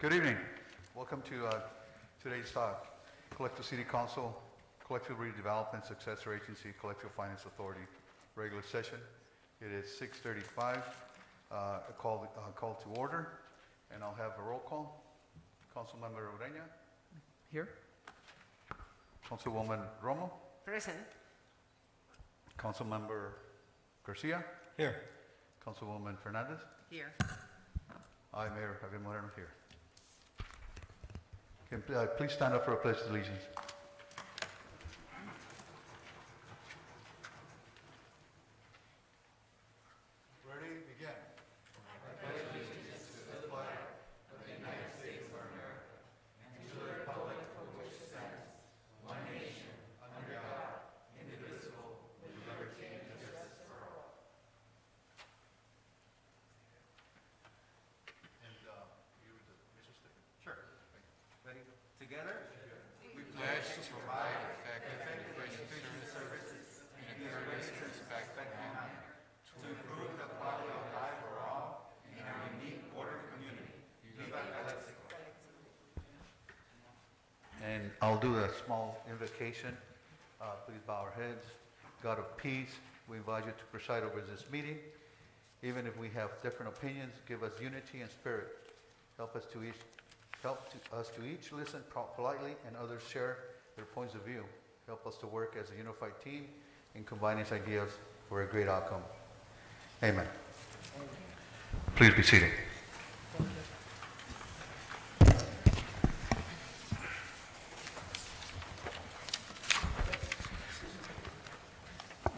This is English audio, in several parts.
Good evening. Welcome to today's Collective City Council, Collective Redevelopment Successor Agency, Collective Finance Authority regular session. It is 6:35. A call to order, and I'll have a roll call. Councilmember Ureña. Here. Councilwoman Romo. Present. Councilmember Garcia. Here. Councilwoman Fernandez. Here. I, Mayor Javier Moreno, here. Okay, please stand up for a pledge of allegiance. Ready? Begin. I pledge allegiance to the flag of the United States of America and to the republic for which it stands, one nation, under God, indivisible, with liberty and justice for all. And you would Mr. Stick. Sure. Ready? Together? We pledge to provide effective and efficient services in a courteous and respectful manner to improve the quality of life for all in our unique border community. Viva Calexico. And I'll do a small invocation. Please bow our heads. God of peace, we invite you to preside over this meeting. Even if we have different opinions, give us unity and spirit. Help us to each listen politely and others share their points of view. Help us to work as a unified team and combine these ideas for a great outcome. Amen. Please be seated.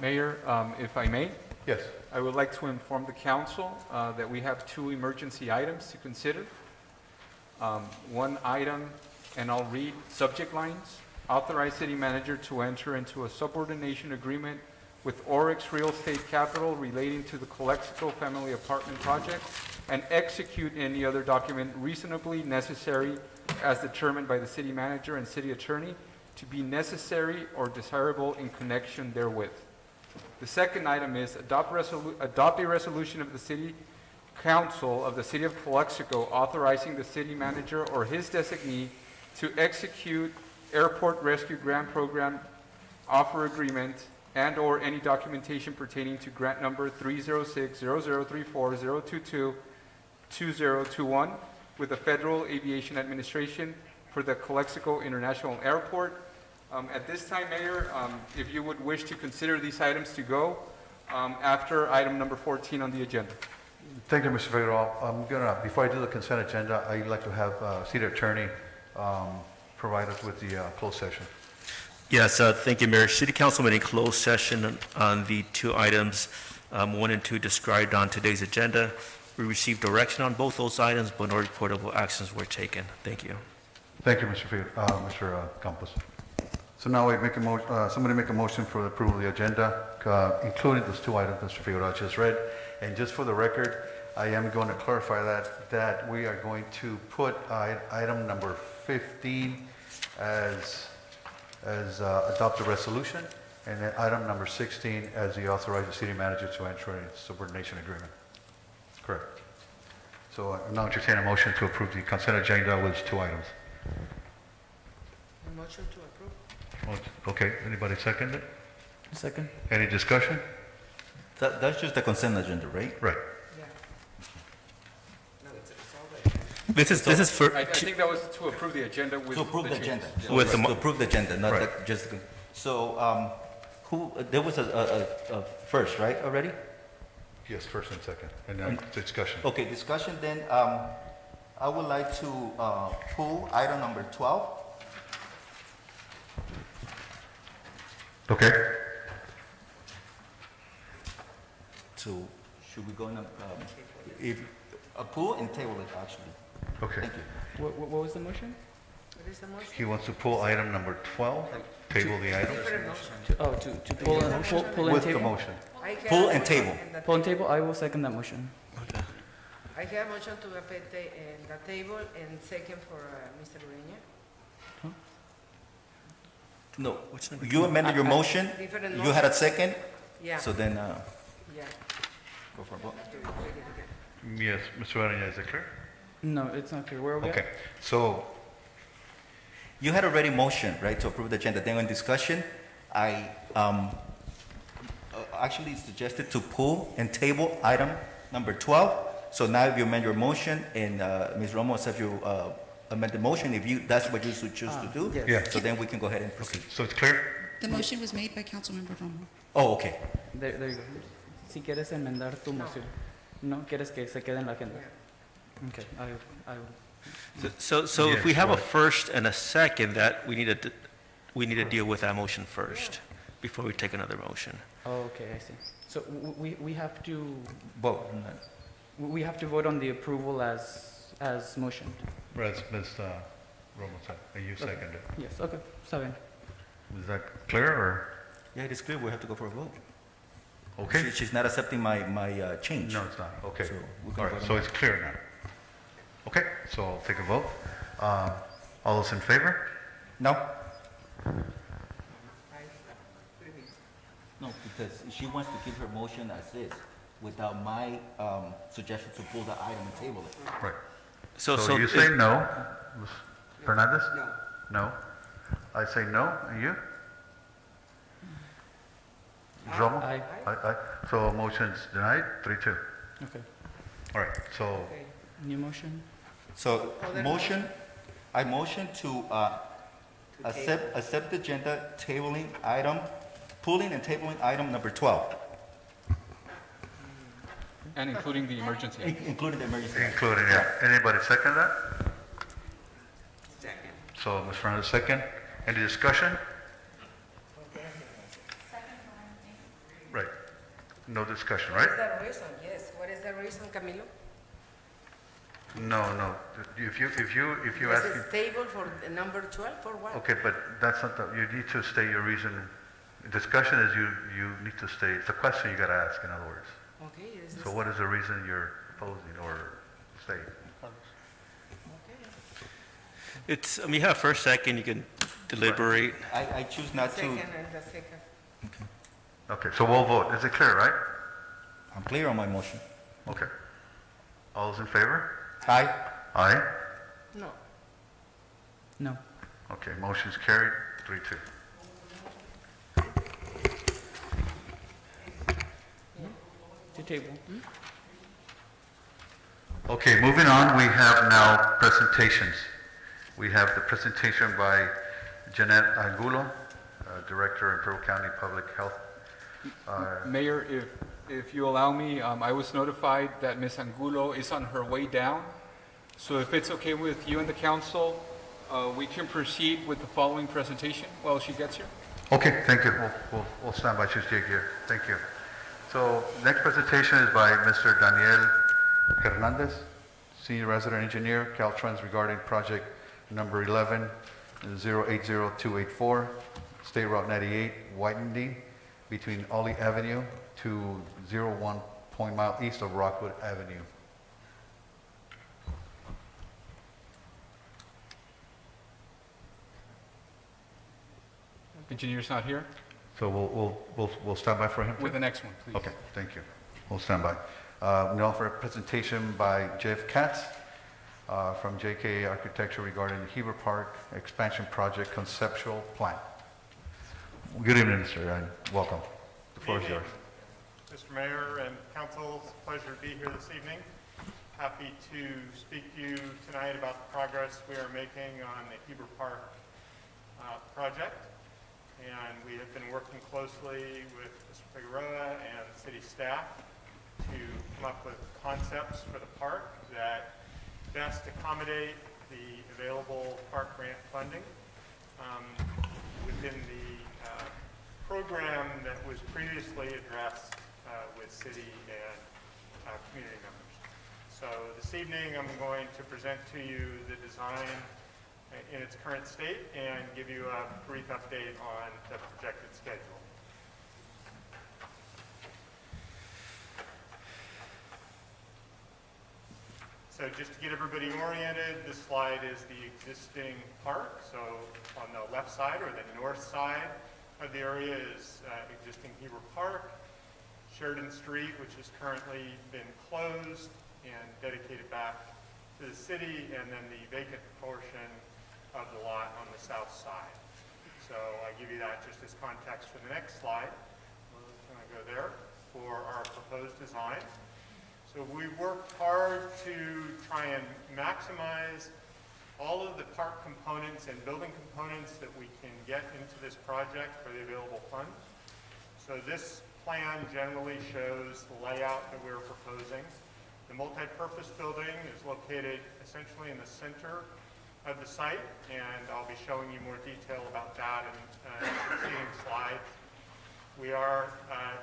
Mayor, if I may, Yes. I would like to inform the council that we have two emergency items to consider. One item, and I'll read subject lines: authorize city manager to enter into a subordination agreement with Oryx Real Estate Capital relating to the Calexico family apartment project and execute any other document reasonably necessary as determined by the city manager and city attorney to be necessary or desirable in connection therewith. The second item is adopt a resolution of the City Council of the City of Calexico authorizing the city manager or his designee to execute Airport Rescue Grant Program offer agreement and/or any documentation pertaining to grant number 306-0034-022-2021 with the Federal Aviation Administration for the Calexico International Airport. At this time, Mayor, if you would wish to consider these items to go after item number 14 on the agenda. Thank you, Mr. Figueroa. Before I do the consent agenda, I'd like to have city attorney provide us with the closed session. Yes, thank you, Mayor. City Council met in closed session on the two items, 1 and 2 described on today's agenda. We received direction on both those items, but no reportable actions were taken. Thank you. Thank you, Mr. Campos. So now somebody make a motion for the approval of the agenda, including those two items Mr. Figueroa just read. And just for the record, I am going to clarify that we are going to put item number 15 as adopt a resolution, and then item number 16 as the authorize the city manager to enter a subordination agreement. Correct. So I'm now entertaining a motion to approve the consent agenda with two items. A motion to approve. Okay, anybody second it? Second. Any discussion? That's just the consent agenda, right? Right. Yeah. No, it's all This is for, I think that was to approve the agenda with To approve the changes. agenda. Yeah. With the To approve the agenda, not Right. that just, so, there was a first, right, already? Yes, first and second, and then discussion. Okay, discussion then, I would like to, pull item number 12. Okay. So, should we go in, if, pull and table it, actually. Okay. Thank you. What was the motion? What is the motion? He wants to pull item number 12, table the item Different motion. To pull and with the table? motion. I have Pull a and motion table. the Pull and table, I will second that motion. I have a motion to put the table and second for Mr. Ureña. No, you amended your motion, Different you had a second, Yeah, so then, yeah. go for a vote. Have to read it again. Yes, Mr. Aranya, is it clear? No, it's not clear. Where are we at? Okay, so, You had already motioned, right, to approve the agenda. Then on discussion, I actually suggested to pull and table item number 12. So now if you amend your motion, and Ms. Romo says you amend the motion, if you, that's what you should choose to do. yes. Yeah. So then we can go ahead and proceed. so it's clear? The motion was made by Councilmember Romo. Oh, okay. There you go. Si quieres enmendar tu moción. No, quieres que se quede en la agenda. Okay, I will. So if we Yes, have a right. first and a second, that we need to deal with that motion first before we take another motion. Oh, okay, I see. So we have to, Vote. we have to vote on the approval as motioned. Ms. Romo, and you seconded. Yes, okay, está bien. Is that clear, or? Yeah, it is clear. We have to go for a vote. Okay? She's not accepting my change. No, it's not, okay. So we can All right, vote on so that. it's clear now. Okay, so I'll take a vote. All those in favor? No? No, because she wants to keep her motion as is, without my suggestion to pull the item and table it. Right. So So you is- say no, Ms. Fernandez? No. No? I say no, and you? Ms. Romo? Aye. Aye. So motion's denied, 3-2. Okay. All right, so, Okay. New motion? So, Other I motion to accept the agenda tabling item, pulling and tabling item number 12, And including the emergency. including the emergency. including, yeah. Anybody second that? Second. So Ms. Fernandez, second. Any discussion? Right. No discussion, right? What is the reason? Yes, what is the reason, Camilo? No. If you This ask, is table for the number 12 or what? okay, but that's not the, you need to state your reason. Discussion is you need to state, it's a question you gotta ask, in other words. Okay, this is, So what is the reason you're proposing or stating? okay. it's, I mean, you have first, second, you can deliberate. I choose not to, Second and the second. Okay, so we'll vote. Is it clear, right? I'm clear on my motion. Okay. All those in favor? Aye. Aye? No. No. Okay, motion's carried, 3-2. To table. Okay, moving on, we have now presentations. We have the presentation by Jeanette Angulo, Director in Pearl County Public Health. Mayor, if you allow me, I was notified that Ms. Angulo is on her way down. So if it's okay with you and the council, we can proceed with the following presentation while she gets here. Okay, thank you. We'll stand by. She's here. Thank you. So next presentation is by Mr. Daniel Hernandez, Senior Resident Engineer, Caltrans, regarding project number 11-080284, State Route 98, widening between Ollie Avenue to 0.1 mile east of Rockwood Avenue. Engineer's not here. So we'll stand by for him? too? With the next one, please. Okay, thank you. We'll stand by. Now for a presentation by Jeff Katz from JK Architecture regarding the Heber Park Expansion Project Conceptual Plan. Good evening, sir, and welcome. The floor is yours. Mr. Mayor and Council, it's a pleasure to be here this evening. Happy to speak to you tonight about the progress we are making on the Heber Park project. And we have been working closely with Mr. Figueroa and city staff to come up with concepts for the park that best accommodate the available park grant funding within the program that was previously addressed with city and community members. So this evening, I'm going to present to you the design in its current state and give you a brief update on the projected schedule. So just to get everybody oriented, this slide is the existing park. So on the left side or the north side of the area is existing Heber Park. Sheridan Street, which has currently been closed and dedicated back to the city, and then the vacant portion of the lot on the south side. So I give you that just as context for the next slide. We're going to go there for our proposed design. So we worked hard to try and maximize all of the park components and building components that we can get into this project for the available funds. So this plan generally shows the layout that we're proposing. The multi-purpose building is located essentially in the center of the site, and I'll be showing you more detail about that in succeeding slides. We are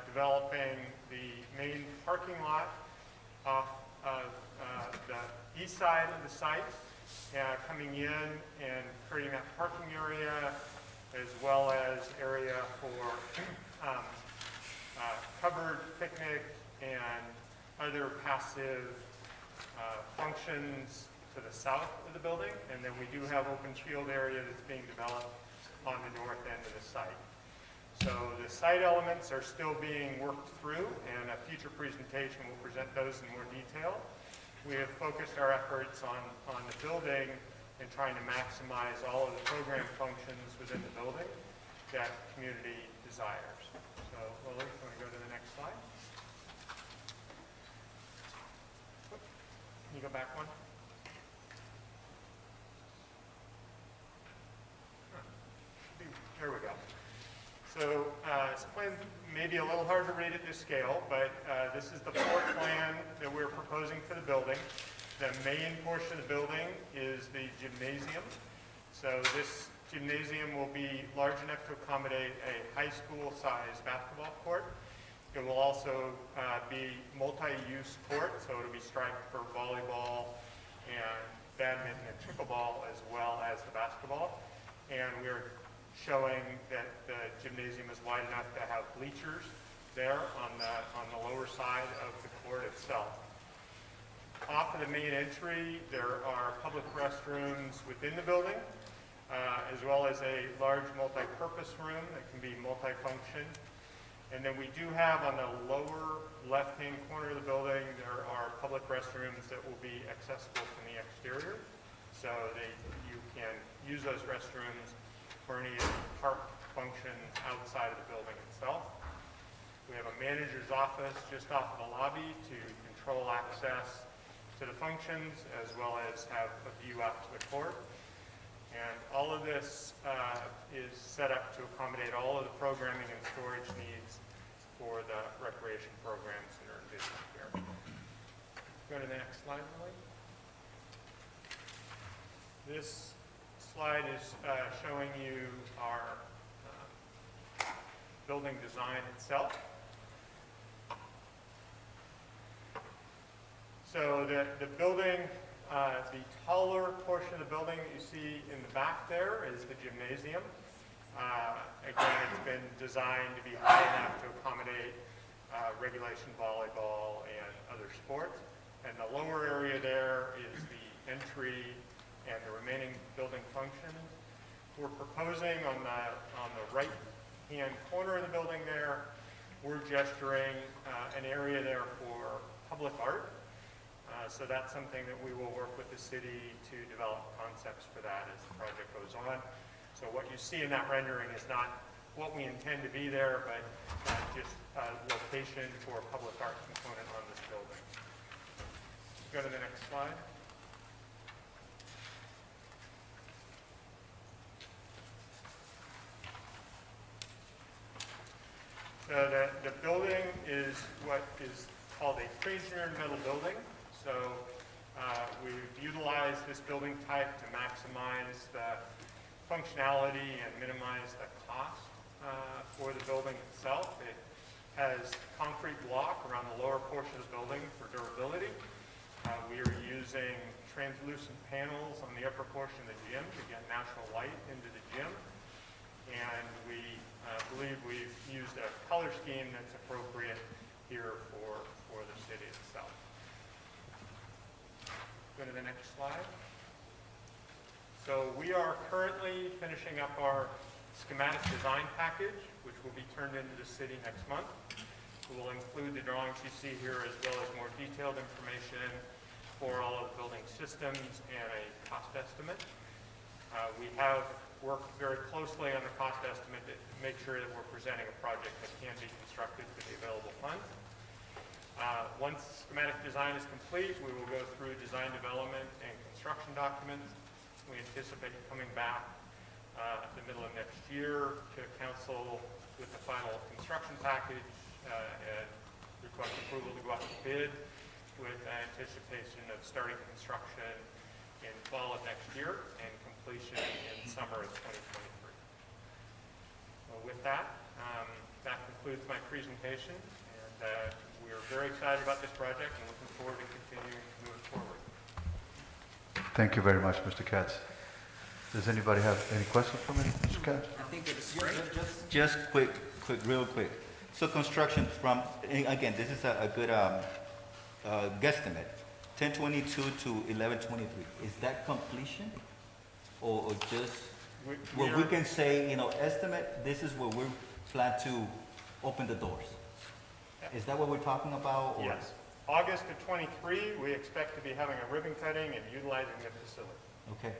developing the main parking lot off of the east side of the site, coming in and creating that parking area, as well as area for covered picnic and other passive functions to the south of the building. And then we do have open field area that's being developed on the north end of the site. So the site elements are still being worked through, and a future presentation will present those in more detail. We have focused our efforts on the building and trying to maximize all of the program functions within the building that community desires. So, Lily, you want to go to the next slide? Can you go back one? There we go. So this plan may be a little hard to read at this scale, but this is the floor plan that we're proposing for the building. The main portion of the building is the gymnasium. So this gymnasium will be large enough to accommodate a high school-sized basketball court. It will also be multi-use court, so it'll be striped for volleyball and badminton and pickleball, as well as the basketball. And we're showing that the gymnasium is wide enough to have bleachers there on the lower side of the court itself. Off of the main entry, there are public restrooms within the building, as well as a large multi-purpose room that can be multi-function. And then we do have on the lower left-hand corner of the building, there are public restrooms that will be accessible from the exterior. So you can use those restrooms for any park functions outside of the building itself. We have a manager's office just off of the lobby to control access to the functions, as well as have a view out to the court. And all of this is set up to accommodate all of the programming and storage needs for the recreation programs that are envisioned here. Go to the next slide, Lily. This slide is showing you our building design itself. So the building, the taller portion of the building that you see in the back there is the gymnasium. Again, it's been designed to be high enough to accommodate regulation volleyball and other sports. And the lower area there is the entry and the remaining building functions. We're proposing on the right-hand corner of the building there, we're gesturing an area there for public art. So that's something that we will work with the city to develop concepts for that as the project goes on. So what you see in that rendering is not what we intend to be there, but just a location for a public art component on this building. Go to the next slide. So the building is what is called a pre-engineered metal building. So we've utilized this building type to maximize the functionality and minimize the cost for the building itself. It has concrete block around the lower portion of the building for durability. We are using translucent panels on the upper portion of the gym to get natural light into the gym. And we believe we've used a color scheme that's appropriate here for the city itself. Go to the next slide. So we are currently finishing up our schematic design package, which will be turned into the city next month. It will include the drawings you see here, as well as more detailed information for all of the building systems and a cost estimate. We have worked very closely on the cost estimate to make sure that we're presenting a project that can be constructed with the available funds. Once schematic design is complete, we will go through design development and construction documents. We anticipate coming back the middle of next year to council with the final construction package and request approval to go out to bid with anticipation of starting construction in fall of next year and completion in summer of 2023. Well, with that, that concludes my presentation, and we are very excited about this project and looking forward to continuing to move it forward. Thank you very much, Mr. Katz. Does anybody have any questions for me, Mr. Katz? I think it's great. Just real quick. So construction from, and again, this is a good guesstimate, 1022 to 1123. Is that completion? Or just, we can say, estimate, this is where we plan to open the doors? Is that what we're talking about? Or? Yes. August of '23, we expect to be having a ribbon cutting and utilizing the facility. Okay.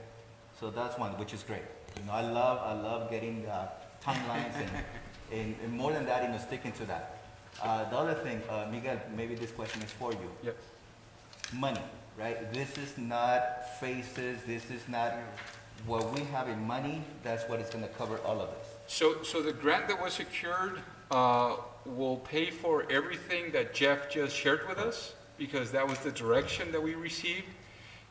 So that's one, which is great. I love getting timelines and more than that, sticking to that. The other thing, Miguel, maybe this question is for you. Yes. Money, right? This is not phases. This is not what we have in money. That's what is going to cover all of this. So the grant that was secured will pay for everything that Jeff just shared with us, because that was the direction that we received.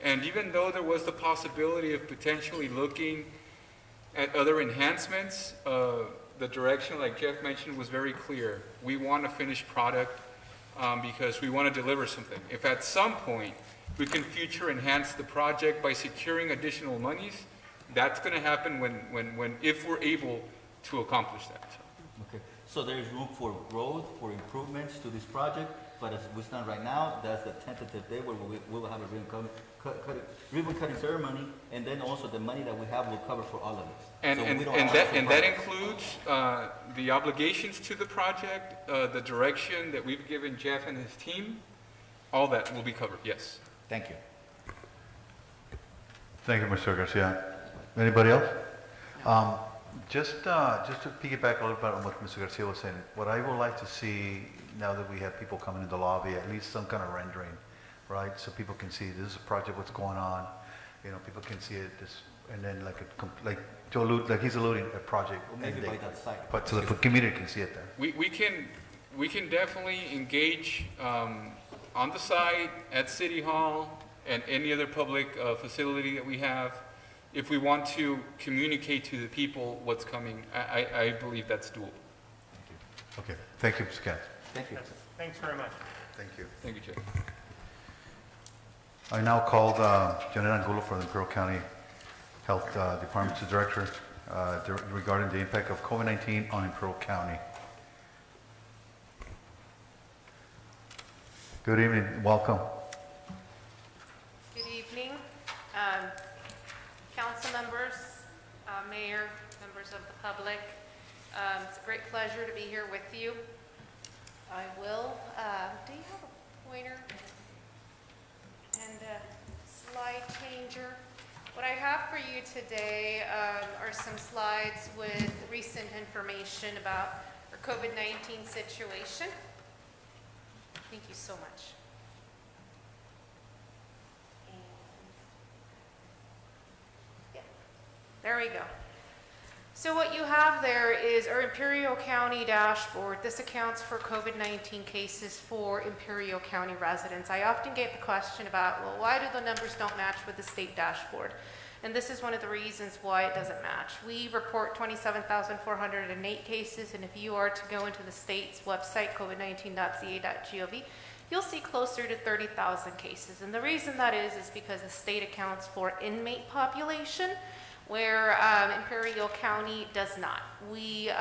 And even though there was the possibility of potentially looking at other enhancements, the direction, like Jeff mentioned, was very clear. We want a finished product because we want to deliver something. If at some point we can future enhance the project by securing additional monies, that's going to happen if we're able to accomplish that. Okay. So there is room for growth, for improvements to this project, but as we stand right now, that's the tentative day where we will have a ribbon cutting ceremony, and then also the money that we have will cover for all of this. And that includes the obligations to the project, the direction that we've given Jeff and his team. All that will be covered, yes. Thank you. Thank you, Mr. Garcia. Anybody else? Just to piggyback a little bit on what Mr. Garcia was saying, what I would like to see now that we have people coming in the lobby, at least some kind of rendering, right? So people can see this is a project, what's going on. People can see it, and then like he's alluding a project. Or maybe by that site. But so the community can see it there. We can definitely engage on the site, at City Hall, and any other public facility that we have. If we want to communicate to the people what's coming, I believe that's doable. Okay, thank you, Mr. Katz. Thank you. Yes. Thanks very much. Thank you. Thank you, Jeff. I now call Janet Angulo for the Imperial County Health Department's director regarding the impact of COVID-19 on Imperial County. Good evening, welcome. Good evening, council members, mayor, members of the public. It's a great pleasure to be here with you. I will, do you have a pointer and a slide changer? What I have for you today are some slides with recent information about our COVID-19 situation. Thank you so much. And, yeah, there we go. So what you have there is our Imperial County dashboard. This accounts for COVID-19 cases for Imperial County residents. I often get the question about, well, why do the numbers don't match with the state dashboard? And this is one of the reasons why it doesn't match. We report 27,408 cases, and if you are to go into the state's website, covid19.ca.gov, you'll see closer to 30,000 cases. And the reason that is because the state accounts for inmate population, where Imperial County does not. We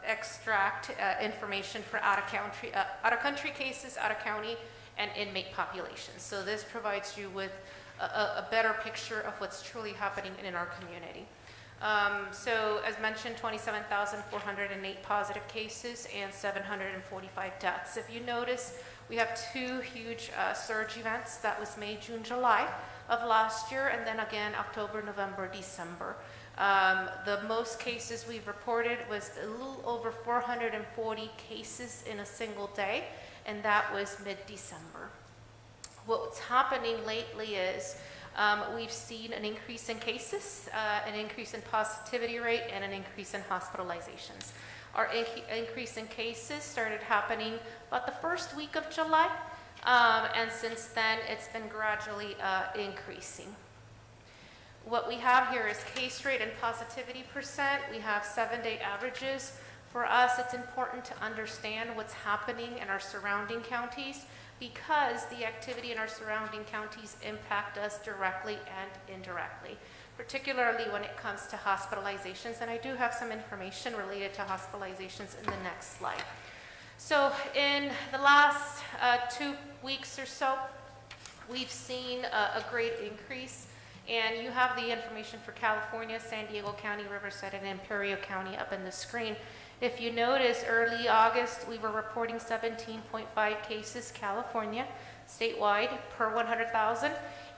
extract information for out-of-country cases, out-of-county, and inmate populations. So this provides you with a better picture of what's truly happening in our community. So as mentioned, 27,408 positive cases and 745 deaths. If you notice, We have two huge surge events. That was May, June, July of last year, and then again October, November, December. The most cases we've reported was a little over 440 cases in a single day, and that was mid-December. What's happening lately is we've seen an increase in cases, an increase in positivity rate, and an increase in hospitalizations. Our increase in cases started happening about the first week of July, and since then it's been gradually increasing. What we have here is case rate and positivity percent. We have 7-day averages. For us, it's important to understand what's happening in our surrounding counties because the activity in our surrounding counties impact us directly and indirectly, particularly when it comes to hospitalizations. And I do have some information related to hospitalizations in the next slide. So in the last 2 weeks or so, we've seen a great increase. And you have the information for California, San Diego County, Riverside, and Imperial County up in the screen. If you notice, early August, we were reporting 17.5 cases California statewide per 100,000,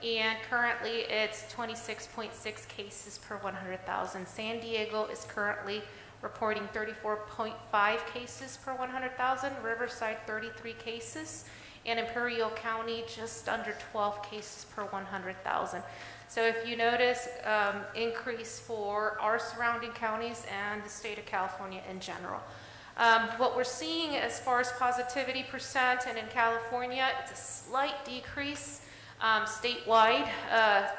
and currently it's 26.6 cases per 100,000. San Diego is currently reporting 34.5 cases per 100,000, Riverside 33 cases, and Imperial County just under 12 cases per 100,000. So if you notice, increase for our surrounding counties and the state of California in general. What we're seeing as far as positivity percent, and in California, it's a slight decrease statewide.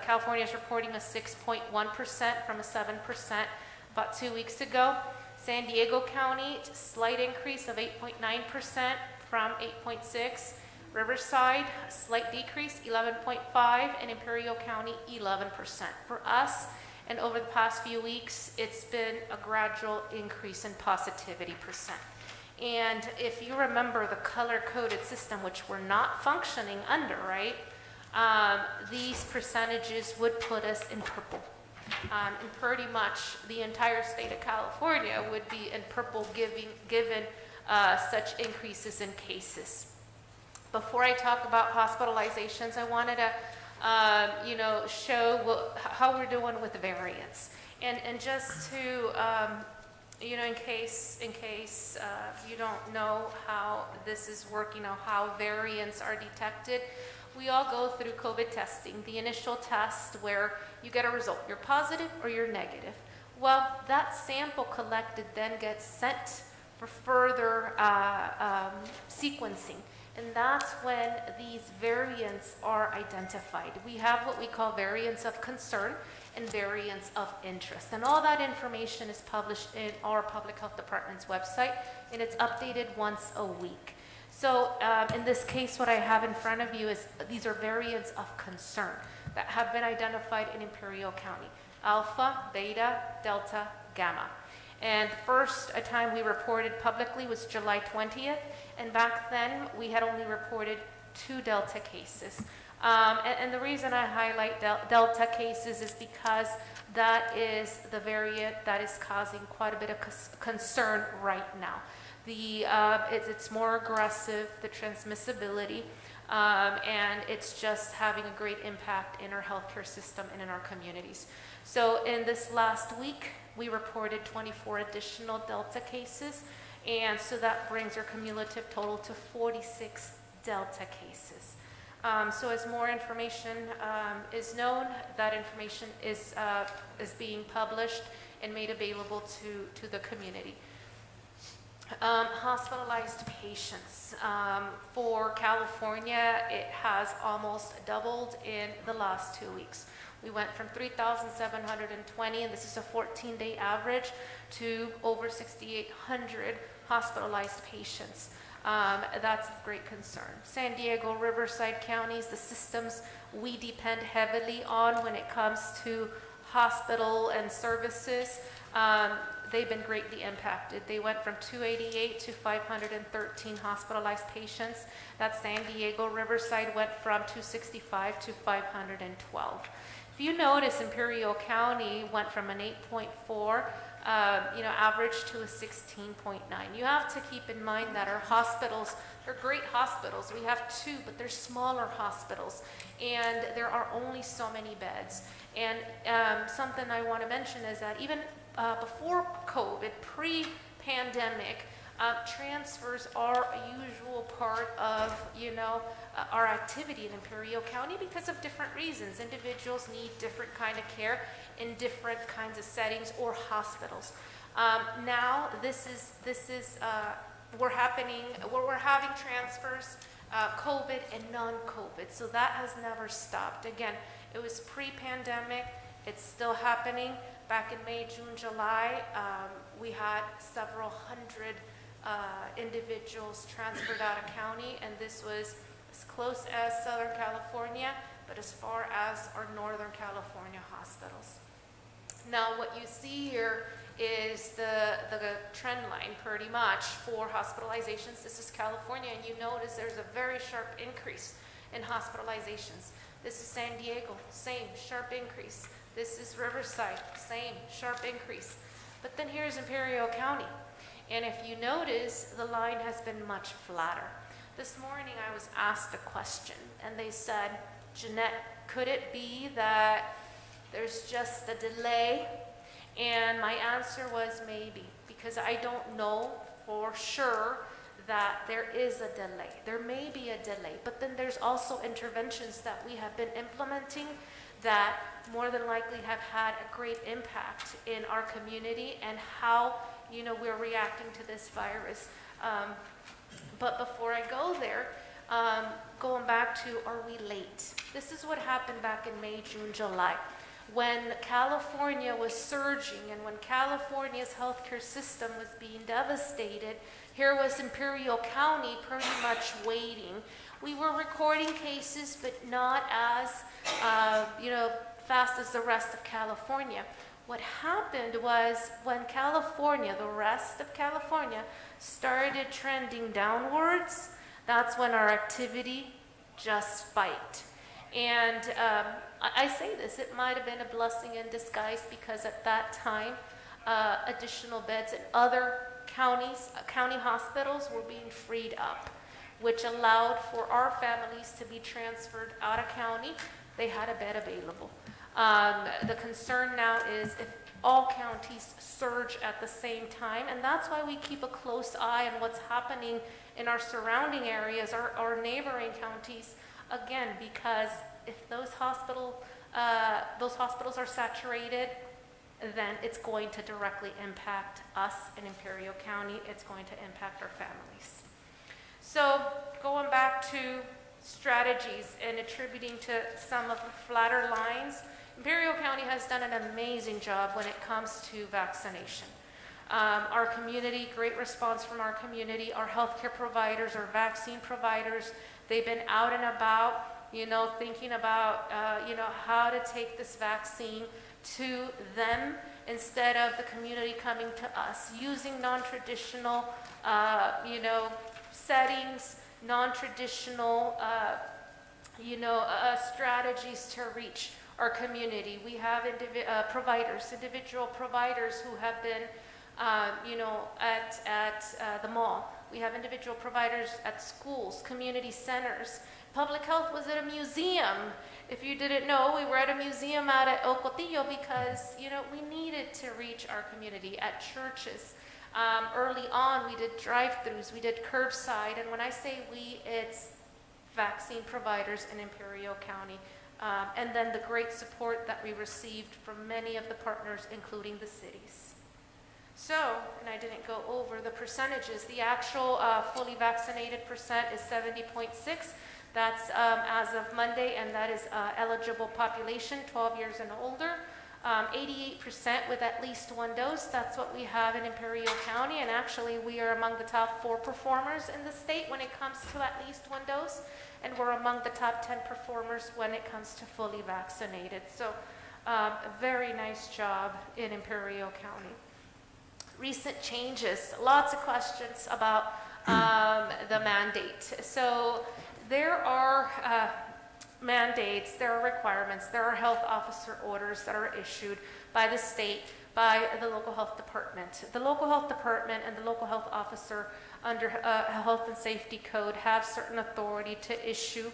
California is reporting a 6.1% from a 7% about 2 weeks ago. San Diego County, it's a slight increase of 8.9% from 8.6%. Riverside, a slight decrease, 11.5%, and Imperial County, 11%. For us, and over the past few weeks, it's been a gradual increase in positivity percent. And if you remember the color-coded system, which we're not functioning under, right, these percentages would put us in purple. And pretty much the entire state of California would be in purple given such increases in cases. Before I talk about hospitalizations, I wanted to, show how we're doing with the variants, and just to, in case you don't know how this is working or how variants are detected, we all go through COVID testing. The initial test where you get a result, you're positive or you're negative. Well, that sample collected then gets sent for further sequencing. And that's when these variants are identified. We have what we call variants of concern and variants of interest. And all that information is published in our Public Health Department's website, and it's updated once a week. So in this case, what I have in front of you is these are variants of concern that have been identified in Imperial County: Alpha, Beta, Delta, Gamma. And the first time we reported publicly was July 20th, and back then we had only reported 2 Delta cases. And the reason I highlight Delta cases is because that is the variant that is causing quite a bit of concern right now. It's more aggressive, the transmissibility, and it's just having a great impact in our healthcare system and in our communities. So in this last week, we reported 24 additional Delta cases, and so that brings our cumulative total to 46 Delta cases. So as more information is known, that information is being published and made available to the community. Hospitalized patients. For California, it has almost doubled in the last 2 weeks. We went from 3,720, and this is a 14-day average, to over 6,800 hospitalized patients. That's of great concern. San Diego, Riverside counties, the systems we depend heavily on when it comes to hospital and services, they've been greatly impacted. They went from 288 to 513 hospitalized patients. That's San Diego. Riverside went from 265 to 512. If you notice, Imperial County went from an 8.4 average to a 16.9. You have to keep in mind that our hospitals They're great hospitals. We have 2, but they're smaller hospitals, and there are only so many beds. And something I want to mention is that even before COVID, pre-pandemic, transfers are a usual part of, our activity in Imperial County because of different reasons. Individuals need different kind of care in different kinds of settings or hospitals. Now, we're having transfers, COVID and non-COVID, so that has never stopped. Again, it was pre-pandemic, it's still happening. Back in May, June, July, we had several hundred individuals transferred out of county, and this was as close as Southern California, but as far as our Northern California hospitals. Now, what you see here is the trend line pretty much for hospitalizations. This is California, and you notice there's a very sharp increase in hospitalizations. This is San Diego, same sharp increase. This is Riverside, same sharp increase. But then here's Imperial County. And if you notice, the line has been much flatter. This morning I was asked a question, and they said, Jeanette, could it be that there's just a delay? And my answer was maybe, because I don't know for sure that there is a delay. There may be a delay, but then there's also interventions that we have been implementing that more than likely have had a great impact in our community and how we're reacting to this virus. But before I go there, going back to, are we late? This is what happened back in May, June, July. When California was surging and when California's healthcare system was being devastated, here was Imperial County pretty much waiting. We were recording cases, but not as, fast as the rest of California. What happened was when California, the rest of California, started trending downwards, that's when our activity just spiked. And I say this, it might have been a blessing in disguise because at that time, additional beds in other counties, county hospitals were being freed up, which allowed for our families to be transferred out of county. They had a bed available. The concern now is if all counties surge at the same time, and that's why we keep a close eye on what's happening in our surrounding areas, our neighboring counties, again, because if those hospitals are saturated, then it's going to directly impact us in Imperial County. It's going to impact our families. So going back to strategies and attributing to some of the flatter lines, Imperial County has done an amazing job when it comes to vaccination. Our community, great response from our community, our healthcare providers, our vaccine providers, they've been out and about, thinking about, how to take this vaccine to them instead of the community coming to us, using non-traditional, settings, non-traditional, strategies to reach our community. We have individual providers who have been, at the mall. We have individual providers at schools, community centers. Public health was at a museum. If you didn't know, we were at a museum out at Ocotillo because, we needed to reach our community at churches. Early on, we did drive-thrus, we did curbside, and when I say we, it's vaccine providers in Imperial County. And then the great support that we received from many of the partners, including the cities. So, and I didn't go over the percentages, the actual fully vaccinated percent is 70.6. That's as of Monday, and that is eligible population, 12 years and older. 88% with at least one dose. That's what we have in Imperial County, and actually we are among the top 4 performers in the state when it comes to at least one dose, and we're among the top 10 performers when it comes to fully vaccinated. So a very nice job in Imperial County. Recent changes, lots of questions about the mandate. So there are mandates, there are requirements, there are health officer orders that are issued by the state, by the local health department. The local health department and the local health officer under health and safety code have certain authority to issue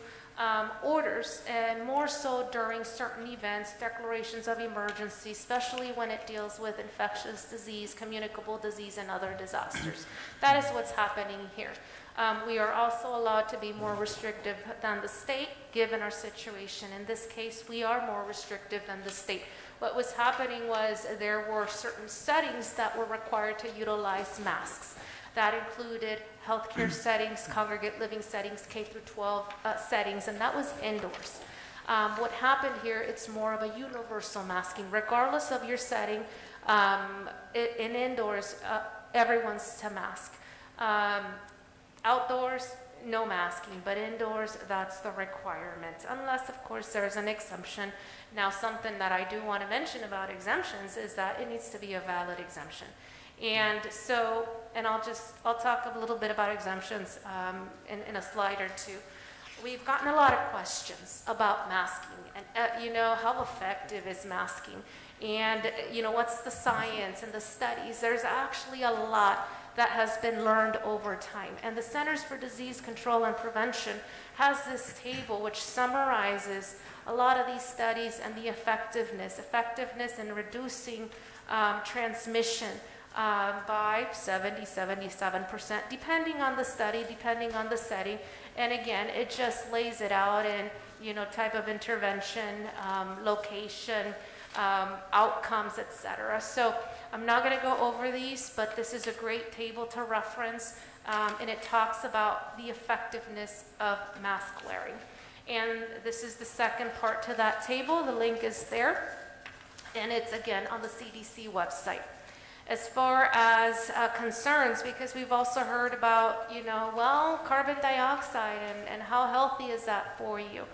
orders, and more so during certain events, declarations of emergency, especially when it deals with infectious disease, communicable disease, and other disasters. That is what's happening here. We are also allowed to be more restrictive than the state, given our situation. In this case, we are more restrictive than the state. What was happening was there were certain settings that were required to utilize masks. That included healthcare settings, congregate living settings, K through 12 settings, and that was indoors. What happened here, it's more of a universal masking. Regardless of your setting, in indoors, everyone's to mask. Outdoors, no masking, but indoors, that's the requirement, unless, of course, there's an exemption. Now, something that I do want to mention about exemptions is that it needs to be a valid exemption. And so, and I'll talk a little bit about exemptions in a slide or two. We've gotten a lot of questions about masking and, how effective is masking? And, what's the science and the studies? There's actually a lot that has been learned over time. And the Centers for Disease Control and Prevention has this table which summarizes a lot of these studies and the effectiveness in reducing transmission by 77%, depending on the study, depending on the setting. And again, it just lays it out in, type of intervention, location, outcomes, etc. So I'm not going to go over these, but this is a great table to reference, and it talks about the effectiveness of mask wearing. And this is the second part to that table. The link is there, and it's again on the CDC website. As far as concerns, because we've also heard about, carbon dioxide and how healthy is that for you?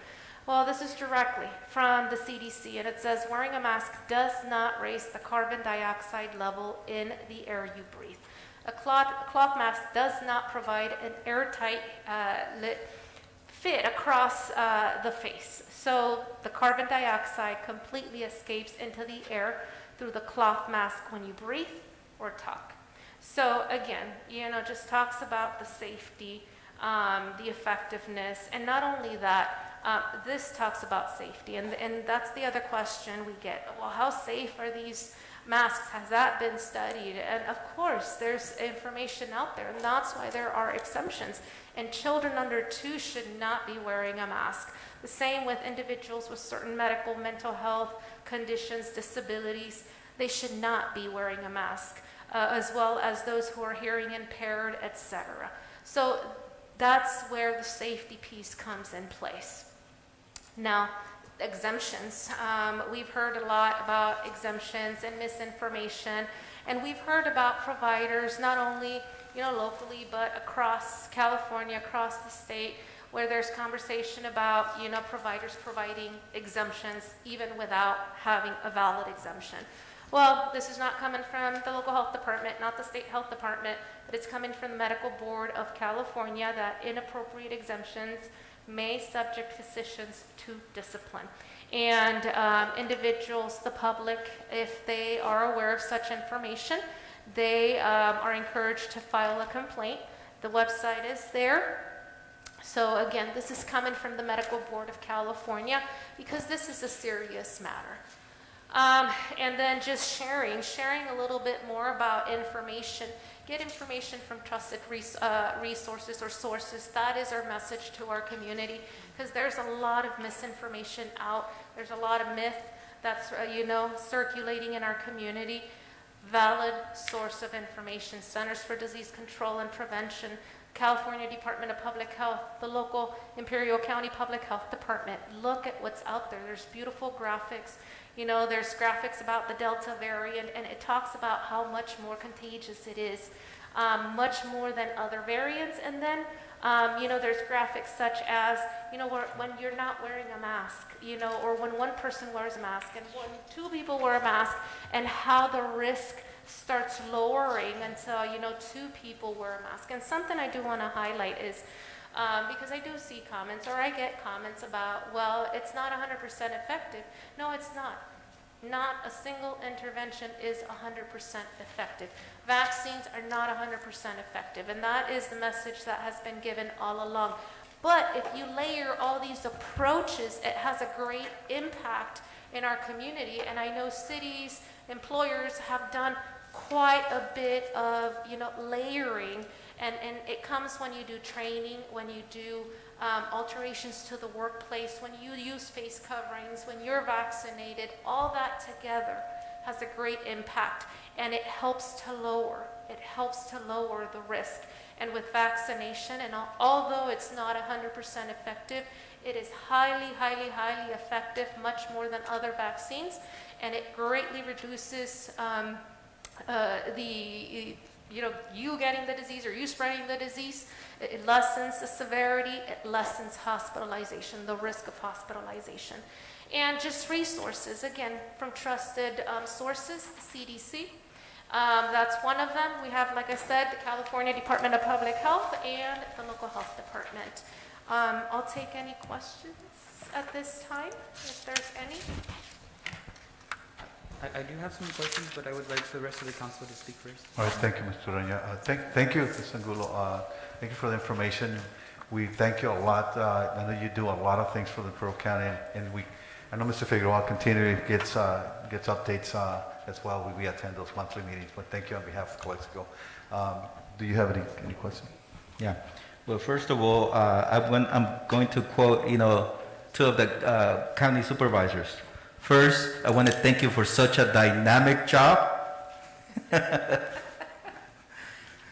Well, this is directly from the CDC, and it says wearing a mask does not raise the carbon dioxide level in the air you breathe. A cloth mask does not provide an airtight fit across the face. So the carbon dioxide completely escapes into the air through the cloth mask when you breathe or talk. So again, just talks about the safety, the effectiveness, and not only that, this talks about safety, and that's the other question we get. Well, how safe are these masks? Has that been studied? And of course, there's information out there, and that's why there are exemptions. And children under 2 should not be wearing a mask. The same with individuals with certain medical, mental health conditions, disabilities. They should not be wearing a mask, as well as those who are hearing impaired, etc. So that's where the safety piece comes in place. Now, exemptions. We've heard a lot about exemptions and misinformation, and we've heard about providers not only locally but across California, across the state, where there's conversation about providers providing exemptions even without having a valid exemption. Well, this is not coming from the local health department, not the state health department, but it's coming from the Medical Board of California that inappropriate exemptions may subject physicians to discipline. And individuals, the public, if they are aware of such information, they are encouraged to file a complaint. The website is there. So again, this is coming from the Medical Board of California because this is a serious matter. And then just sharing a little bit more about information. Get information from trusted resources or sources. That is our message to our community, because there's a lot of misinformation out. There's a lot of myth that's circulating in our community. Valid source of information: Centers for Disease Control and Prevention, California Department of Public Health, the local Imperial County Public Health Department. Look at what's out there. There's beautiful graphics. There's graphics about the Delta variant, and it talks about how much more contagious it is, much more than other variants. And then, there's graphics such as, when you're not wearing a mask, or when one person wears a mask, and when 2 people wear a mask, and how the risk starts lowering until, 2 people wear a mask. And something I do want to highlight is, Because I do see comments, or I get comments about, well, it's not 100% effective. No, it's not. Not a single intervention is 100% effective. Vaccines are not 100% effective, and that is the message that has been given all along. But if you layer all these approaches, it has a great impact in our community, and I know cities, employers have done quite a bit of, layering, and it comes when you do training, when you do alterations to the workplace, when you use face coverings, when you're vaccinated, all that together has a great impact, and it helps to lower the risk. And with vaccination, and although it's not 100% effective, it is highly, highly, highly effective, much more than other vaccines, and it greatly reduces you getting the disease or you spreading the disease. It lessens the severity, it lessens hospitalization, the risk of hospitalization. And just resources, again, from trusted sources, the CDC. That's one of them. We have, like I said, the California Department of Public Health and the local health department. I'll take any questions at this time, if there's any. I do have some questions, but I would like the rest of the council to speak first. All right, thank you, Mr. Urania. Thank you, Ms. Angulo. Thank you for the information. We thank you a lot. I know you do a lot of things for the Pearl County, and I know Mr. Figueroa continually gets updates as well. We attend those monthly meetings, but thank you on behalf of Calexico. Do you have any questions? Yeah. Well, first of all, I'm going to quote, two of the county supervisors. First, I want to thank you for such a dynamic job.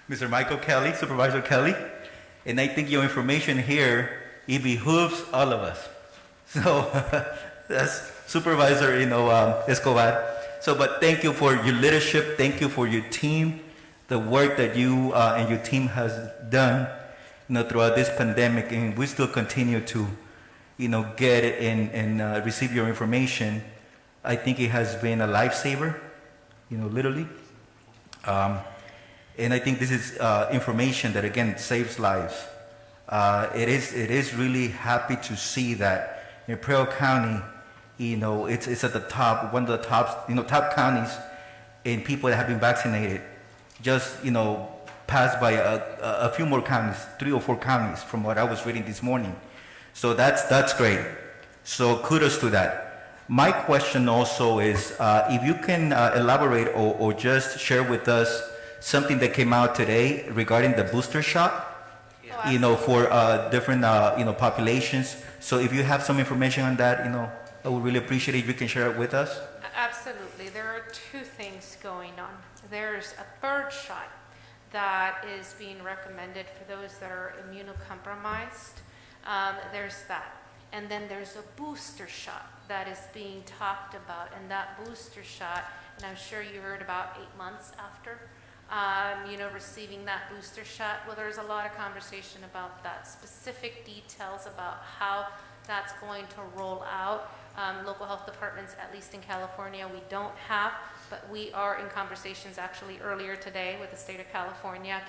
Mr. Michael Kelly, Supervisor Kelly. And I think your information here, it behooves all of us. So that's Supervisor, Escobar. So, but thank you for your leadership. Thank you for your team, the work that you and your team has done, throughout this pandemic. And we still continue to, get it and receive your information. I think it has been a lifesaver, literally. And I think this is information that, again, saves lives. It is really happy to see that in Pearl County, it's at the top, one of the top counties in people that have been vaccinated. Just, passed by a few more counties, 3 or 4 counties from what I was reading this morning. So that's great. So kudos to that. My question also is, if you can elaborate or just share with us something that came out today regarding the booster shot, for different, populations. So if you have some information on that, I would really appreciate it if you can share it with us. Absolutely. There are 2 things going on. There's a 3rd shot that is being recommended for those that are immunocompromised. There's that. And then there's a booster shot that is being talked about. And that booster shot, and I'm sure you heard about 8 months after, receiving that booster shot. Well, there's a lot of conversation about that, specific details about how that's going to roll out. Local health departments, at least in California, we don't have, but we are in conversations actually earlier today with the state of California.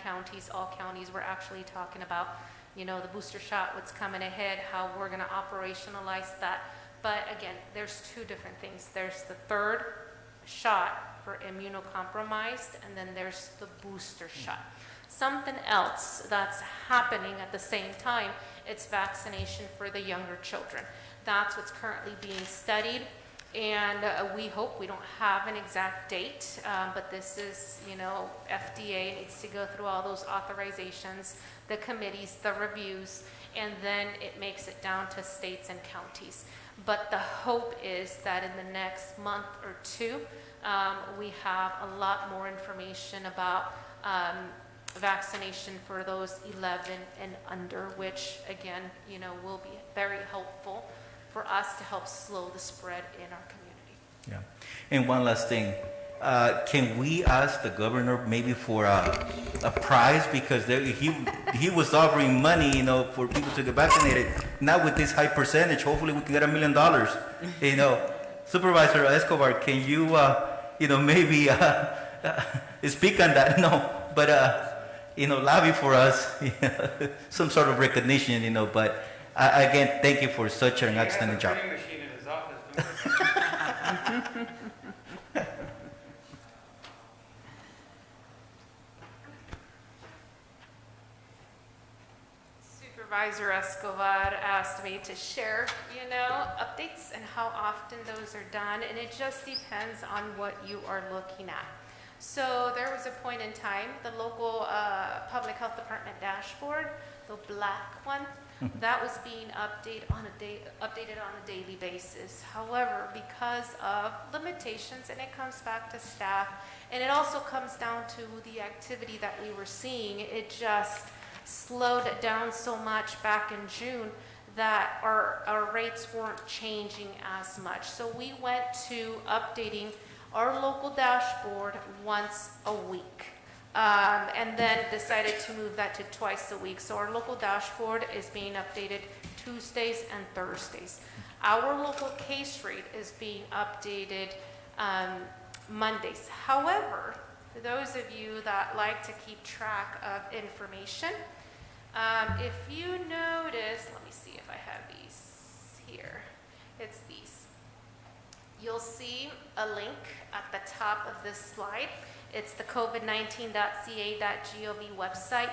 All counties were actually talking about, the booster shot, what's coming ahead, how we're going to operationalize that. But again, there's 2 different things. There's the 3rd shot for immunocompromised, and then there's the booster shot. Something else that's happening at the same time, it's vaccination for the younger children. That's what's currently being studied, and we hope, we don't have an exact date, but this is, FDA needs to go through all those authorizations, the committees, the reviews, and then it makes it down to states and counties. But the hope is that in the next month or 2, we have a lot more information about vaccination for those 11 and under, which again, will be very helpful for us to help slow the spread in our community. Yeah. And one last thing. Can we ask the governor maybe for a prize, because he was offering money, for people to get vaccinated. Not with this high percentage. Hopefully we can get $1 million. Supervisor Escobar, can you maybe speak on that? No, but lobby for us, some sort of recognition, but again, thank you for such an excellent job. He has a printing machine in his office, don't you? Supervisor Escobar asked me to share, updates and how often those are done, and it just depends on what you are looking at. So there was a point in time, the local public health department dashboard, the black one, that was being updated on a daily basis. However, because of limitations, and it comes back to staff, and it also comes down to the activity that we were seeing, it just slowed it down so much back in June that our rates weren't changing as much. So we went to updating our local dashboard once a week, and then decided to move that to twice a week. So our local dashboard is being updated Tuesdays and Thursdays. Our local case rate is being updated Mondays. However, for those of you that like to keep track of information, if you notice, let me see if I have these here. It's these. You'll see a link at the top of this slide. It's the covid19.ca.gov website.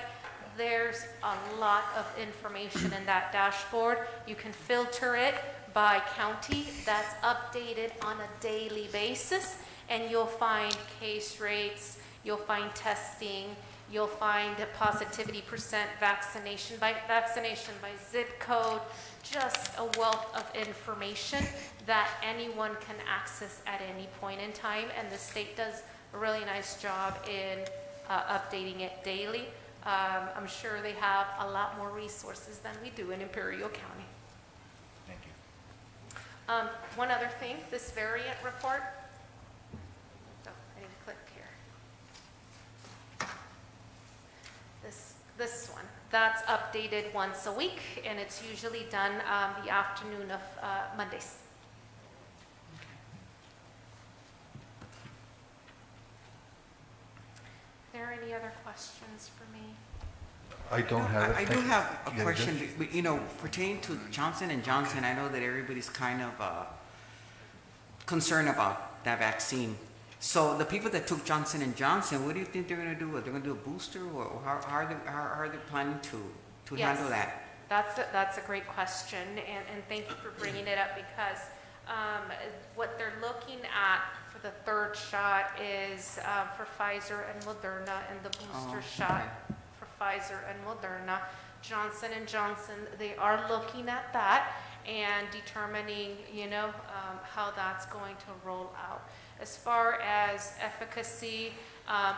There's a lot of information in that dashboard. You can filter it by county. That's updated on a daily basis, and you'll find case rates, you'll find testing, you'll find the positivity percent, vaccination by zip code, just a wealth of information that anyone can access at any point in time, and the state does a really nice job in updating it daily. I'm sure they have a lot more resources than we do in Imperial County. Thank you. One other thing, this variant report. Oh, I need to click here. This one, that's updated once a week, and it's usually done the afternoon of Mondays. Are there any other questions for me? I don't have it. I do Thank you. have a Yeah, question, Judge? pertaining to Johnson & Johnson. I know that everybody's kind of concerned about that vaccine. So the people that took Johnson & Johnson, what do you think they're going to do? Are they going to do a booster, or how are they planning to Yes. handle that? That's a great question, and thank you for bringing it up, because what they're looking at for the third shot is for Pfizer and Moderna, and the booster shot for Pfizer and Moderna. Johnson & Johnson, they are looking at that and determining, how that's going to roll out. As far as efficacy,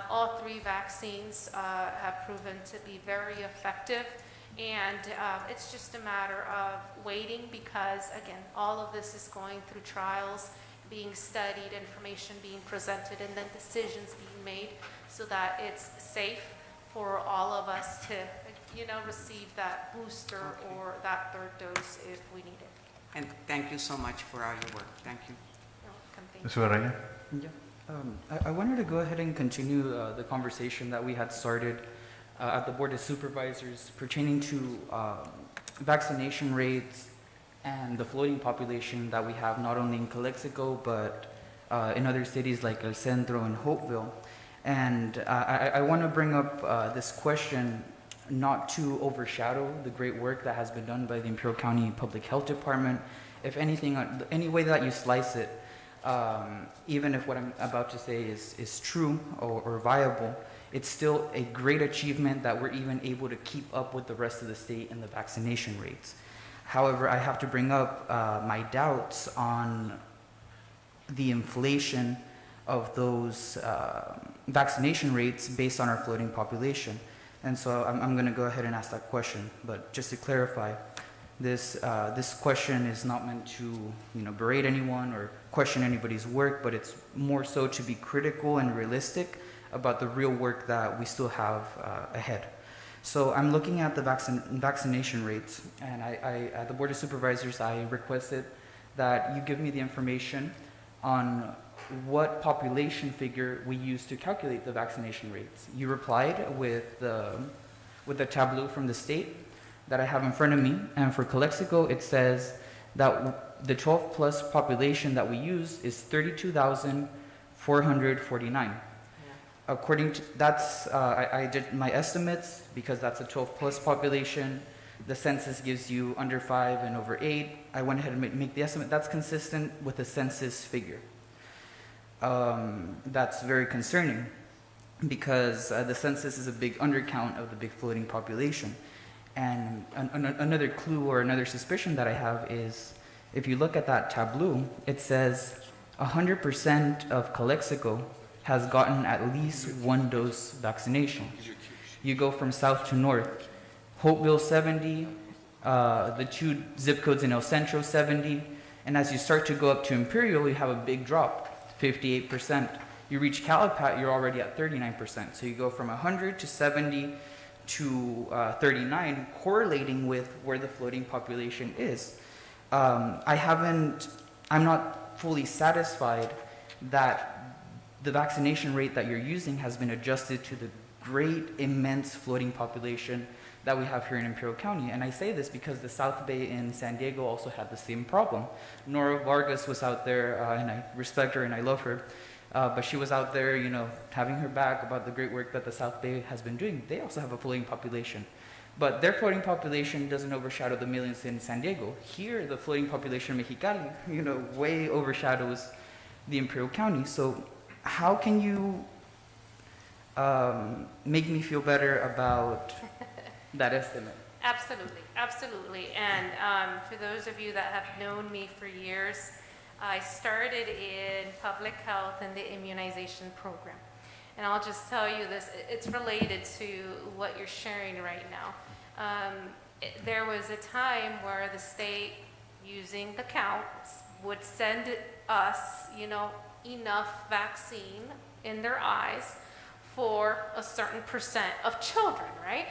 all three vaccines have proven to be very effective, and it's just a matter of waiting, because again, all of this is going through trials, being studied, information being presented, and then decisions being made so that it's safe for all of us to, receive that booster or that third dose if we need it. And thank you so much for all your work. Thank you. You're welcome. Thank Mr. Araya? Yeah. I wanted to go ahead and continue the conversation that we had started at the Board of Supervisors pertaining to vaccination rates and the floating population that we have not only in Calexico but in other cities like El Centro and Hopeville. And I want to bring up this question not to overshadow the great work that has been done by the Imperial County Public Health Department. If anything, any way that you slice it, even if what I'm about to say is true or viable, it's still a great achievement that we're even able to keep up with the rest of the state in the vaccination rates. However, I have to bring up my doubts on the inflation of those vaccination rates based on our floating population. And so I'm going to go ahead and ask that question. But just to clarify, this question is not meant to berate anyone or question anybody's work, but it's more so to be critical and realistic about the real work that we still have ahead. So I'm looking at the vaccination rates, and I, at the Board of Supervisors, I requested that you give me the information on what population figure we use to calculate the vaccination rates. You replied with the tableau from the state that I have in front of me, and for Calexico, it says that the 12 plus population that we use is 32,449. According to, I did my estimates because that's a 12 plus population. The census gives you under 5 and over 8. I went ahead and make the estimate. That's consistent with the census figure. That's very concerning because the census is a big undercount of the big floating population. And another clue or another suspicion that I have is if you look at that tableau, it says 100% of Calexico has gotten at least one dose vaccination. You go from south to north. Hopeville 70, the two zip codes in El Centro 70, and as you start to go up to Imperial, you have a big drop, 58%. You reach Calipat, you're already at 39%. So you go from 100 to 70 to 39, correlating with where the floating population is. I'm not fully satisfied that the vaccination rate that you're using has been adjusted to the great, immense floating population that we have here in Imperial County. And I say this because the South Bay in San Diego also had the same problem. Nora Vargas was out there, and I respect her and I love her, but she was out there, you know, having her back about the great work that the South Bay has been doing. They also have a floating population. But their floating population doesn't overshadow the millions in San Diego. Here, the floating population in Mexicali, you know, way overshadows the Imperial County. So how can you make me feel better about that estimate? Absolutely, absolutely. And for those of you that have known me for years, I started in public health and the immunization program. And I'll just tell you this, it's related to what you're sharing right now. There was a time where the state, using the counts, would send us, you know, enough vaccine in their eyes for a certain percent of children, right?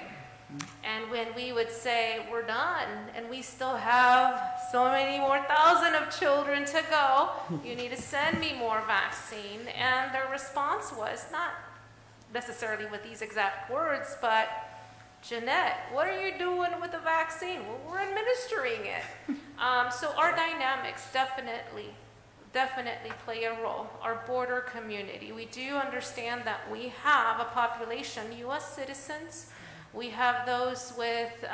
And when we would say, we're done, and we still have so many more thousand of children to go, you need to send me more vaccine. And their response was, not necessarily with these exact words, but, Jeanette, what are you doing with the vaccine? Well, we're administering it. So our dynamics definitely play a role. Our border community, we do understand that we have a population, U.S. citizens. We have those with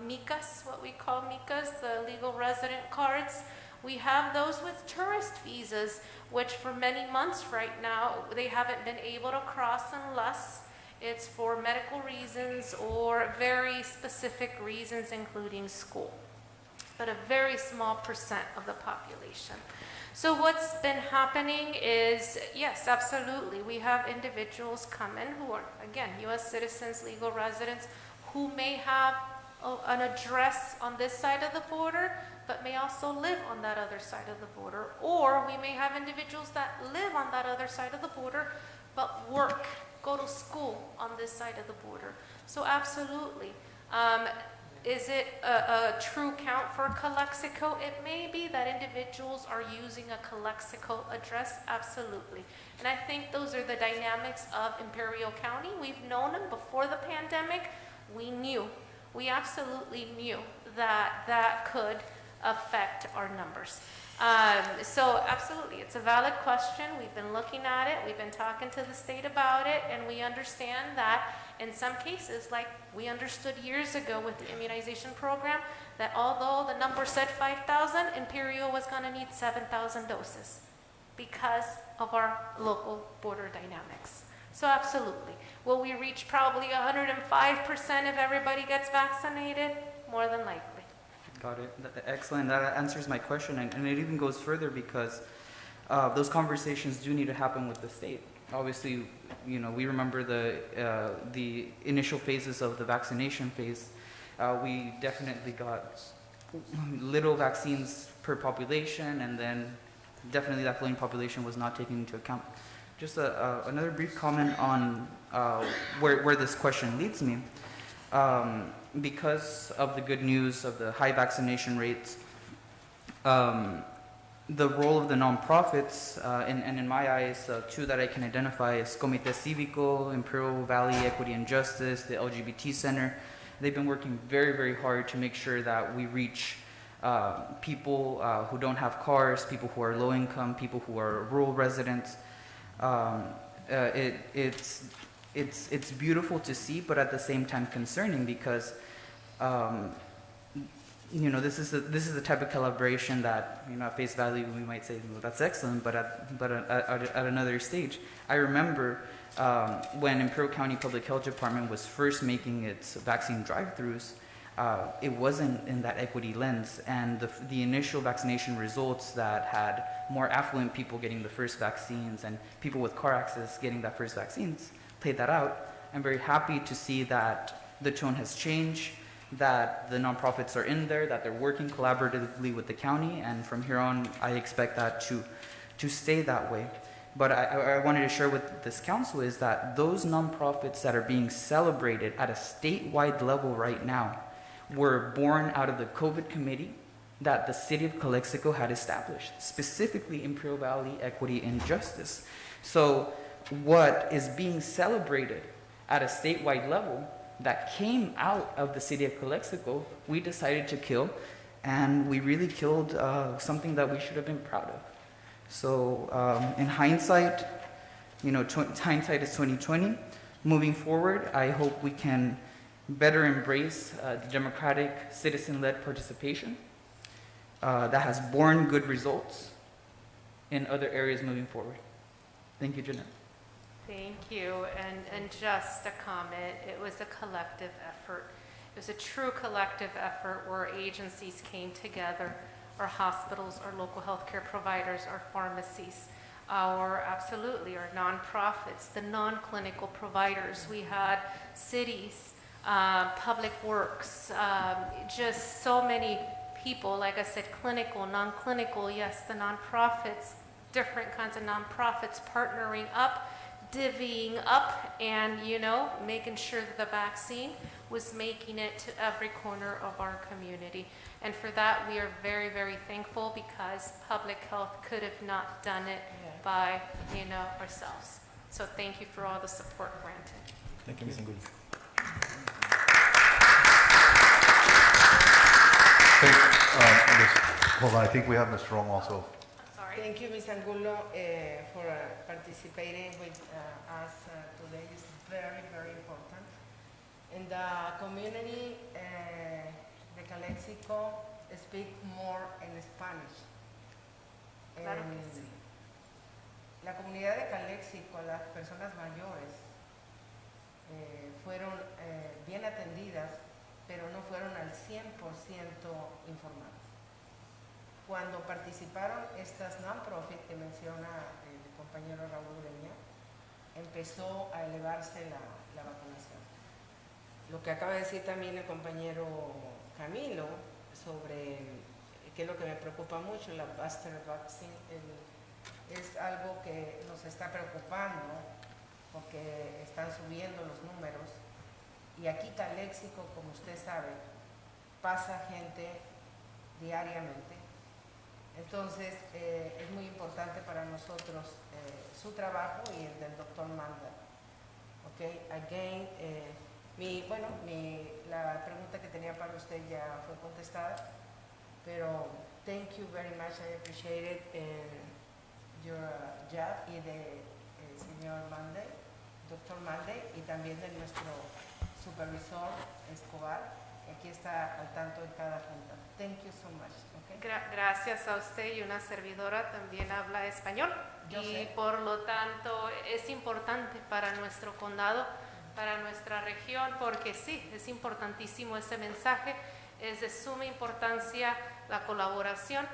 MICAs, what we call MICAs, the legal resident cards. We have those with tourist visas, which for many months right now, they haven't been able to cross unless it's for medical reasons or very specific reasons, including school. But a very small percent of the population. So what's been happening is, yes, absolutely, we have individuals come in who are, again, U.S. citizens, legal residents, who may have an address on this side of the border, but may also live on that other side of the border. Or we may have individuals that live on that other side of the border, but work, go to school on this side of the border. So absolutely. Is it a true count for Calexico? It may be that individuals are using a Calexico address, absolutely. And I think those are the dynamics of Imperial County. We've known them before the pandemic. We absolutely knew that that could affect our numbers. So absolutely, it's a valid question. We've been looking at it. We've been talking to the state about it, and we understand that in some cases, like we understood years ago with the immunization program, that although the number said 5,000, Imperial was going to need 7,000 doses because of our local border dynamics. So absolutely. Will we reach probably 105% if everybody gets vaccinated? More than likely. Got it. Excellent. That answers my question, and it even goes further because those conversations do need to happen with the state. Obviously, you know, we remember the initial phases of the vaccination phase. We definitely got little vaccines per population, and then definitely that floating population was not taken into account. Just another brief comment on where this question leads me. Because of the good news of the high vaccination rates, the role of the nonprofits, and in my eyes, two that I can identify is Comité Cívico, Imperial Valley Equity and Justice, the LGBT Center. They've been working very, very hard to make sure that we reach people who don't have cars, people who are low income, people who are rural residents. It's beautiful to see, but at the same time concerning because this is the type of collaboration that at face value we might say, well, that's excellent, but at another stage, I remember when Imperial County Public Health Department was first making its vaccine drive-throughs, it wasn't in that equity lens, and the initial vaccination results that had more affluent people getting the first vaccines and people with car access getting that first vaccines played that out. I'm very happy to see that the tone has changed, that the nonprofits are in there, that they're working collaboratively with the county, and from here on, I expect that to stay that way. But I wanted to share with this council is that those nonprofits that are being celebrated at a statewide level right now were born out of the COVID committee that the city of Calexico had established, specifically Imperial Valley Equity and Justice. So what is being celebrated at a statewide level that came out of the city of Calexico, we decided to kill, and we really killed something that we should have been proud of. So in hindsight, hindsight is 2020. Moving forward, I hope we can better embrace democratic, citizen-led participation that has borne good results in other areas moving forward. Thank you, Jeanette. Thank you, and just a comment, it was a collective effort. It was a true collective effort where agencies came together, our hospitals, our local healthcare providers, our pharmacies, our nonprofits, the non-clinical providers. We had cities, public works, just so many people, like I said, clinical, non-clinical, yes, the nonprofits, different kinds of nonprofits partnering up, divvying up, and making sure that the vaccine was making it to every corner of our community. And for that, we are very, very thankful because public health could have not done it by, ourselves. So thank you for all the support granted. Thank you, Ms. Angulo. Hold on, I think we have Ms. Rome also. Sorry. Thank you, Ms. Angulo, for participating with us today. It's very, very important. In the community, the Calexico speak more in Spanish. Claro que sí. La comunidad de Calexico, las personas mayores, fueron bien atendidas, pero no fueron al 100% informadas. Cuando participaron estas non-profit que menciona el compañero Raúl Ureña, empezó a elevarse la vacunación. Lo que acaba de decir también el compañero Camilo sobre qué es lo que me preocupa mucho, la booster vaccine, es algo que nos está preocupando porque están subiendo los números y aquí Calexico, como usted sabe, pasa gente diariamente. Entonces es muy importante para nosotros su trabajo y el del doctor Manda. Okay, again, la pregunta que tenía para usted ya fue contestada, pero thank you very much, I appreciate it, your job y de señor Mande, doctor Mande, y también de nuestro supervisor Escobar, que aquí está al tanto en cada junta. Thank you so much. Okay? Gracias a usted, y una servidora también habla español. Yo y sé. por lo tanto es importante para nuestro condado, para nuestra región, porque sí, es importantísimo ese mensaje, es de suma importancia la colaboración,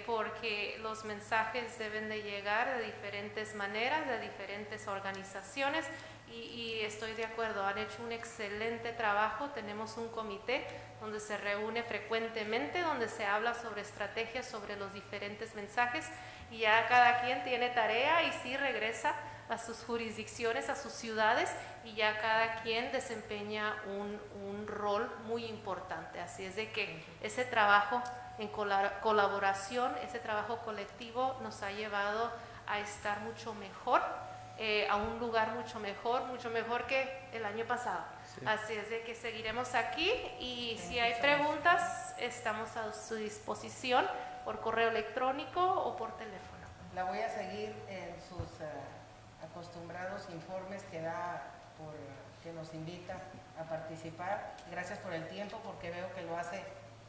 porque los mensajes deben de llegar de diferentes maneras, de diferentes organizaciones, y estoy de acuerdo, han hecho un excelente trabajo. Tenemos un comité donde se reúne frecuentemente, donde se habla sobre estrategias, sobre los diferentes mensajes, y ya cada quien tiene tarea y sí regresa a sus jurisdicciones, a sus ciudades, y ya cada quien desempeña un rol muy importante. Así es de que ese trabajo en colaboración, ese trabajo colectivo nos ha llevado a estar mucho mejor, a un lugar mucho mejor que el año pasado. Sí. Así es de que seguiremos aquí y si hay preguntas, estamos a su disposición por correo electrónico o por teléfono. La voy a seguir en sus acostumbrados informes que da, que nos invita a participar. Gracias por el tiempo, porque veo que lo hace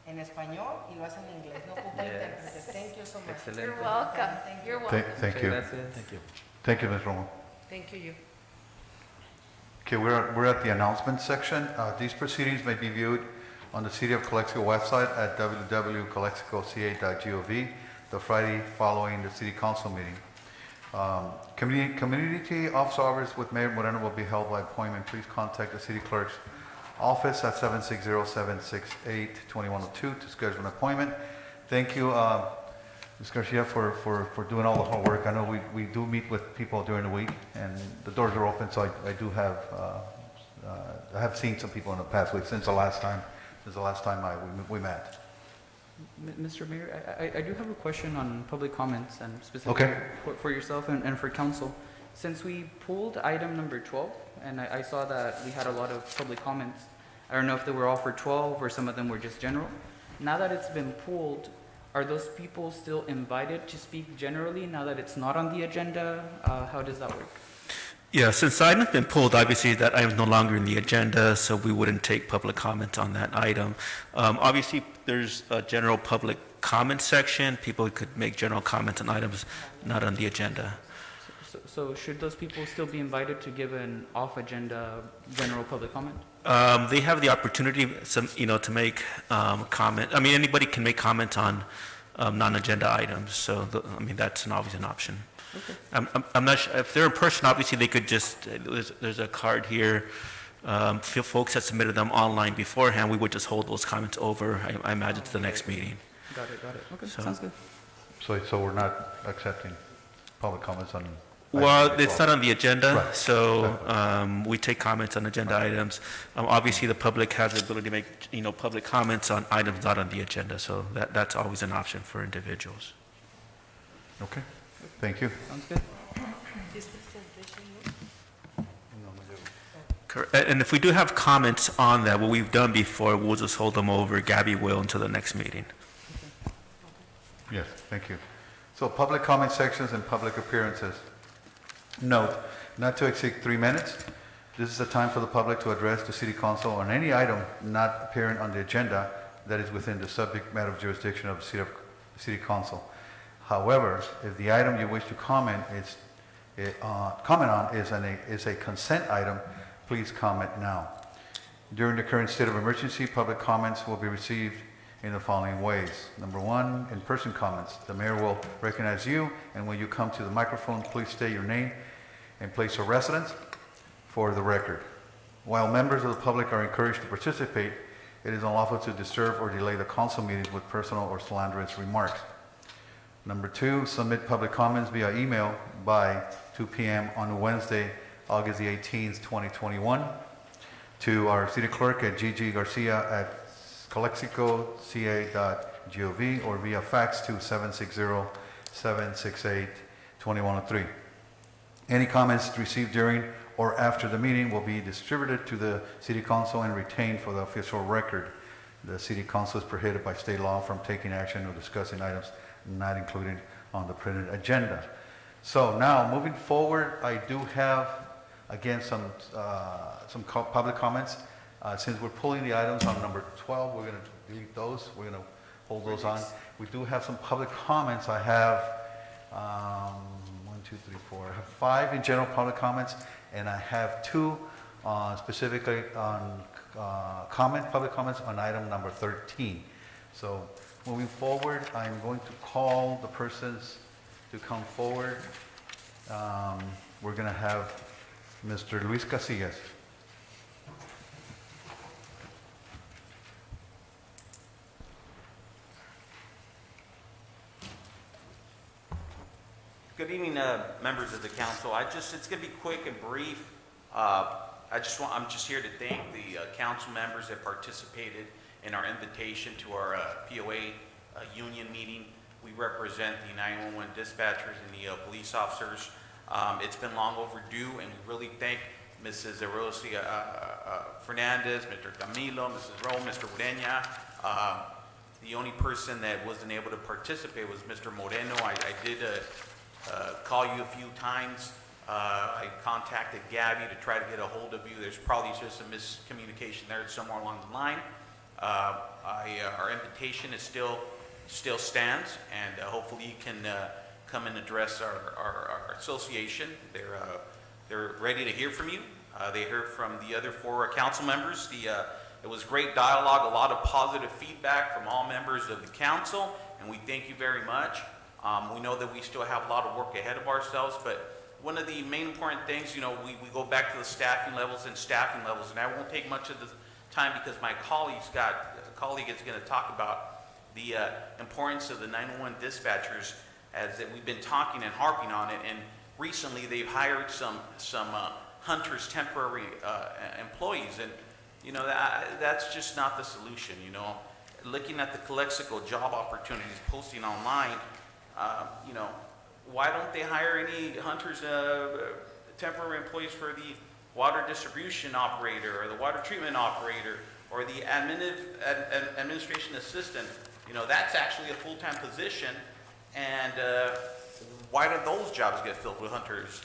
en español y lo hace en inglés. No ocupa intérpretes. Thank you so much. Excelente. You're welcome. Thank you. You're welcome. Thank Muchas you. gracias. Thank you, Ms. Romo. Thank you. Okay, we're at the announcement section. These proceedings may be viewed on the City of Calexico website at www.calexicoca.gov the Friday following the City Council meeting. Community office hours with Mayor Moreno will be held by appointment. Please contact the City Clerk's office at 760-768-2102 to schedule an appointment. Thank you, Ms. Garcia, for doing all the hard work. I know we do meet with people during the week, and the doors are open, so I do have, I have seen some people in the past week since the last time we met. Mr. Mayor, I do have a question on public comments and specifically Okay. for yourself and for council. Since we pulled item number 12, and I saw that we had a lot of public comments, I don't know if they were all for 12 or some of them were just general. Now that it's been pulled, are those people still invited to speak generally now that it's not on the agenda? How does that work? Yeah, since the item's been pulled, obviously that item's no longer in the agenda, so we wouldn't take public comment on that item. Obviously, there's a general public comment section. People could make general comments on items not on the agenda. So should those people still be invited to give an off-agenda general public comment? They have the opportunity, to make comment. I mean, anybody can make comment on non-agenda items, so that's always an option. Okay. I'm not sure, if they're in person, obviously they could just, there's a card here. Folks that submitted them online beforehand, we would just hold those comments over, I imagine, to the next meeting. Got it. Okay, So- sounds good. So we're not accepting public comments on. Well, items it's not on the agenda, Right. so we take comments on agenda items. Obviously, the public has the ability to make, public comments on items not on the agenda, so that's always an option for individuals. Okay, thank you. Sounds good. And if we do have comments on that, what we've done before, we'll just hold them over, Gabby will, until the next meeting. Yes, thank you. So public comment sections and public appearances. Note, not to exceed 3 minutes. This is the time for the public to address the City Council on any item not appearing on the agenda that is within the subject matter of jurisdiction of the City Council. However, if the item you wish to comment on is a consent item, please comment now. During the current state of emergency, public comments will be received in the following ways. Number 1, in-person comments. The mayor will recognize you, and when you come to the microphone, please state your name and place of residence for the record. While members of the public are encouraged to participate, it is unlawful to disturb or delay the council meetings with personal or slanderous remarks. Number 2, submit public comments via email by 2 p.m. on Wednesday, August the 18th, 2021, to our city clerk at gggarcia@calexicoca.gov or via fax to 760-768-2103. Any comments received during or after the meeting will be distributed to the City Council and retained for the official record. The City Council is prohibited by state law from taking action or discussing items not included on the printed agenda. So now, moving forward, I do have, again, some public comments. Since we're pulling the items on number 12, we're going to delete those. We're going to hold those on. We do have some public comments. I have 5 in general public comments, and I have 2 specifically on public comments on item number 13. So moving forward, I'm going to call the persons to come forward. We're going to have Mr. Luis Casillas. Good evening, members of the council. It's going to be quick and brief. I'm just here to thank the council members that participated in our invitation to our POA union meeting. We represent the 911 dispatchers and the police officers. It's been long overdue, and we really thank Mrs. Rosia Fernandez, Mr. Camilo, Mrs. Rome, Mr. Ureña. The only person that wasn't able to participate was Mr. Moreno. I did call you a few times. I contacted Gabby to try to get a hold of you. There's probably just a miscommunication there somewhere along the line. Our invitation is still stands, and hopefully you can come and address our association. They're ready to hear from you. They heard from the other 4 council members. It was great dialogue, a lot of positive feedback from all members of the council, and we thank you very much. We know that we still have a lot of work ahead of ourselves, but one of the main important things, we go back to the staffing levels, and I won't take much of the time because my colleague is going to talk about the importance of the 911 dispatchers, as that we've been talking and harping on it, and recently they've hired some hunters, temporary employees, and that's just not the solution. Looking at the Calexico job opportunities posting online, why don't they hire any hunters, temporary employees for the water distribution operator or the water treatment operator or the administration assistant? That's actually a full-time position, and why do those jobs get filled with hunters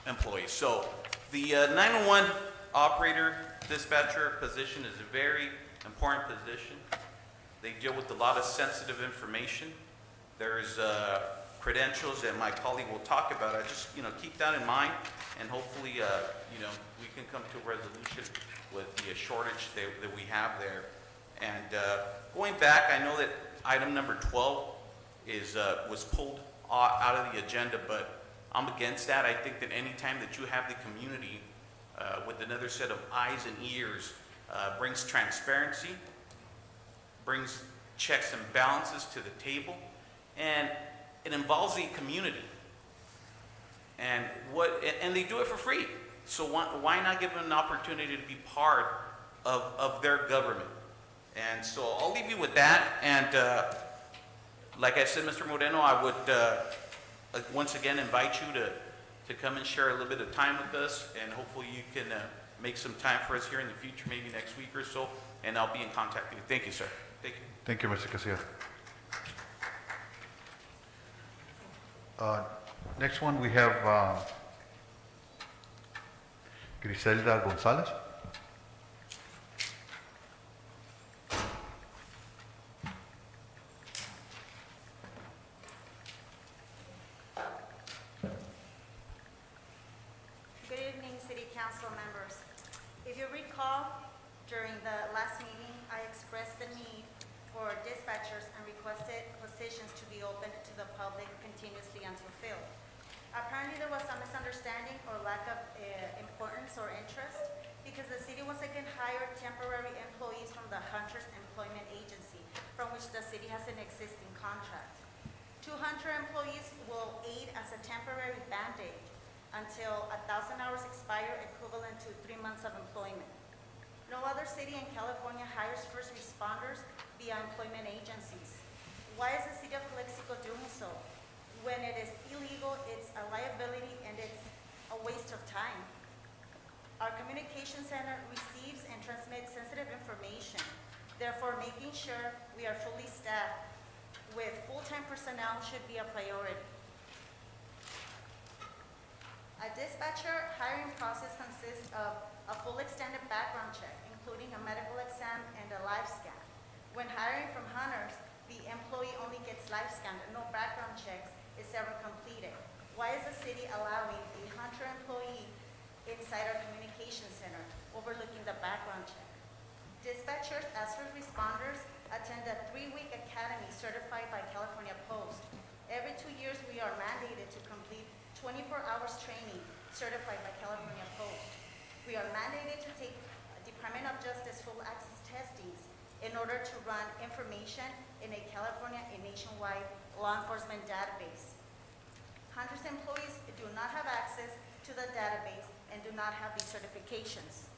employees? So the 911 operator dispatcher position is a very important position. They deal with a lot of sensitive information. There's credentials that my colleague will talk about. I just keep that in mind, and hopefully we can come to a resolution with the shortage that we have there. And going back, I know that item number 12 was pulled out of the agenda, but I'm against that. I think that any time that you have the community with another set of eyes and ears brings transparency, brings checks and balances to the table, and it involves the community. And they do it for free. So why not give them an opportunity to be part of their government? And so I'll leave you with that. And like I said, Mr. Moreno, I would once again invite you to come and share a little bit of time with us, and hopefully you can make some time for us here in the future, maybe next week or so, and I'll be in contact with you. Thank you, sir. Thank you. Thank you, Mr. Casillas. Next one, we have Griselda Gonzales. Good evening, City Council members. If you recall, during the last meeting, I expressed the need for dispatchers and requested positions to be open to the public continuously until filled. Apparently, there was some misunderstanding or lack of importance or interest because the city once again hired temporary employees from the Hunters Employment Agency, from which the city has an existing contract. 2 Hunter employees will aid as a temporary band-aid until 1,000 hours expire, equivalent to 3 months of employment. No other city in California hires first responders via employment agencies. Why is the city of Calexico doing so? When it is illegal, it's a liability and it's a waste of time. Our communication center receives and transmits sensitive information. Therefore, making sure we are fully staffed with full-time personnel should be a priority. A dispatcher hiring process consists of a full extended background check, including a medical exam and a live scan. When hiring from hunters, the employee only gets live scanned and no background checks is ever completed. Why is the city allowing a hunter employee inside our communication center, overlooking the background check? Dispatchers, as first responders, attend a 3-week academy certified by California Post. Every 2 years, we are mandated to complete 24 hours training certified by California Post. We are mandated to take Department of Justice full access testings in order to run information in a California and nationwide law enforcement database. Hunters employees do not have access to the database and do not have these certifications.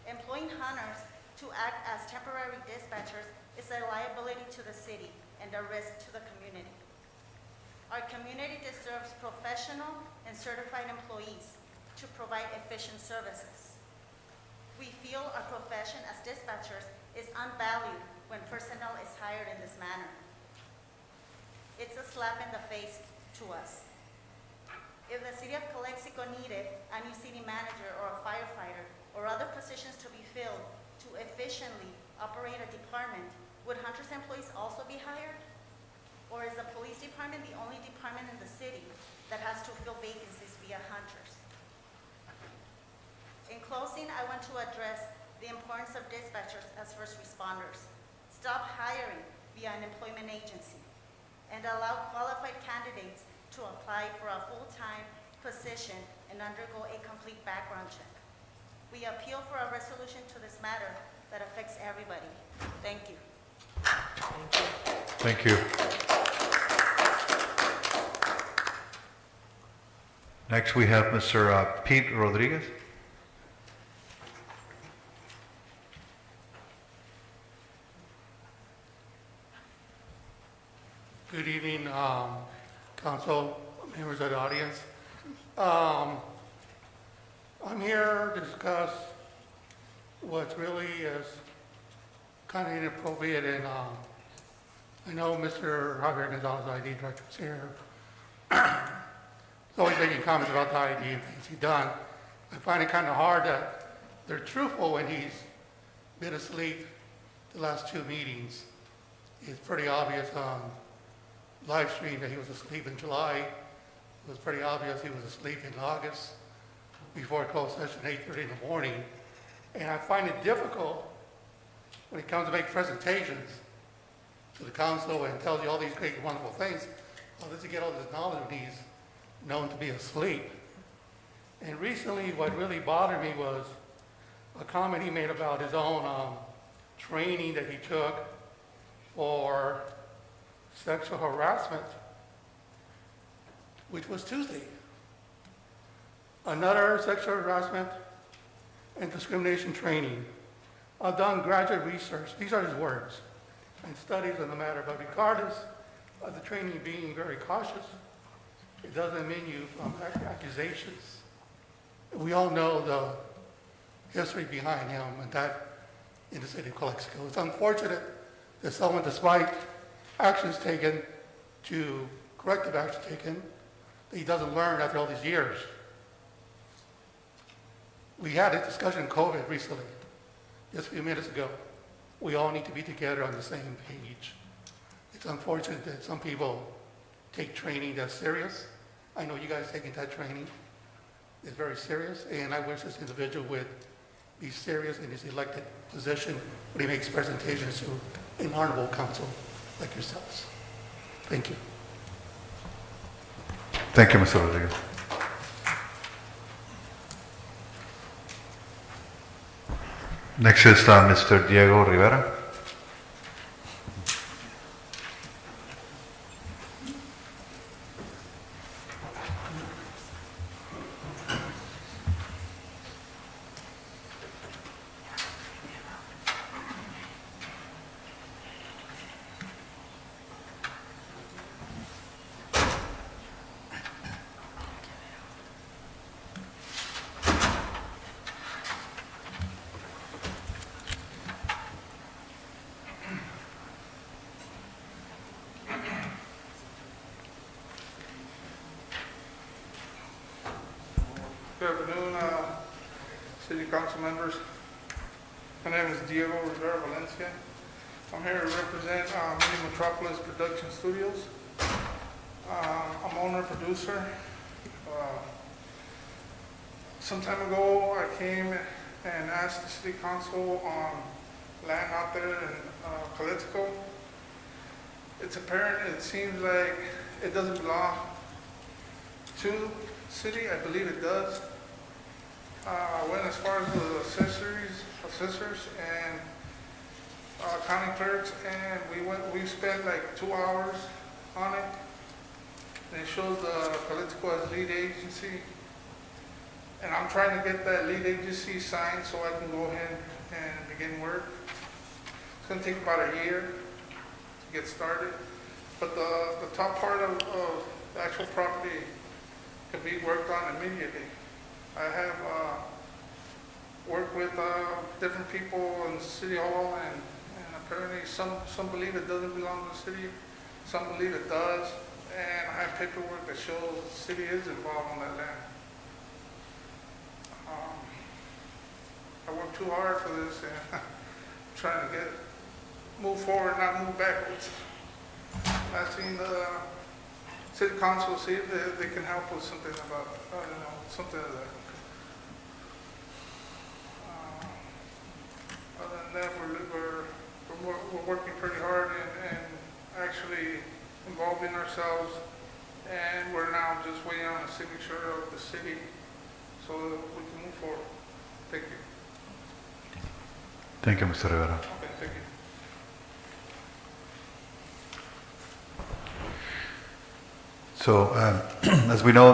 Employing hunters to act as temporary dispatchers is a liability to the city and a risk to the community. Our community deserves professional and certified employees to provide efficient services. We feel our profession as dispatchers is unvalued when personnel is hired in this manner. It's a slap in the face to us. If the city of Calexico needed a new city manager or a firefighter or other positions to be filled to efficiently operate a department, would Hunter's employees also be hired? Or is the police department the only department in the city that has to fill vacancies via Hunters? In closing, I want to address the importance of dispatchers as first responders. Stop hiring via an employment agency and allow qualified candidates to apply for a full-time position and undergo a complete background check. We appeal for a resolution to this matter that affects everybody. Thank you. Thank you. Next, we have Mr. Pete Rodriguez. Good evening, council, members of the audience. I'm here to discuss what really is kind of inappropriate, and I know Mr. Rivera Gonzales, ID director, is here. He's always making comments about the ID and things he's done. I find it kind of hard that they're truthful when he's been asleep the last two meetings. It's pretty obvious on live stream that he was asleep in July. It was pretty obvious he was asleep in August before closed session, 8:30 in the morning. And I find it difficult when it comes to make presentations to the council and tells you all these great, wonderful things. How does he get all this knowledge when he's known to be asleep? And recently, what really bothered me was a comment he made about his own training that he took for sexual harassment, which was Tuesday. Another sexual harassment and discrimination training. I've done graduate research, these are his words, and studies on the matter, but regardless of the training being very cautious, it doesn't mean you from accusations. We all know the history behind him and that in the city of Calexico. It's unfortunate that someone, despite actions taken to corrective action taken, that he doesn't learn after all these years. We had a discussion in COVID recently, just a few minutes ago. We all need to be together on the same page. It's unfortunate that some people take training that's serious. I know you guys taking that training. It's very serious, and I wish this individual would be serious in his elected position when he makes presentations to an honorable council like yourselves. Thank you. Thank you, Mr. Rodriguez. Next is Mr. Diego Rivera. Good afternoon, City Council members. My name is Diego Rivera, Valencia. I'm here to represent Mini Metropolis Production Studios. I'm owner, producer. Some time ago, I came and asked the City Council on land out there in Calexico. It's apparent, it seems like it doesn't belong to city. I believe it does. I went as far as the assessors and county clerks, and we spent like 2 hours on it. And it shows Calexico as lead agency. And I'm trying to get that lead agency signed so I can go ahead and begin work. It's gonna take about a year to get started, but the top part of the actual property can be worked on immediately. I have worked with different people in City Hall, and apparently some believe it doesn't belong to the city, some believe it does, and I have paperwork that shows the city is involved on that land. I worked too hard for this, and trying to move forward, not move backwards. Asking the city council, see if they can help with something about, something of that. Other than that, we're working pretty hard and actually involving ourselves, and we're now just waiting on the signature of the city so that we can move forward. Thank you. Thank you, Mr. Rivera. Okay, thank you. So, as we know,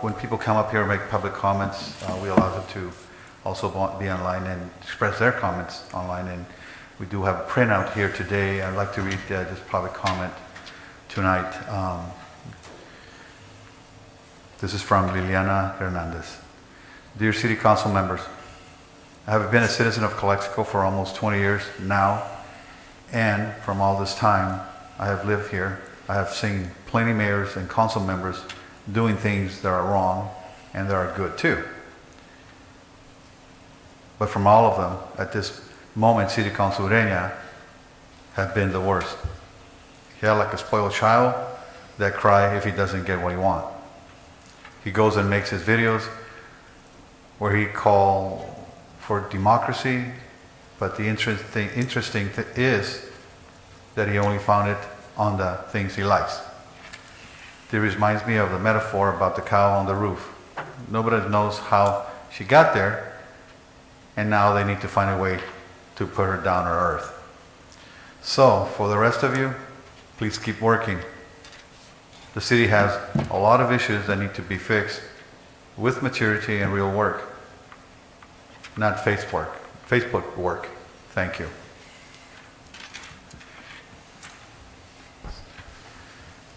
when people come up here and make public comments, we allow them to also be online and express their comments online. And we do have a printout here today. I'd like to read this public comment tonight. This is from Liliana Hernandez. Dear City Council members, I have been a citizen of Calexico for almost 20 years now, and from all this time I have lived here, I have seen plenty of mayors and council members doing things that are wrong and that are good too. But from all of them, at this moment, City Council Ureña have been the worst. He had like a spoiled child that cries if he doesn't get what he wants. He goes and makes his videos where he calls for democracy, but the interesting thing is that he only found it on the things he likes. It reminds me of the metaphor about the cow on the roof. Nobody knows how she got there, and now they need to find a way to put her down to earth. So, for the rest of you, please keep working. The city has a lot of issues that need to be fixed with maturity and real work, not Facebook work. Thank you.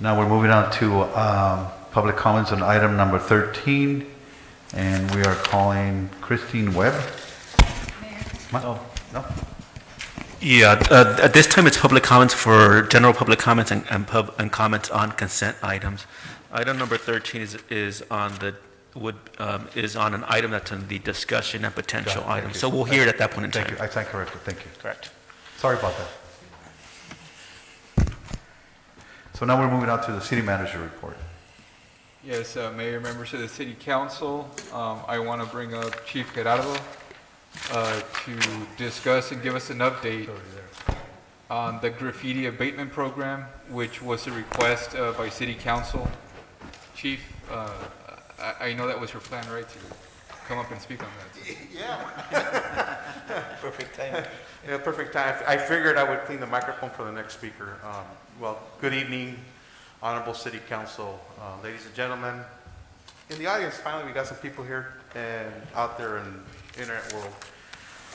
Now we're moving on to public comments on item number 13, and we are calling Christine Webb. No. Yeah, at this time it's public comments for general public comments and comments on consent items. Item number 13 is on an item that's in the discussion and potential item. So we'll hear it at that point in time. Thank you. I stand corrected. Thank you. Correct. Sorry about that. So now we're moving on to the city manager report. Yes, Mayor, members of the City Council, I want to bring up Chief Gerardo to discuss and give us an update on the graffiti abatement program, which was a request by City Council. Chief, I know that was your plan, right, to come up and speak on that? Yeah. Perfect time. Yeah, perfect time. I figured I would clean the microphone for the next speaker. Well, good evening, Honorable City Council, ladies and gentlemen. In the audience, finally, we got some people here and out there in the internet world.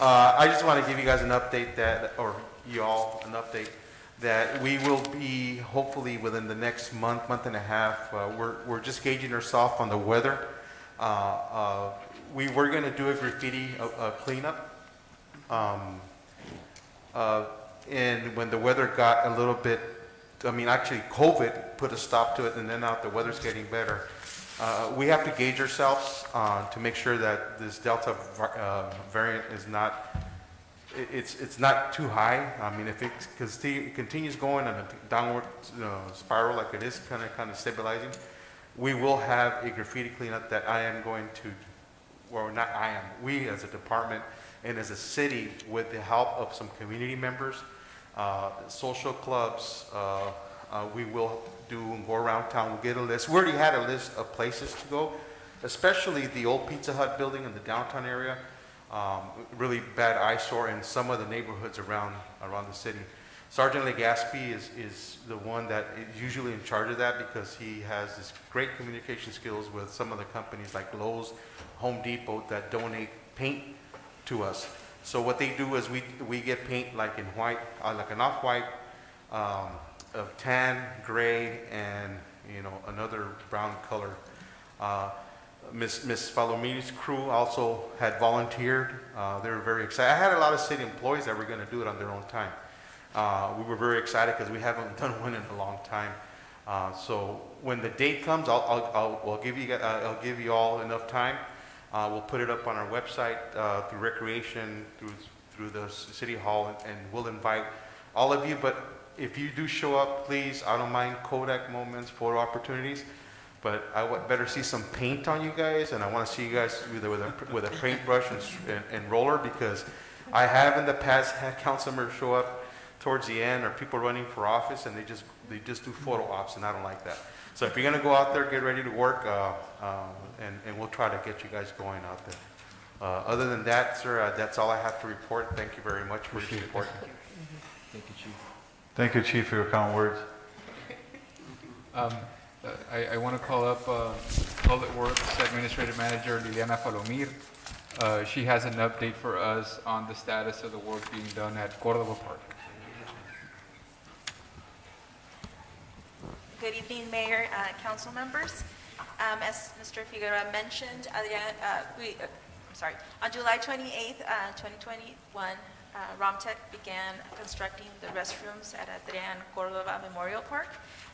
I just want to give you guys an update or you all an update that we will be hopefully within the next month and a half. We're just gauging ourselves on the weather. We were going to do a graffiti cleanup. And when the weather got a little bit, actually COVID put a stop to it, and then now the weather's getting better. We have to gauge ourselves to make sure that this Delta variant is not, it's not too high. If it continues going on a downward spiral like it is kind of stabilizing, we will have a graffiti cleanup that we as a department and as a city, with the help of some community members, social clubs, we will do and go around town. We'll get a list. We already had a list of places to go, especially the old Pizza Hut building in the downtown area. Really bad eyesore in some of the neighborhoods around the city. Sergeant Legaspi is the one that is usually in charge of that, because he has this great communication skills with some of the companies like Lowe's, Home Depot that donate paint to us. So what they do is we get paint like in white, like an off-white, of tan, gray, and, you know, another brown color. Miss Falomini's crew also had volunteered. They were very excited. I had a lot of city employees that were going to do it on their own time. We were very excited because we haven't done one in a long time. So when the date comes, I'll give you all enough time. We'll put it up on our website through Recreation, through the City Hall, and we'll invite all of you. But if you do show up, please, I don't mind Kodak moments, photo opportunities. But I would better see some paint on you guys, and I want to see you guys either with a paintbrush and roller, because I have in the past had council members show up towards the end, or people running for office, and they just do photo ops, and I don't like that. So if you're going to go out there, get ready to work, and we'll try to get you guys going out there. Other than that, sir, that's all I have to report. Thank you very much for your support. Thank you, Chief. Thank you, Chief, for your kind words. I want to call up Public Works Administrative Manager Liliana Falomir. She has an update for us on the status of the work being done at Cordova Park. Good evening, Mayor, council members. As Mr. Figueroa mentioned, on July 28th, 2021, Romtech began constructing the restrooms at Adrian Cordova Memorial Park.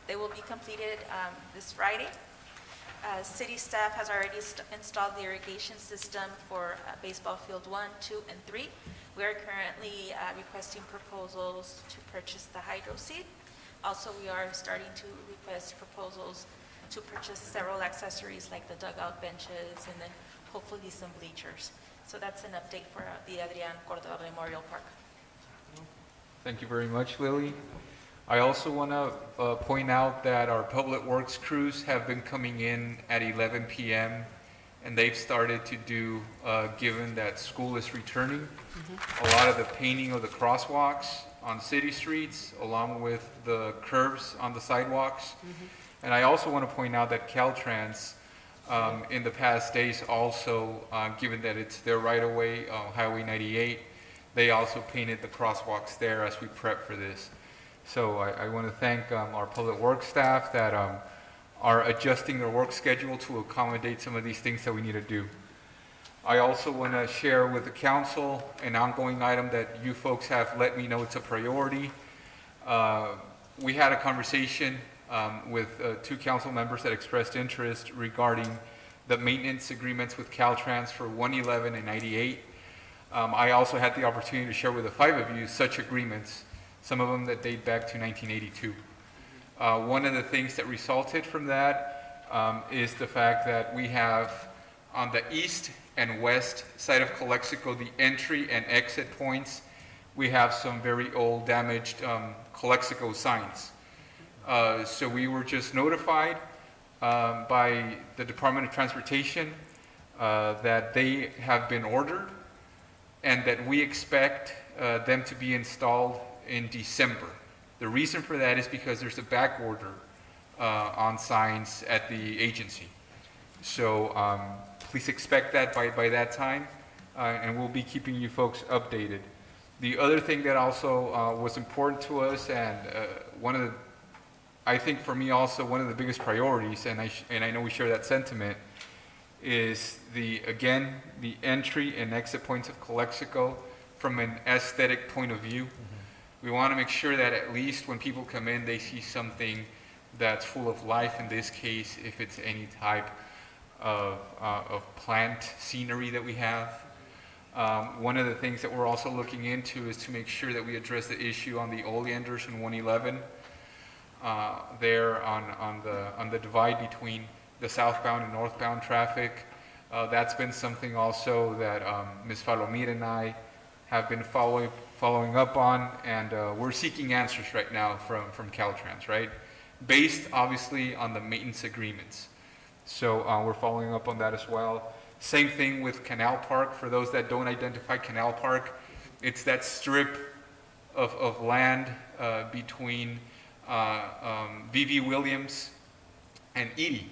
They will be completed this Friday. City staff has already installed the irrigation system for baseball field 1, 2, and 3. We are currently requesting proposals to purchase the hydro seed. Also, we are starting to request proposals to purchase several accessories like the dugout benches and then hopefully some bleachers. So that's an update for the Adrian Cordova Memorial Park. Thank you very much, Lily. I also want to point out that our Public Works crews have been coming in at 11 p.m. and they've started to do, given that school is returning, a lot of the painting of the crosswalks on city streets, along with the curbs on the sidewalks. And I also want to point out that Caltrans, in the past days also, given that it's their right-of-way, Highway 98, they also painted the crosswalks there as we prep for this. So I want to thank our Public Works staff that are adjusting their work schedule to accommodate some of these things that we need to do. I also want to share with the council an ongoing item that you folks have let me know it's a priority. We had a conversation with 2 council members that expressed interest regarding the maintenance agreements with Caltrans for 111 and 98. I also had the opportunity to share with the 5 of you such agreements, some of them that date back to 1982. One of the things that resulted from that is the fact that we have on the east and west side of Calexico, the entry and exit points, we have some very old damaged Calexico signs. So we were just notified by the Department of Transportation that they have been ordered and that we expect them to be installed in December. The reason for that is because there's a back order on signs at the agency. So please expect that by that time, and we'll be keeping you folks updated. The other thing that also was important to us, and I think for me also one of the biggest priorities, and I know we share that sentiment, is the entry and exit points of Calexico from an aesthetic point of view. We want to make sure that at least when people come in, they see something that's full of life. In this case, if it's any type of plant scenery that we have. One of the things that we're also looking into is to make sure that we address the issue on the oleanders in 111, there on the divide between the southbound and northbound traffic. That's been something also that Ms. Falomir and I have been following up on, and we're seeking answers right now from Caltrans, right? Based obviously on the maintenance agreements. So we're following up on that as well. Same thing with Canal Park. For those that don't identify Canal Park, it's that strip of land between V.V. Williams and Edie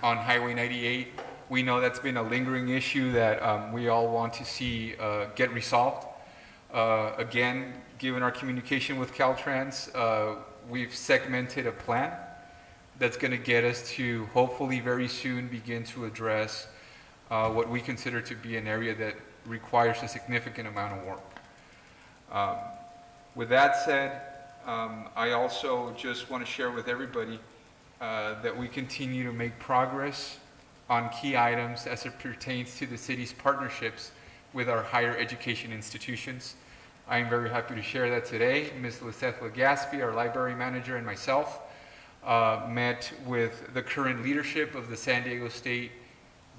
on Highway 98. We know that's been a lingering issue that we all want to see get resolved. Again, given our communication with Caltrans, we've segmented a plan that's going to get us to hopefully very soon begin to address what we consider to be an area that requires a significant amount of work. With that said, I also just want to share with everybody that we continue to make progress on key items as it pertains to the city's partnerships with our higher education institutions. I am very happy to share that today. Ms. Liseth Legaspi, our library manager, and myself met with the current leadership of the San Diego State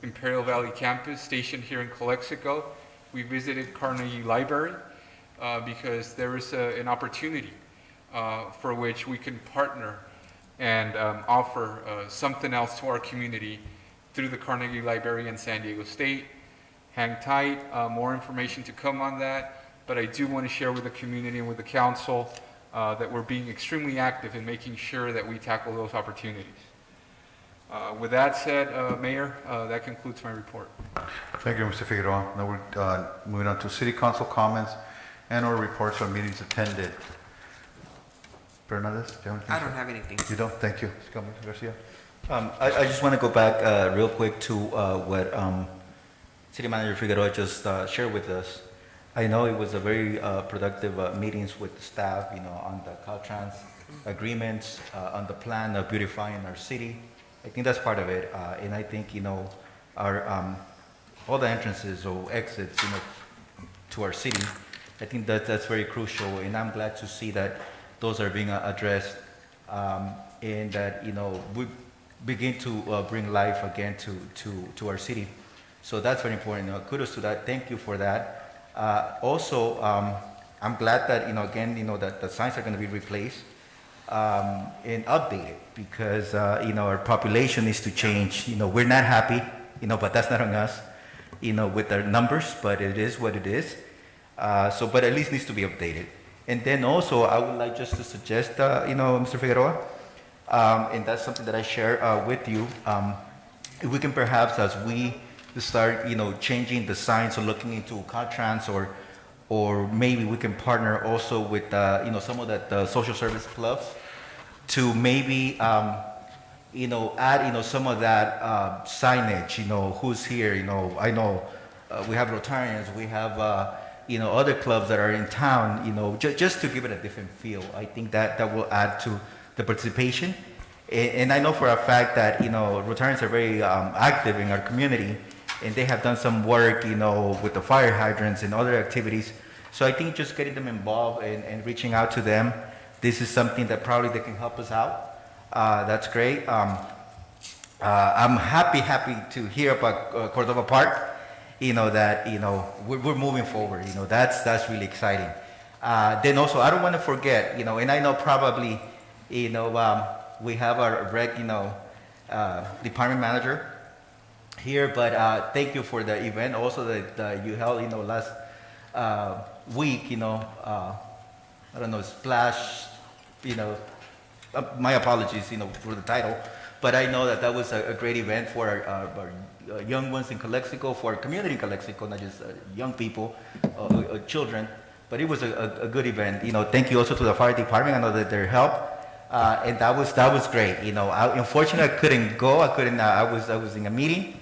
Imperial Valley campus stationed here in Calexico. We visited Carnegie Library because there is an opportunity for which we can partner and offer something else to our community through the Carnegie Library in San Diego State. Hang tight, more information to come on that, but I do want to share with the community and with the council that we're being extremely active in making sure that we tackle those opportunities. With that said, Mayor, that concludes my report. Thank you, Mr. Figueroa. Now we're moving on to City Council comments and or reports on meetings attended. Bernadette, do you have anything? I don't have anything. You don't? Thank you. Councilman Garcia. I just want to go back real quick to what City Manager Figueroa just shared with us. I know it was a very productive meetings with the staff, on the Caltrans agreements, on the plan of beautifying our city. I think that's part of it, and I think our all the entrances or exits, to our city. I think that's very crucial, and I'm glad to see that those are being addressed, and that we begin to bring life again to our city. So that's very important. Kudos to that. Thank you for that. Also, I'm glad that that the signs are going to be replaced and updated because our population needs to change. We're not happy, but that's not on us. With our numbers, but it is what it is. But at least needs to be updated. And then also, I would like just to suggest, Mr. Figueroa, and that's something that I share with you. If we can perhaps, as we start, changing the signs or looking into Caltrans, or maybe we can partner also with, some of the social service clubs to maybe, add, some of that signage. Who's here? I know we have Rotarians, we have, other clubs that are in town. Just to give it a different feel. I think that will add to the participation. And I know for a fact that Rotarians are very active in our community, and they have done some work, with the fire hydrants and other activities. So I think just getting them involved and reaching out to them, this is something that probably they can help us out. That's great. I'm happy to hear about Cordova Park. That we're moving forward. That's really exciting. Then also, I don't want to forget. And I know probably, we have our rec, department manager here, but thank you for the event also that you held, last week, I don't know, Splash, my apologies, for the title, but I know that was a great event for our young ones in Calexico, for our community in Calexico, not just young people, children, but it was a good event. Thank you also to the fire department. I know that their help. And that was great. Unfortunately, I couldn't go. I was in a meeting,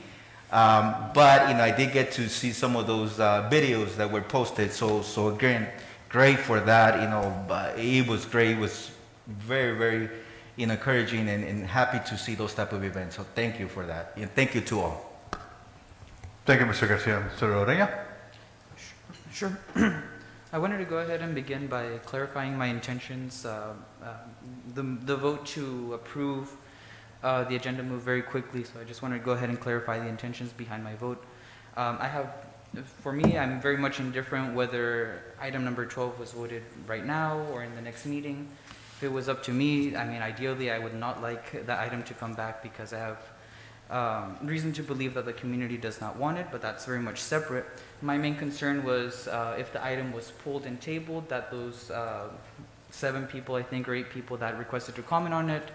but I did get to see some of those videos that were posted. So again, great for that. But it was great. It was very, very encouraging and happy to see those type of events. So thank you for that, and thank you to all. Thank you, Mr. Garcia. Mr. Orella? Sure. I wanted to go ahead and begin by clarifying my intentions. The vote to approve the agenda moved very quickly, so I just wanted to go ahead and clarify the intentions behind my vote. For me, I'm very much indifferent whether item number 12 was voted right now or in the next meeting. If it was up to me, ideally, I would not like the item to come back because I have reason to believe that the community does not want it, but that's very much separate. My main concern was if the item was pulled and tabled, that those 7 people, I think, or 8 people that requested to comment on it,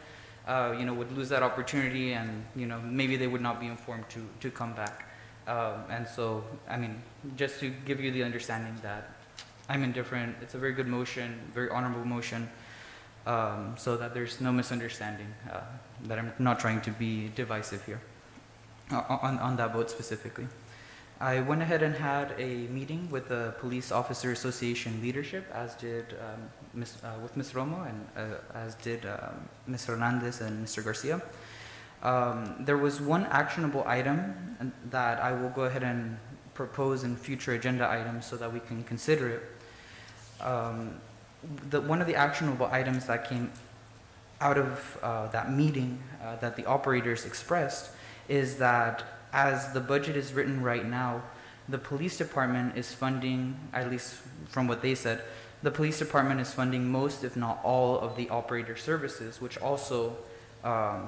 would lose that opportunity, and maybe they would not be informed to come back. And so, just to give you the understanding that I'm indifferent. It's a very good motion, very honorable motion, so that there's no misunderstanding, that I'm not trying to be divisive here on that vote specifically. I went ahead and had a meeting with the Police Officer Association leadership, as did with Ms. Romo and as did Ms. Hernandez and Mr. Garcia. There was one actionable item that I will go ahead and propose in future agenda items so that we can consider it. One of the actionable items that came out of that meeting that the operators expressed is that as the budget is written right now, the police department is funding, at least from what they said, the police department is funding most, if not all, of the operator services, which also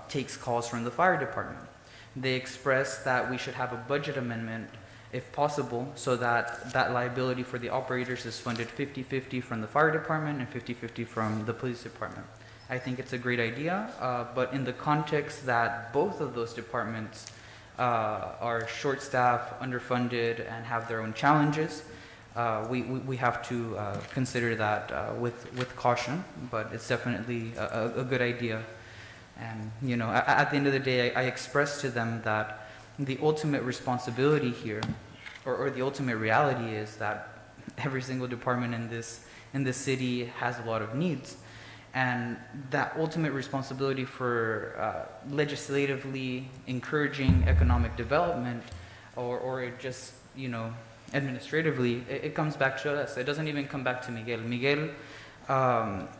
takes calls from the fire department. They expressed that we should have a budget amendment, if possible, so that that liability for the operators is funded 50-50 from the fire department and 50-50 from the police department. I think it's a great idea, but in the context that both of those departments are short-staffed, underfunded, and have their own challenges, we have to consider that with caution, but it's definitely a good idea. And, you know, at the end of the day, I expressed to them that the ultimate responsibility here, or the ultimate reality is that every single department in this city has a lot of needs. And that ultimate responsibility for legislatively encouraging economic development, or just, you know, administratively, it comes back to us. It doesn't even come back to Miguel. Miguel,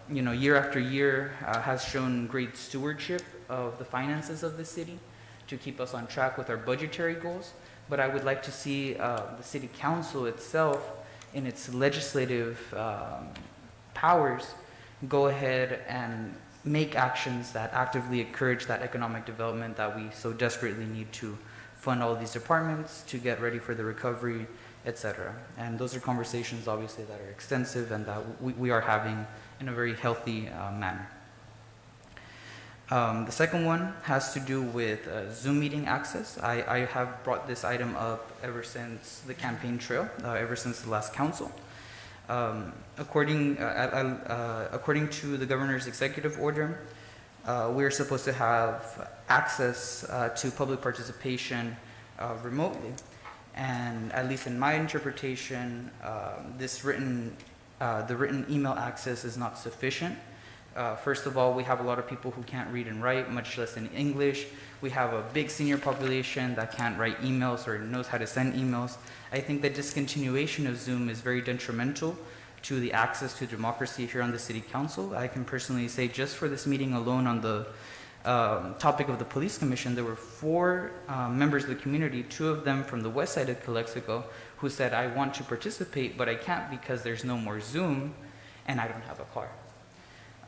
you know, year after year has shown great stewardship of the finances of the city to keep us on track with our budgetary goals. But I would like to see the city council itself, in its legislative powers, go ahead and make actions that actively encourage that economic development that we so desperately need to fund all these departments, to get ready for the recovery, etc. And those are conversations, obviously, that are extensive and that we are having in a very healthy manner. The second one has to do with Zoom meeting access. I have brought this item up ever since the campaign trail, ever since the last council. According to the governor's executive order, we are supposed to have access to public participation remotely. And at least in my interpretation, the written email access is not sufficient. First of all, we have a lot of people who can't read and write, much less in English. We have a big senior population that can't write emails or knows how to send emails. I think the discontinuation of Zoom is very detrimental to the access to democracy here on the City Council. I can personally say, just for this meeting alone on the topic of the Police Commission, there were 4 members of the community, 2 of them from the west side of Calexico, who said, I want to participate, but I can't because there's no more Zoom and I don't have a car.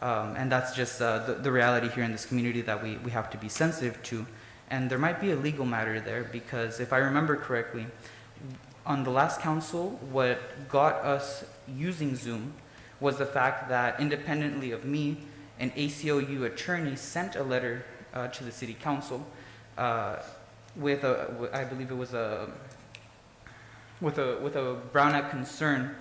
And that's just the reality here in this community that we have to be sensitive to. And there might be a legal matter there, because if I remember correctly, on the last council, what got us using Zoom was the fact that, independently of me, an ACLU attorney sent a letter to the City Council with I believe it was with a Brown Act concern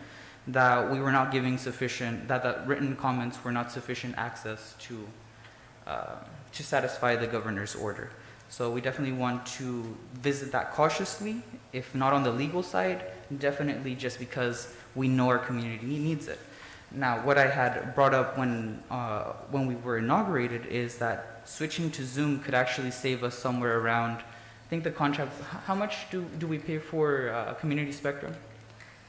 that we were not giving sufficient, that written comments were not sufficient access to satisfy the governor's order. So we definitely want to visit that cautiously, if not on the legal side, definitely just because we know our community needs it. Now, what I had brought up when we were inaugurated is that switching to Zoom could actually save us somewhere around, I think the contract, how much do we pay for community spectrum?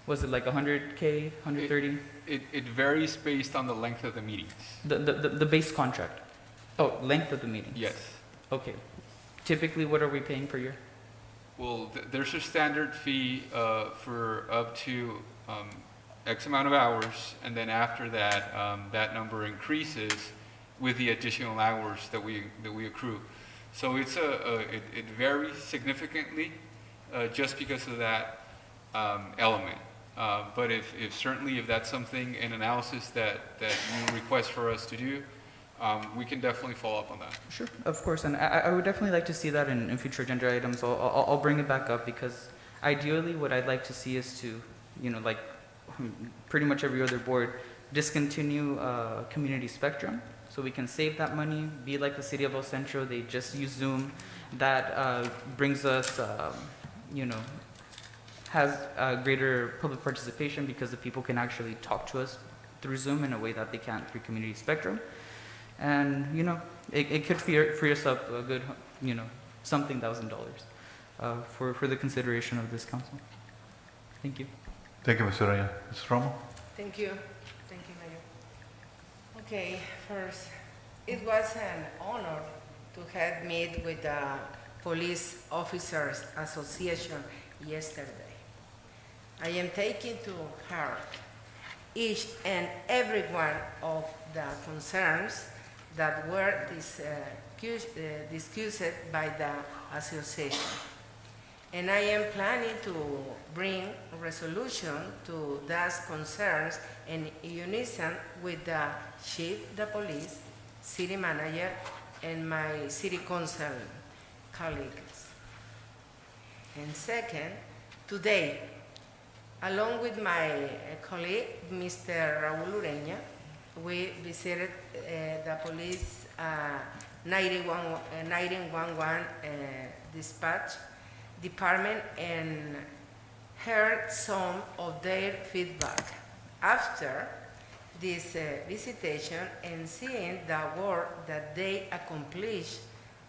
Was it like 100K, 130? It varies based on the length of the meetings. The base contract? Oh, length of the meetings? Yes. Okay. Typically, what are we paying per year? Well, there's a standard fee for up to X amount of hours, and then after that, that number increases with the additional hours that we accrue. So it's it varies significantly just because of that element. But if certainly if that's something, an analysis that you request for us to do, we can definitely follow up on that. Sure, of course, and I would definitely like to see that in future agenda items. I'll bring it back up, because ideally what I'd like to see is to, you know, like pretty much every other board, discontinue community spectrum so we can save that money, be like the city of El Centro, they just use Zoom. That brings us, has greater public participation because the people can actually talk to us through Zoom in a way that they can't through community spectrum. And, it could free us up a good, something $1,000 for the consideration of this council. Thank you. Thank you, Mr. Raya. Mrs. Romo? Thank you. Thank you, Mayor. Okay, first, it was an honor to have met with the Police Officers Association yesterday. I am taking to heart each and every one of the concerns that were discussed by the association. And I am planning to bring resolution to those concerns in unison with the chief of the police, city manager, and my city council colleagues. And second, today, along with my colleague, Mr. Raul Ureña, we visited the police 911 dispatch department and heard some of their feedback. After this visitation and seeing the work that they accomplished,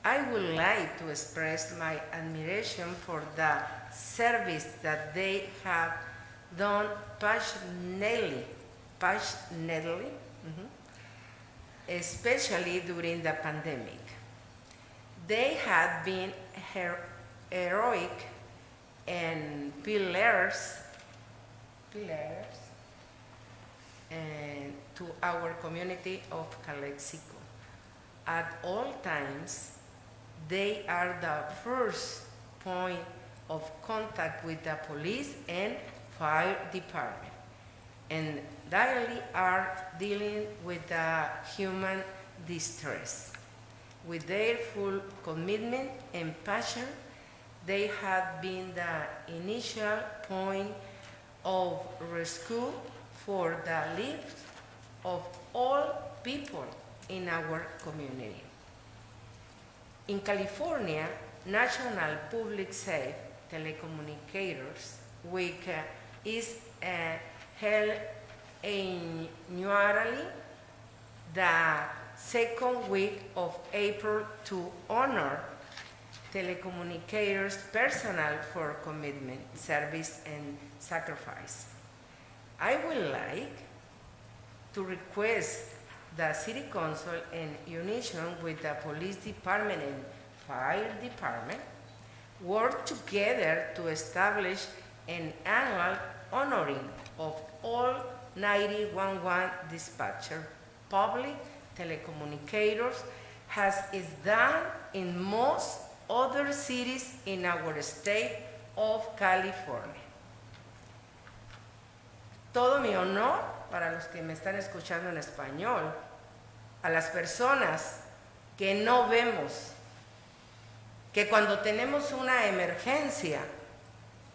I would like to express my admiration for the service that they have done passionately, especially during the pandemic. They have been heroic and pillars and to our community of Calexico. At all times, they are the first point of contact with the police and fire department, and daily are dealing with the human distress. With their full commitment and passion, they have been the initial point of rescue for the lives of all people in our community. In California, National Public Safe Telecommunicators Week is held annually the second week of April to honor telecommunicators' personnel for commitment, service, and sacrifice. I would like to request the City Council, in unison with the Police Department and Fire Department, work together to establish an annual honoring of all 911 dispatcher public telecommunicators, as is done in most other cities in our state of California. Todo mi honor para los que me están escuchando en español, a las personas que no vemos, que cuando tenemos una emergencia,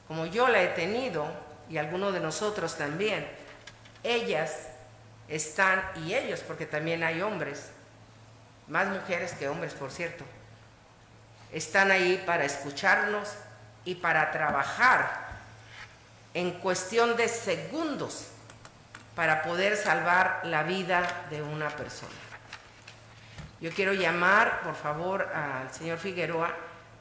como yo la he tenido, y algunos de nosotros también, ellas están, y ellos, porque también hay hombres, más mujeres que hombres, por cierto, están ahí para escucharnos y para trabajar en cuestión de segundos para poder salvar la vida de una persona. Yo quiero llamar, por favor, al señor Figueroa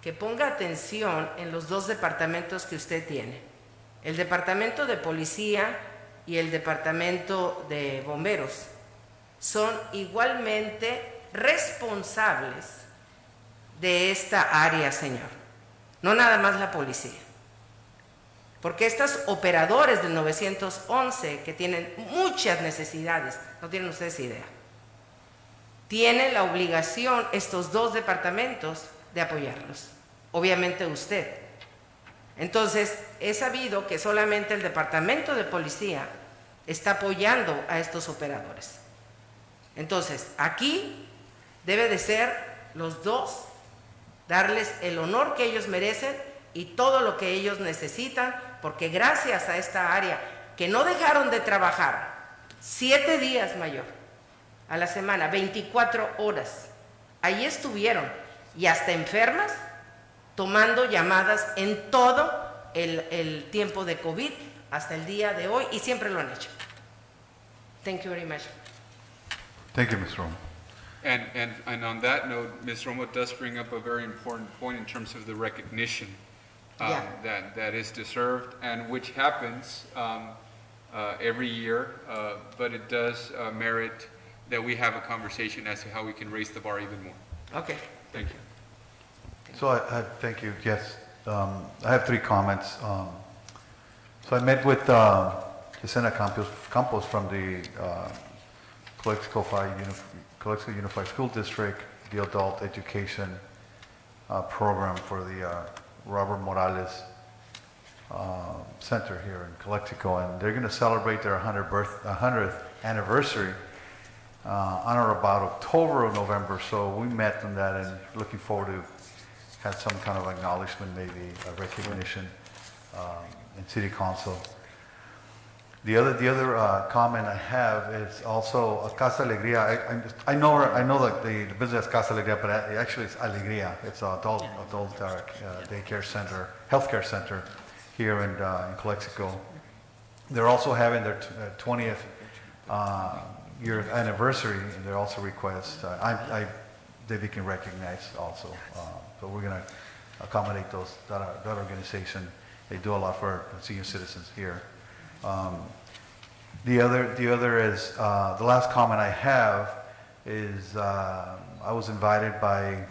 que ponga atención en los dos departamentos que usted tiene, el departamento de policía y el departamento de bomberos. Son igualmente responsables de esta área, señor, no nada más la policía. Porque estos operadores del 911, que tienen muchas necesidades, no tienen ustedes idea, tienen la obligación, estos dos departamentos, de apoyarlos. Obviamente usted. Entonces, he sabido que solamente el departamento de policía está apoyando a estos operadores. Entonces, aquí debe de ser los dos, darles el honor que ellos merecen y todo lo que ellos necesitan, porque gracias a esta área que no dejaron de trabajar 7 días, mayor, a la semana, 24 horas. Ahí estuvieron, y hasta enfermas, tomando llamadas en todo el tiempo de COVID hasta el día de hoy, y siempre lo han hecho. Thank you very much. Thank you, Ms. Romo. And on that note, Ms. Romo does bring up a very important point in terms of the recognition Yeah. that is deserved, and which happens every year, but it does merit that we have a conversation as to how we can raise the bar even more. Okay. Thank you. So thank you, yes. I have 3 comments. So I met with Yesenia Campos from the Calexico Unified School District, the adult education program for the Robert Morales Center here in Calexico, and they're going to celebrate their 100th anniversary on or about October or November. So we met on that and looking forward to have some kind of acknowledgement, maybe a recognition in City Council. The other comment I have is also Casa Alegría. I know that the business Casa Alegría, but actually it's Alegría. It's an adult daycare center, healthcare center here in Calexico. They're also having their 20th year anniversary, and they also request that they can recognize also. So we're going to accommodate that organization. They do a lot for senior citizens here. The other is the last comment I have is I was invited by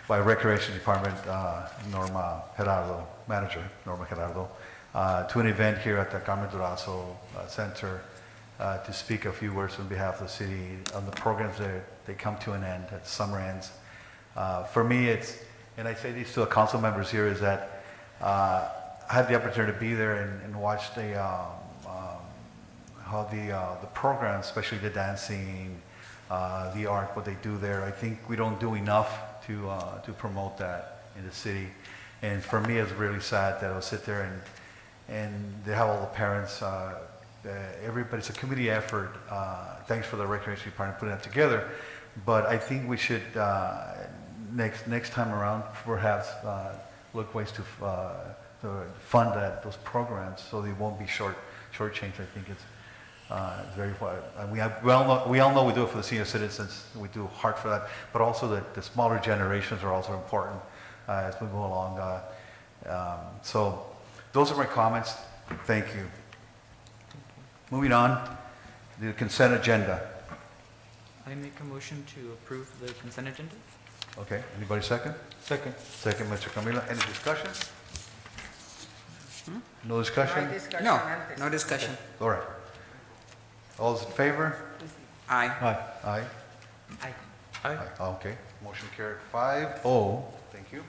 Recreation Department Manager Norma Gerardo to an event here at the Carmen Durazo Center to speak a few words on behalf of the city on the programs that they come to an end at summer ends. For me, and I say this to the council members here, is that I had the opportunity to be there and watch how the programs, especially the dancing, the art, what they do there. I think we don't do enough to promote that in the city. And for me, it's really sad that I'll sit there and they have all the parents, everybody. It's a community effort. Thanks for the Recreation Department putting that together. But I think we should next time around perhaps look ways to fund those programs so they won't be shortchanged. I think it's very important. We all know we do it for the senior citizens. We do hard for that, but also the smaller generations are also important as we go along. So those are my comments. Thank you. Moving on, the consent agenda. I make a motion to approve the consent agenda. Okay, anybody second? Second, Mr. Camila. Any discussion? No discussion? No, no discussion. All right. All those in favor? Aye. Aye. Aye. Okay, motion carried 5-0. Thank you.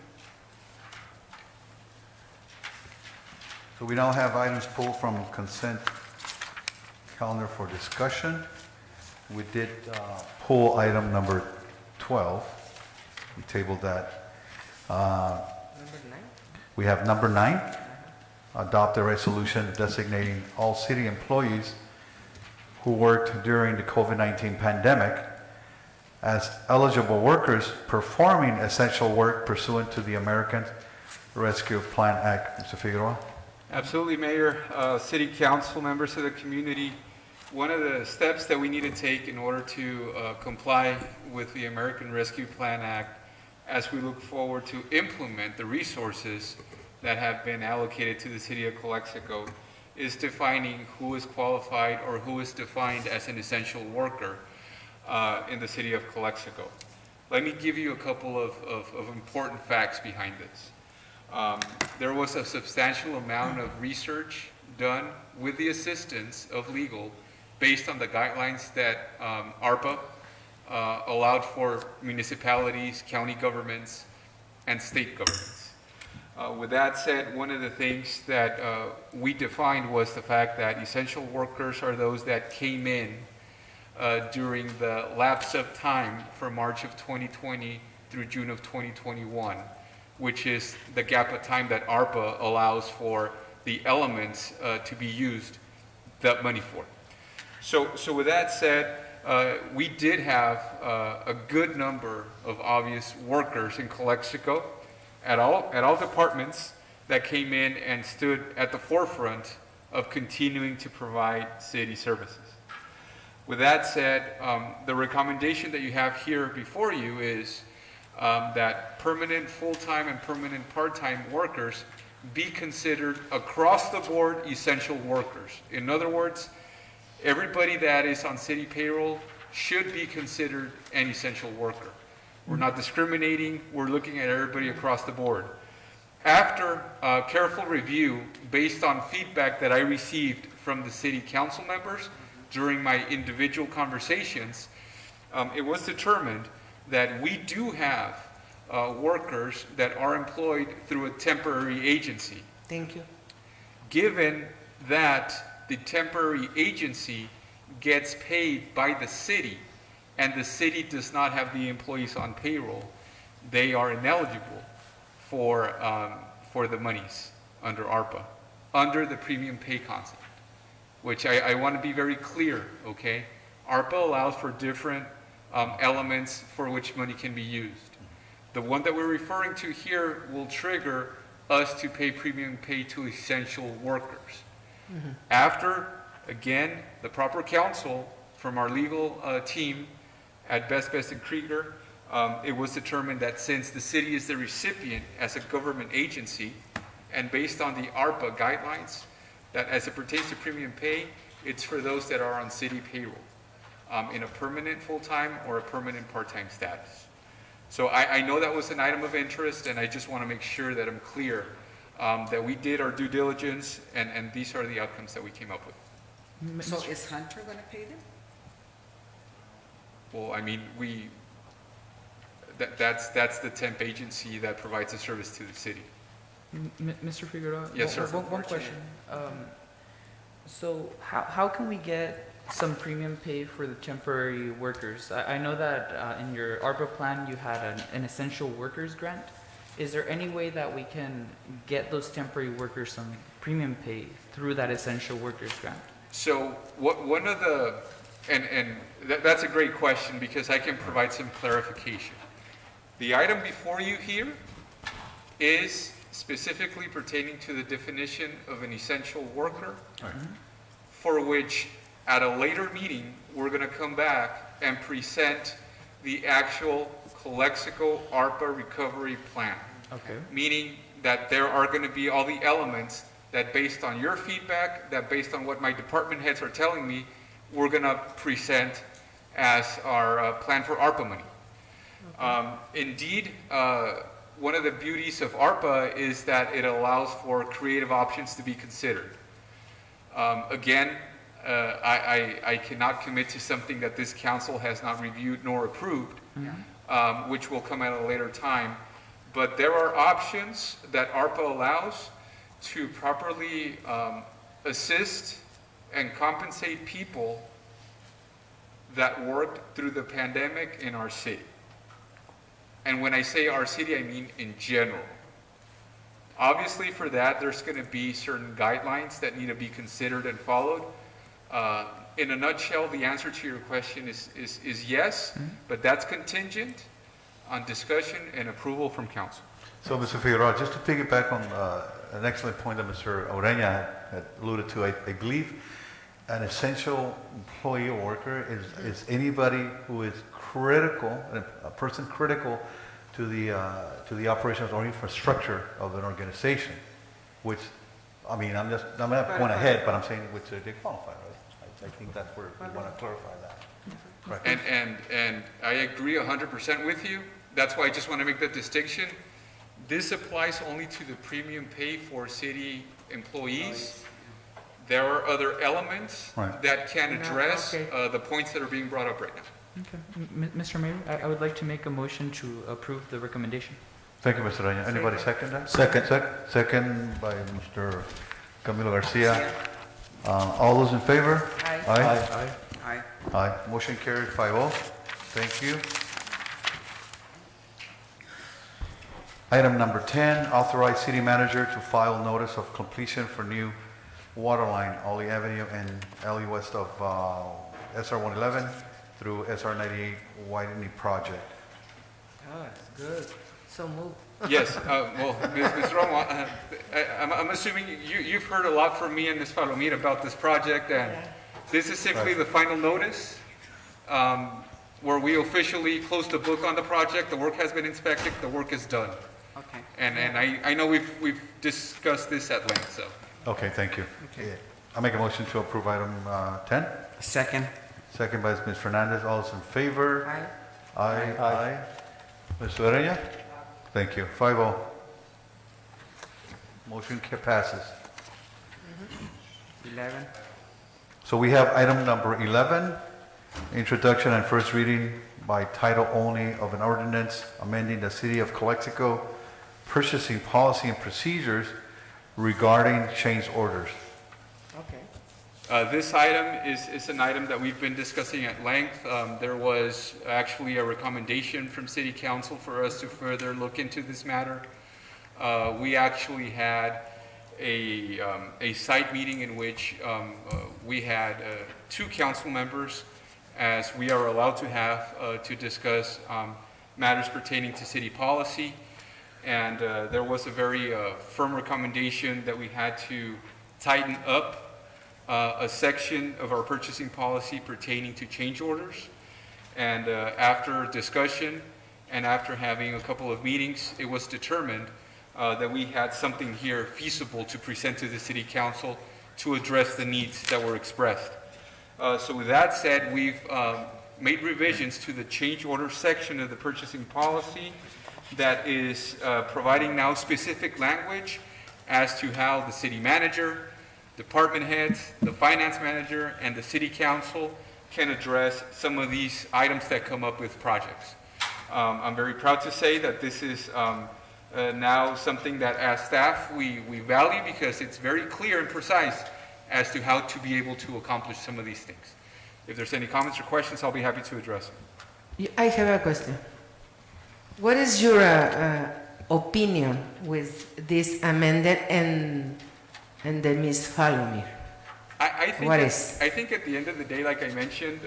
So we now have items pulled from consent calendar for discussion. We did pull item number 12. We tabled that. Number 9? We have number 9, adopt a resolution designating all city employees who worked during the COVID-19 pandemic as eligible workers performing essential work pursuant to the American Rescue Plan Act. Mr. Figueroa? Absolutely, Mayor, City Council, members of the community. One of the steps that we need to take in order to comply with the American Rescue Plan Act as we look forward to implement the resources that have been allocated to the city of Calexico is defining who is qualified or who is defined as an essential worker in the city of Calexico. Let me give you a couple of important facts behind this. There was a substantial amount of research done with the assistance of legal based on the guidelines that ARPA allowed for municipalities, county governments, and state governments. With that said, one of the things that we defined was the fact that essential workers are those that came in during the lapse of time from March of 2020 through June of 2021, which is the gap of time that ARPA allows for the elements to be used that money for. So with that said, we did have a good number of obvious workers in Calexico at all departments that came in and stood at the forefront of continuing to provide city services. With that said, the recommendation that you have here before you is that permanent full-time and permanent part-time workers be considered across the board essential workers. In other words, everybody that is on city payroll should be considered an essential worker. We're not discriminating, we're looking at everybody across the board. After careful review, based on feedback that I received from the city council members during my individual conversations, it was determined that we do have workers that are employed through a temporary agency. Thank you. Given that the temporary agency gets paid by the city and the city does not have the employees on payroll, they are ineligible for the monies under ARPA, under the premium pay concept, which I want to be very clear, okay? ARPA allows for different elements for which money can be used. The one that we're referring to here will trigger us to pay premium pay to essential workers. After, again, the proper counsel from our legal team at Best and Krieger, it was determined that since the city is the recipient as a government agency, and based on the ARPA guidelines, that as it pertains to premium pay, it's for those that are on city payroll, in a permanent full-time or a permanent part-time status. So I know that was an item of interest, and I just want to make sure that I'm clear that we did our due diligence, and these are the outcomes that we came up with. So is Hunter going to pay them? Well, I mean, that's the temp agency that provides the service to the city. Mr. Figueroa? Yes, sir. One question. So how can we get some premium pay for the temporary workers? I know that in your ARPA plan, you had an essential workers grant. Is there any way that we can get those temporary workers some premium pay through that essential workers grant? So one of the, and that's a great question because I can provide some clarification. The item before you here is specifically pertaining to the definition of an essential worker, for which at a later meeting, we're going to come back and present the actual Calexico ARPA recovery plan. Okay. Meaning that there are going to be all the elements that based on your feedback, that based on what my department heads are telling me, we're going to present as our plan for ARPA money. Indeed, one of the beauties of ARPA is that it allows for creative options to be considered. Again, I cannot commit to something that this council has not reviewed nor approved, which will come at a later time. But there are options that ARPA allows to properly assist and compensate people that worked through the pandemic in our city. And when I say our city, I mean in general. Obviously for that, there's going to be certain guidelines that need to be considered and followed. In a nutshell, the answer to your question is yes, but that's contingent on discussion and approval from council. So, Mr. Figueroa, just to piggyback on an excellent point that Mr. Ureña had alluded to, I believe an essential employee or worker is anybody who is critical, a person critical to the operations or infrastructure of an organization, which, I mean, I'm not going ahead, but I'm saying which they qualify, right? I think that's where we want to clarify that. Right. And I agree 100% with you. That's why I just want to make that distinction. This applies only to the premium pay for city employees. There are other elements that can address the points that are being brought up right now. Okay. Mr. Mayor, I would like to make a motion to approve the recommendation. Thank you, Mr. Ureña. Anybody second that? Second by Mr. Camilo Garcia. All those in favor? Aye. Aye. Aye. Aye. Motion carried 5-0. Thank you. Item number 10, authorize city manager to file notice of completion for new water line, Ollie Avenue and alley west of SR 111 through SR 98 widening project. Oh, that's good. So move. Yes, well, Ms. Romo, I'm assuming you've heard a lot from me and Ms. Palomir about this project, and this is simply the final notice where we officially close the book on the project. The work has been inspected, the work is done. Okay. And I know we've discussed this at length, so. Okay, thank you. Okay. I'll make a motion to approve item 10. Second. Second by Ms. Fernandez. All those in favor? Aye. Aye. Mr. Ureña? Thank you. 5-0. Motion passes. 11. So we have item number 11, introduction and first reading by title only of an ordinance amending the City of Calexico purchasing policy and procedures regarding change orders. Okay. This item is an item that we've been discussing at length. There was actually a recommendation from City Council for us to further look into this matter. We actually had a site meeting in which we had 2 council members, as we are allowed to have, to discuss matters pertaining to city policy. And there was a very firm recommendation that we had to tighten up a section of our purchasing policy pertaining to change orders. And after discussion and after having a couple of meetings, it was determined that we had something here feasible to present to the City Council to address the needs that were expressed. So with that said, we've made revisions to the change order section of the purchasing policy that is providing now specific language as to how the city manager, department heads, the finance manager, and the City Council can address some of these items that come up with projects. I'm very proud to say that this is now something that as staff we value, because it's very clear and precise as to how to be able to accomplish some of these things. If there's any comments or questions, I'll be happy to address them. I have a question. What is your opinion with this amendment and the Ms. Falomir? I think at the end of the day, like I mentioned,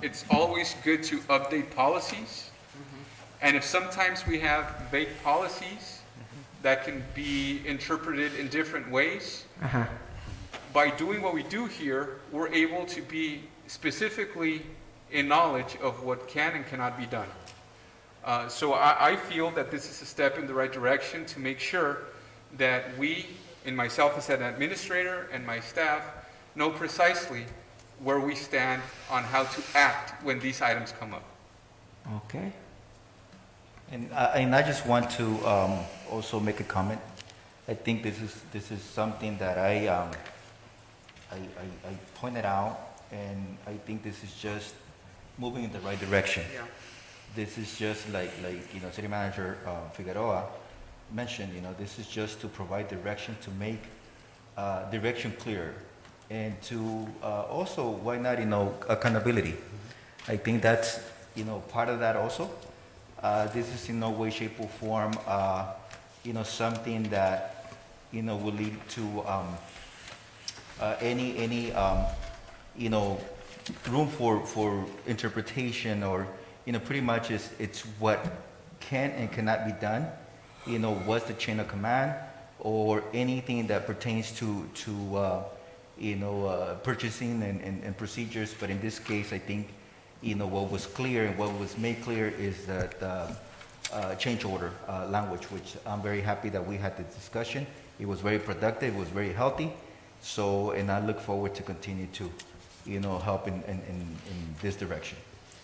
it's always good to update policies. And if sometimes we have vague policies that can be interpreted in different ways, by doing what we do here, we're able to be specifically in knowledge of what can and cannot be done. So I feel that this is a step in the right direction to make sure that we, and myself as an administrator and my staff, know precisely where we stand on how to act when these items come up. Okay. And I just want to also make a comment. I think this is something that I pointed out, and I think this is just moving in the right direction. Yeah. This is just like City Manager Figueroa mentioned. This is just to provide direction, to make direction clear, and to also, why not, accountability. I think that's part of that also. This is in no way, shape, or form something that will lead to any room for interpretation, or pretty much it's what can and cannot be done. What's the chain of command, or anything that pertains to purchasing and procedures. But in this case, I think what was clear and what was made clear is that change order language, which I'm very happy that we had the discussion. It was very productive, it was very healthy. So, and I look forward to continue to, help in this direction.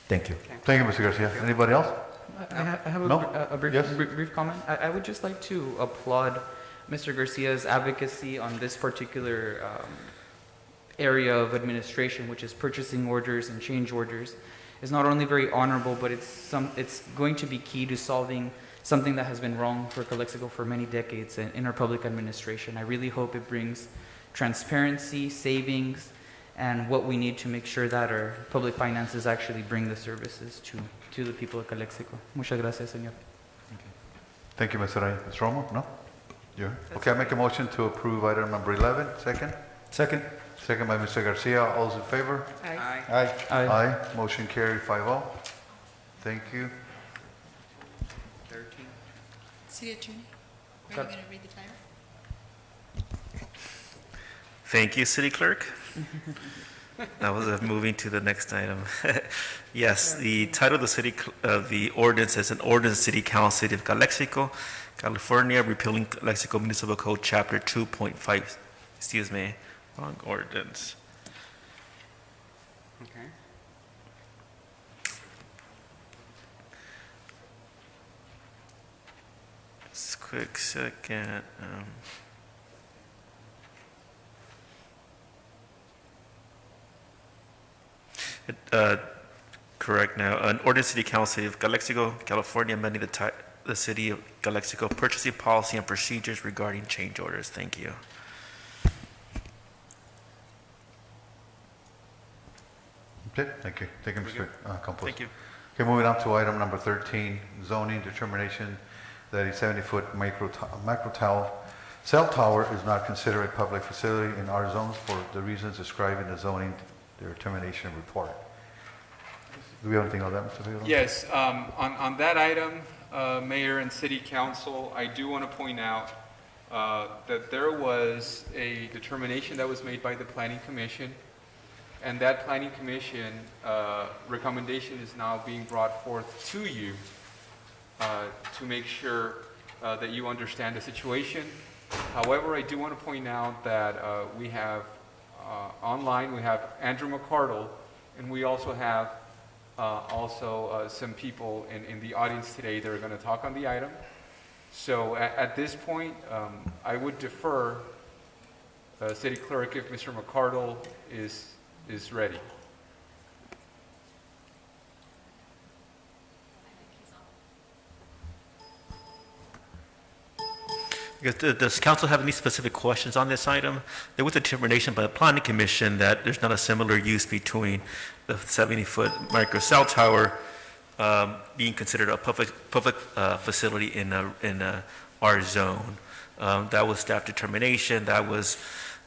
Thank you. Thank you, Mr. Garcia. Anybody else? I have a brief comment. I would just like to applaud Mr. Garcia's advocacy on this particular area of administration, which is purchasing orders and change orders. Is not only very honorable, but it's going to be key to solving something that has been wrong for Calexico for many decades in our public administration. I really hope it brings transparency, savings, and what we need to make sure that our public finances actually bring the services to the people of Calexico. Muchas gracias, señor. Thank you, Mr. Reyes. Ms. Romo, no? You? Okay, I make a motion to approve item number 11. Second? Second. Second by Mr. Garcia. All those in favor? Aye. Aye. Aye. Motion carried 5-0. Thank you. 13. City Attorney, are you Got- going to read the title? Thank you, City Clerk. That was moving to the next item. Yes, the title of the ordinance is an ordinance City Council, City of Calexico, California, repealing Calexico Municipal Code Chapter 2.5. Excuse me, wrong ordinance. Okay. Just a quick second. Correct now. An ordinance City Council, City of Calexico, California, amending the City of Calexico purchasing policy and procedures regarding change orders. Thank you. Okay, thank you. Thank you, Mr. Campos. Thank you. Okay, moving on to item number 13, zoning determination that a 70-foot macro cell tower is not considered a public facility in our zones for the reasons described in the zoning determination report. Do we have anything on that, Mr. Figueroa? Yes, on that item, Mayor and City Council, I do want to point out that there was a determination that was made by the Planning Commission, and that Planning Commission recommendation is now being brought forth to you to make sure that you understand the situation. However, I do want to point out that we have online, we have Andrew McCardle, and we also have some people in the audience today that are going to talk on the item. So at this point, I would defer, City Clerk, if Mr. McCardle is ready. Does council have any specific questions on this item? There was a determination by the Planning Commission that there's not a similar use between the 70-foot micro cell tower being considered a public facility in our zone. That was staff determination. That was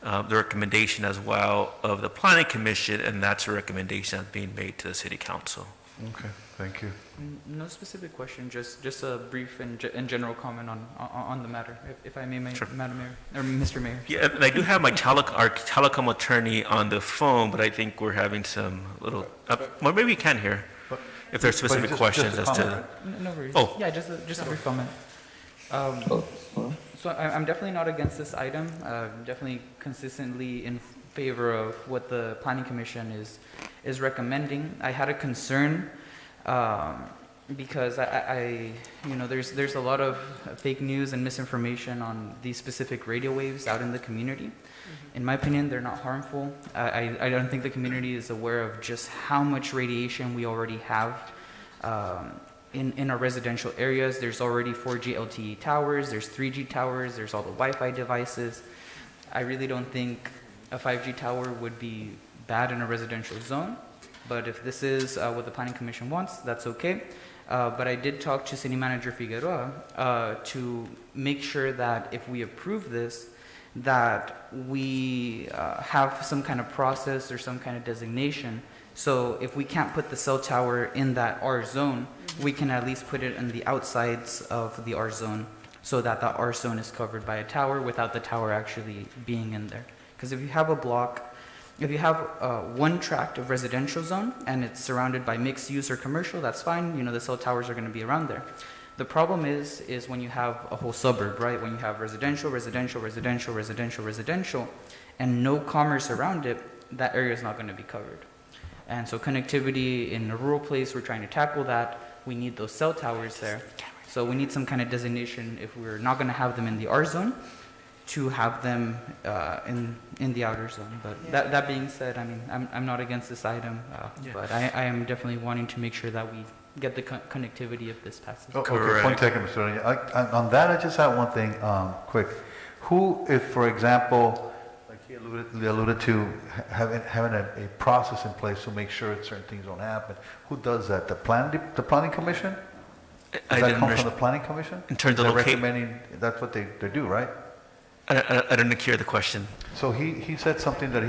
the recommendation as well of the Planning Commission, and that's a recommendation that's being made to the City Council. Okay, thank you. No specific question, just a brief and general comment on the matter, if I may, Sure. Madam Mayor, or Mr. Mayor. Yeah, and I do have my our telecom attorney on the phone, but I think we're having some little, well, maybe we can hear if there's specific just questions a as to. comment. No worries. Oh. Yeah, just a brief comment. So I'm definitely not against this item. I'm definitely consistently in favor of what the Planning Commission is recommending. I had a concern because I there's a lot of fake news and misinformation on these specific radio waves out in the community. In my opinion, they're not harmful. I don't think the community is aware of just how much radiation we already have in our residential areas. There's already 4G LTE towers, there's 3G towers, there's all the Wi-Fi devices. I really don't think a 5G tower would be bad in a residential zone, but if this is what the Planning Commission wants, that's okay. But I did talk to City Manager Figueroa to make sure that if we approve this, that we have some kind of process or some kind of designation. So if we can't put the cell tower in that R zone, we can at least put it in the outsides of the R zone so that the R zone is covered by a tower without the tower actually being in there. Because if you have a block, if you have one tract of residential zone and it's surrounded by mixed use or commercial, that's fine. You know, the cell towers are going to be around there. The problem is when you have a whole suburb, right? When you have residential, residential, residential, residential, residential, and no commerce around it, that area is not going to be covered. And so connectivity in a rural place, we're trying to tackle that. We need those cell towers there. So we need some kind of designation if we're not going to have them in the R zone, to have them in the outer zone. But that being said, I mean, I'm not against this item, but I am definitely wanting to make sure that we get the connectivity if this passes. Oh, okay, point taken, Mr. Reyes. On that, I just have one thing, quick. Who, if, for example, like he alluded to, having a process in place to make sure certain things don't happen, who does that? The Planning Commission? Does I that didn't come under- from the planning commission? In terms of They're locate- recommending, that's what they do, right? I didn't hear the question. So he said something that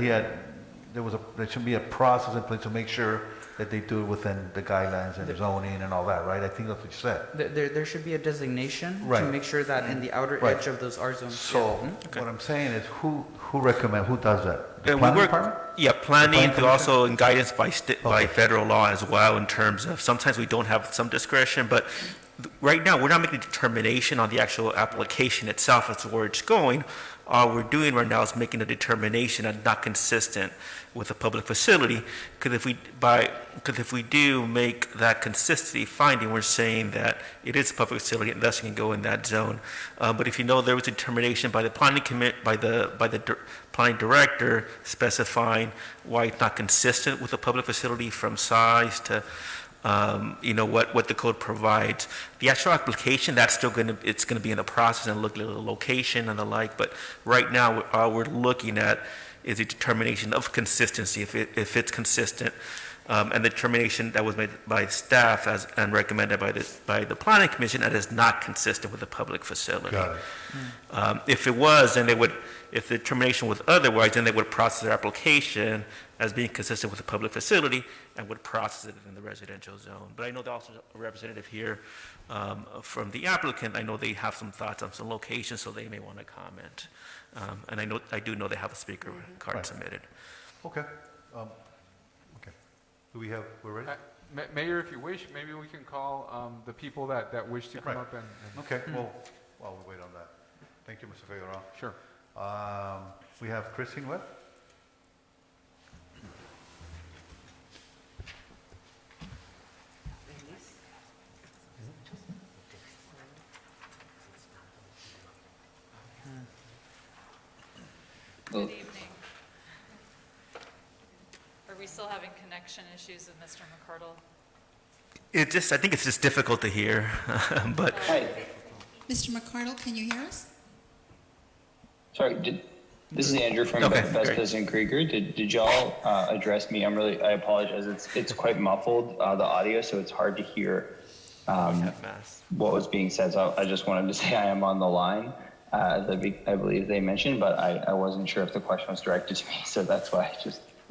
there should be a process in place to make sure that they do it within the guidelines and the zoning and all that, right? I think that's what you said. There should be a designation to Right. make sure that in the outer Right. edge of those R zones. So Yeah. what I'm saying is who does that? The We planning work- department? Yeah, planning, planning but also in guidance by federal law as well, in terms of, sometimes we don't have some discretion, but right now, we're not making a determination on the actual application itself as to where it's going. All we're doing right now is making a determination and not consistent with a public facility, because if we do make that consistency finding, we're saying that it is a public facility and thus it can go in that zone. But if you know there was a determination by the planning planning director specifying why it's not consistent with a public facility from size to what the code provides. The actual application, it's going to be in the process and look at the location and the like, but right now, all we're looking at is a determination of consistency, if it's consistent, and the determination that was made by staff and recommended by the planning commission that is not consistent with the public facility. Got it. If it was, then if the determination was otherwise, then they would process their application as being consistent with the public facility and would process it in the residential zone. But I know there's also a representative here from the applicant. I know they have some thoughts on some locations, so they may want to comment. And I do know they have a speaker card Right. submitted. Okay. Okay. We're ready? Mayor, if you wish, maybe we can call the people that wish to come Right. up and. Okay, well, while we wait on that. Thank you, Mr. Figueroa. Sure. We have Christine Webb. Good evening. Are we still having connection issues with Mr. McCardle? I think it's just difficult to hear, but. Mr. McCardle, can you hear us? Sorry, this is Andrew from Okay, Best great. President Krieger. Did y'all address me? I apologize. It's quite muffled, the audio, so it's hard to hear what was being said. So I just wanted to say I am on the line, as I believe they mentioned, but I wasn't sure if the question was directed to me, so that's why I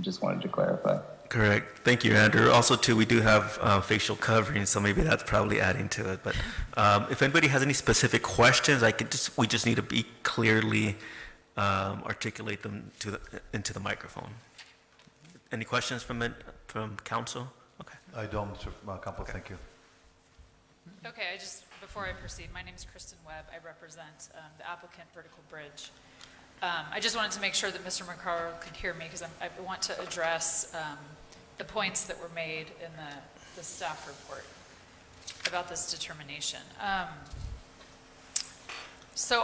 just wanted to clarify. Correct. Thank you, Andrew. Also, too, we do have facial covering, so maybe that's probably adding to it. But if anybody has any specific questions, we just need to be clearly articulate them into the microphone. Any questions from council? Okay. I don't, Mr. Campos, thank you. Okay, before I proceed, my name is Kristen Webb. I represent the applicant Vertical Bridge. I just wanted to make sure that Mr. McCarroll could hear me because I want to address the points that were made in the staff report about this determination. So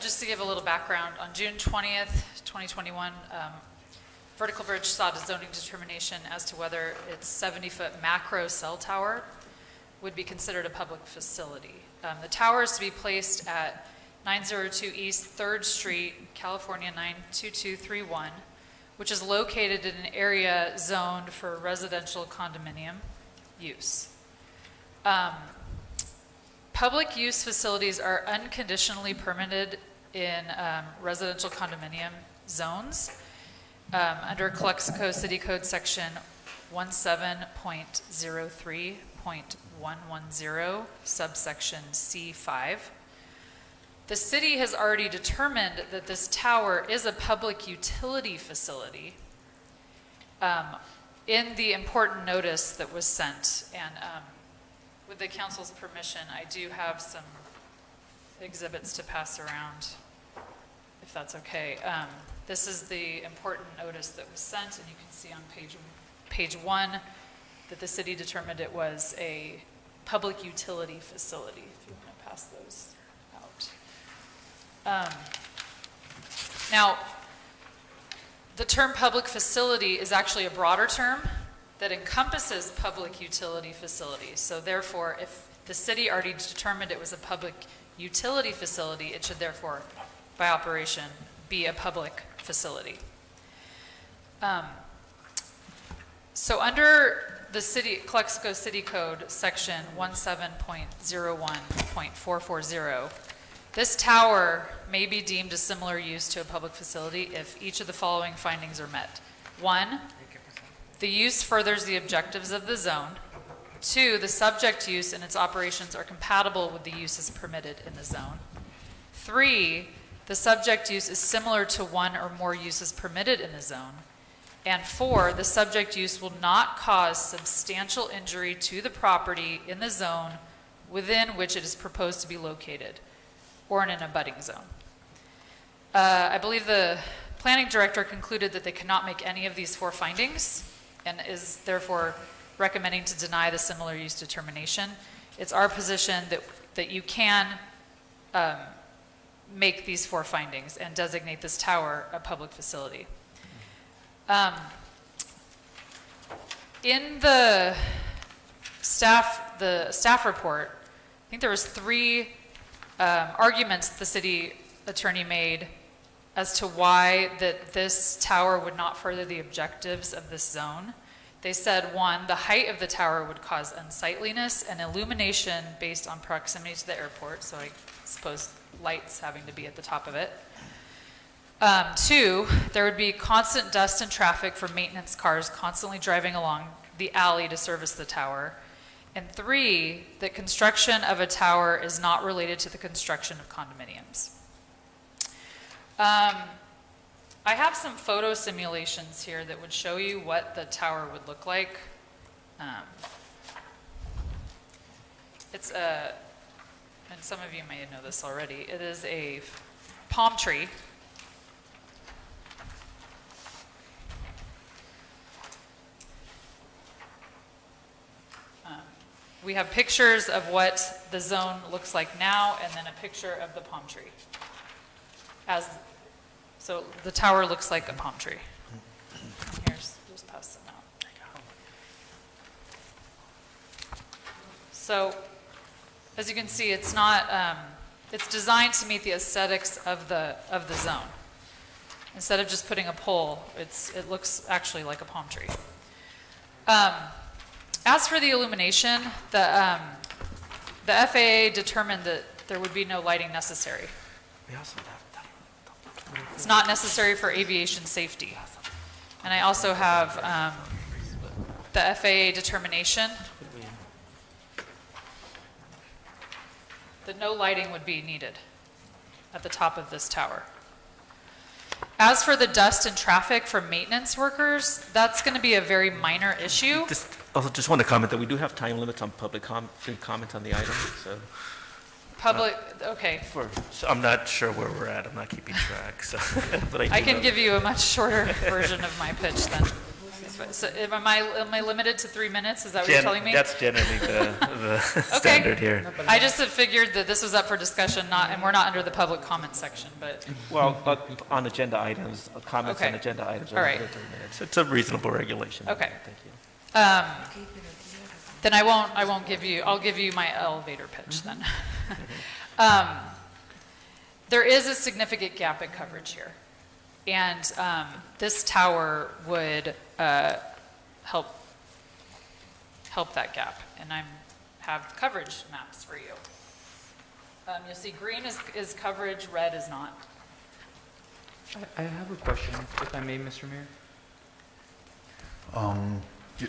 just to give a little background, on June 20th, 2021, Vertical Bridge sought a zoning determination as to whether its 70-foot macro cell tower would be considered a public facility. The tower is to be placed at 902 East 3rd Street, California 92231, which is located in an area zoned for residential condominium use. Public use facilities are unconditionally permitted in residential condominium zones under Calexico City Code Section 17.03.110, subsection C5. The city has already determined that this tower is a public utility facility in the important notice that was sent. And with the council's permission, I do have some exhibits to pass around, if that's okay. This is the important notice that was sent, and you can see on page 1 that the city determined it was a public utility facility, if you want to pass those out. Now, the term public facility is actually a broader term that encompasses public utility facilities. So therefore, if the city already determined it was a public utility facility, it should therefore, by operation, be a public facility. So under the Calexico City Code, section 17.01.440, this tower may be deemed a similar use to a public facility if each of the following findings are met. 1, the use furthers the objectives of the zone. 2, the subject use and its operations are compatible with the uses permitted in the zone. 3, the subject use is similar to one or more uses permitted in the zone. And 4, the subject use will not cause substantial injury to the property in the zone within which it is proposed to be located, or in an abutting zone. I believe the planning director concluded that they cannot make any of these 4 findings and is therefore recommending to deny the similar use determination. It's our position that you can make these 4 findings and designate this tower a public facility. In the staff report, I think there was 3 arguments the city attorney made as to why that this tower would not further the objectives of this zone. They said, 1, the height of the tower would cause unsightliness and illumination based on proximity to the airport, so I suppose lights having to be at the top of it. 2, there would be constant dust and traffic from maintenance cars constantly driving along the alley to service the tower. And 3, the construction of a tower is not related to the construction of condominiums. I have some photo simulations here that would show you what the tower would look like. It's a, and some of you may know this already, it is a palm tree. We have pictures of what the zone looks like now, and then a picture of the palm tree. So the tower looks like a palm tree. Here's, just pass them out. So, as you can see, it's not. It's designed to meet the aesthetics of the zone. Instead of just putting a pole, it looks actually like a palm tree. As for the illumination, the FAA determined that there would be no lighting necessary. It's not necessary for aviation safety. And I also have the FAA determination that no lighting would be needed at the top of this tower. As for the dust and traffic from maintenance workers, that's going to be a very minor issue. Just want to comment that we do have time limits on public comment on the item, so. Public, okay. So I'm not sure where we're at, I'm not keeping track, so. But I can give you a much shorter version of my pitch then. So am I limited to 3 minutes? Is that what you're telling me? That's generally the standard here. I just had figured that this was up for discussion, and we're not under the public comment section, but. Well, on agenda items, comments on agenda items are under 3 minutes. It's a reasonable regulation. Okay. Thank you. Then I won't give you, I'll give you my elevator pitch then. There is a significant gap in coverage here. And this tower would help that gap. And I have coverage maps for you. You'll see green is coverage, red is not. I have a question, if I may, Mr. Mayor.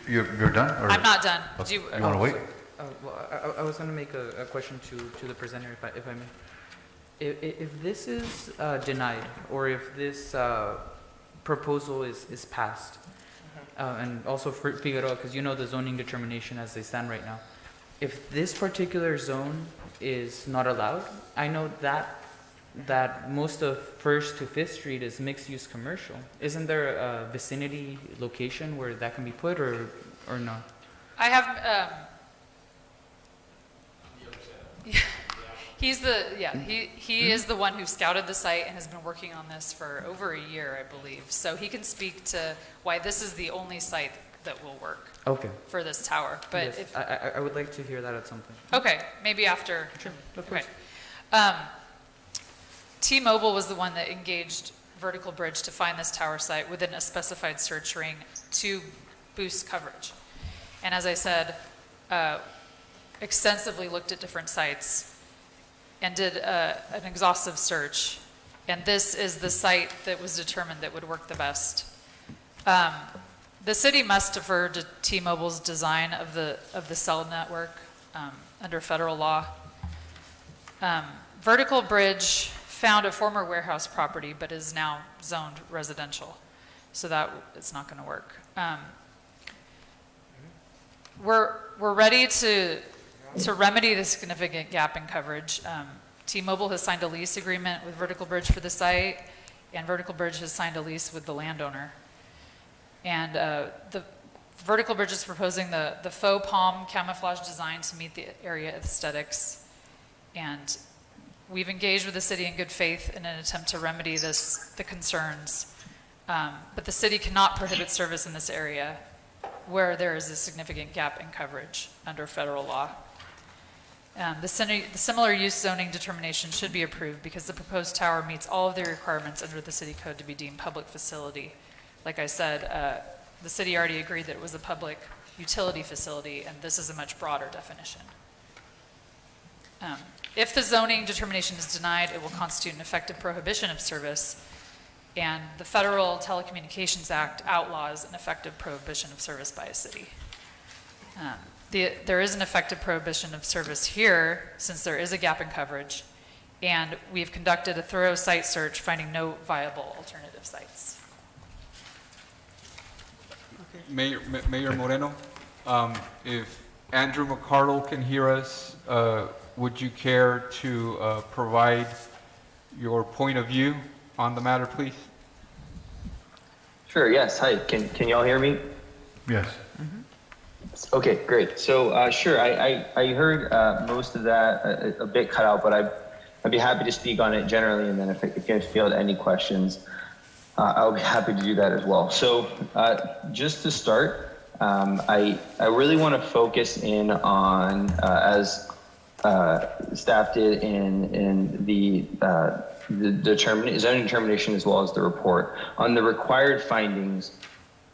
You're done? Or? I'm not done. Do you want to wait? Well, I was going to make a question to the presenter, if I may. If this is denied, or if this proposal is passed, and also for Figueroa, because you know the zoning determination as they stand right now, if this particular zone is not allowed, I know that most of 1st to 5th Street is mixed-use commercial. Isn't there a vicinity location where that can be put, or no? I have, he is the one who scouted the site and has been working on this for over a year, I believe. So he can speak to why this is the only site that will work for this tower. But yes, if, I would like to hear that at some point. Okay, maybe after. Sure, of course. Okay. T-Mobile was the one that engaged Vertical Bridge to find this tower site within a specified search ring to boost coverage. And as I said, extensively looked at different sites and did an exhaustive search. And this is the site that was determined that would work the best. The city must defer to T-Mobile's design of the cell network under federal law. Vertical Bridge found a former warehouse property, but is now zoned residential. So that it's not going to work. We're ready to remedy the significant gap in coverage. T-Mobile has signed a lease agreement with Vertical Bridge for the site, and Vertical Bridge has signed a lease with the landowner. And the Vertical Bridge is proposing the faux palm camouflage design to meet the area aesthetics. And we've engaged with the city in good faith in an attempt to remedy the concerns. But the city cannot prohibit service in this area where there is a significant gap in coverage under federal law. The similar use zoning determination should be approved because the proposed tower meets all of the requirements under the city code to be deemed public facility. Like I said, the city already agreed that it was a public utility facility, and this is a much broader definition. If the zoning determination is denied, it will constitute an effective prohibition of service, and the Federal Telecommunications Act outlaws an effective prohibition of service by a city. There is an effective prohibition of service here since there is a gap in coverage, and we've conducted a thorough site search finding no viable alternative sites. Mayor Moreno, if Andrew McCardle can hear us, would you care to provide your point of view on the matter, please? Sure, yes. Hi, can you all hear me? Yes. Okay, great. So, sure, I heard most of that, a bit cut out, but I'd be happy to speak on it generally, and then if you guys field any questions, I'll be happy to do that as well. So, just to start, I really want to focus in on, as staff did in the zoning determination as well as the report, on the required findings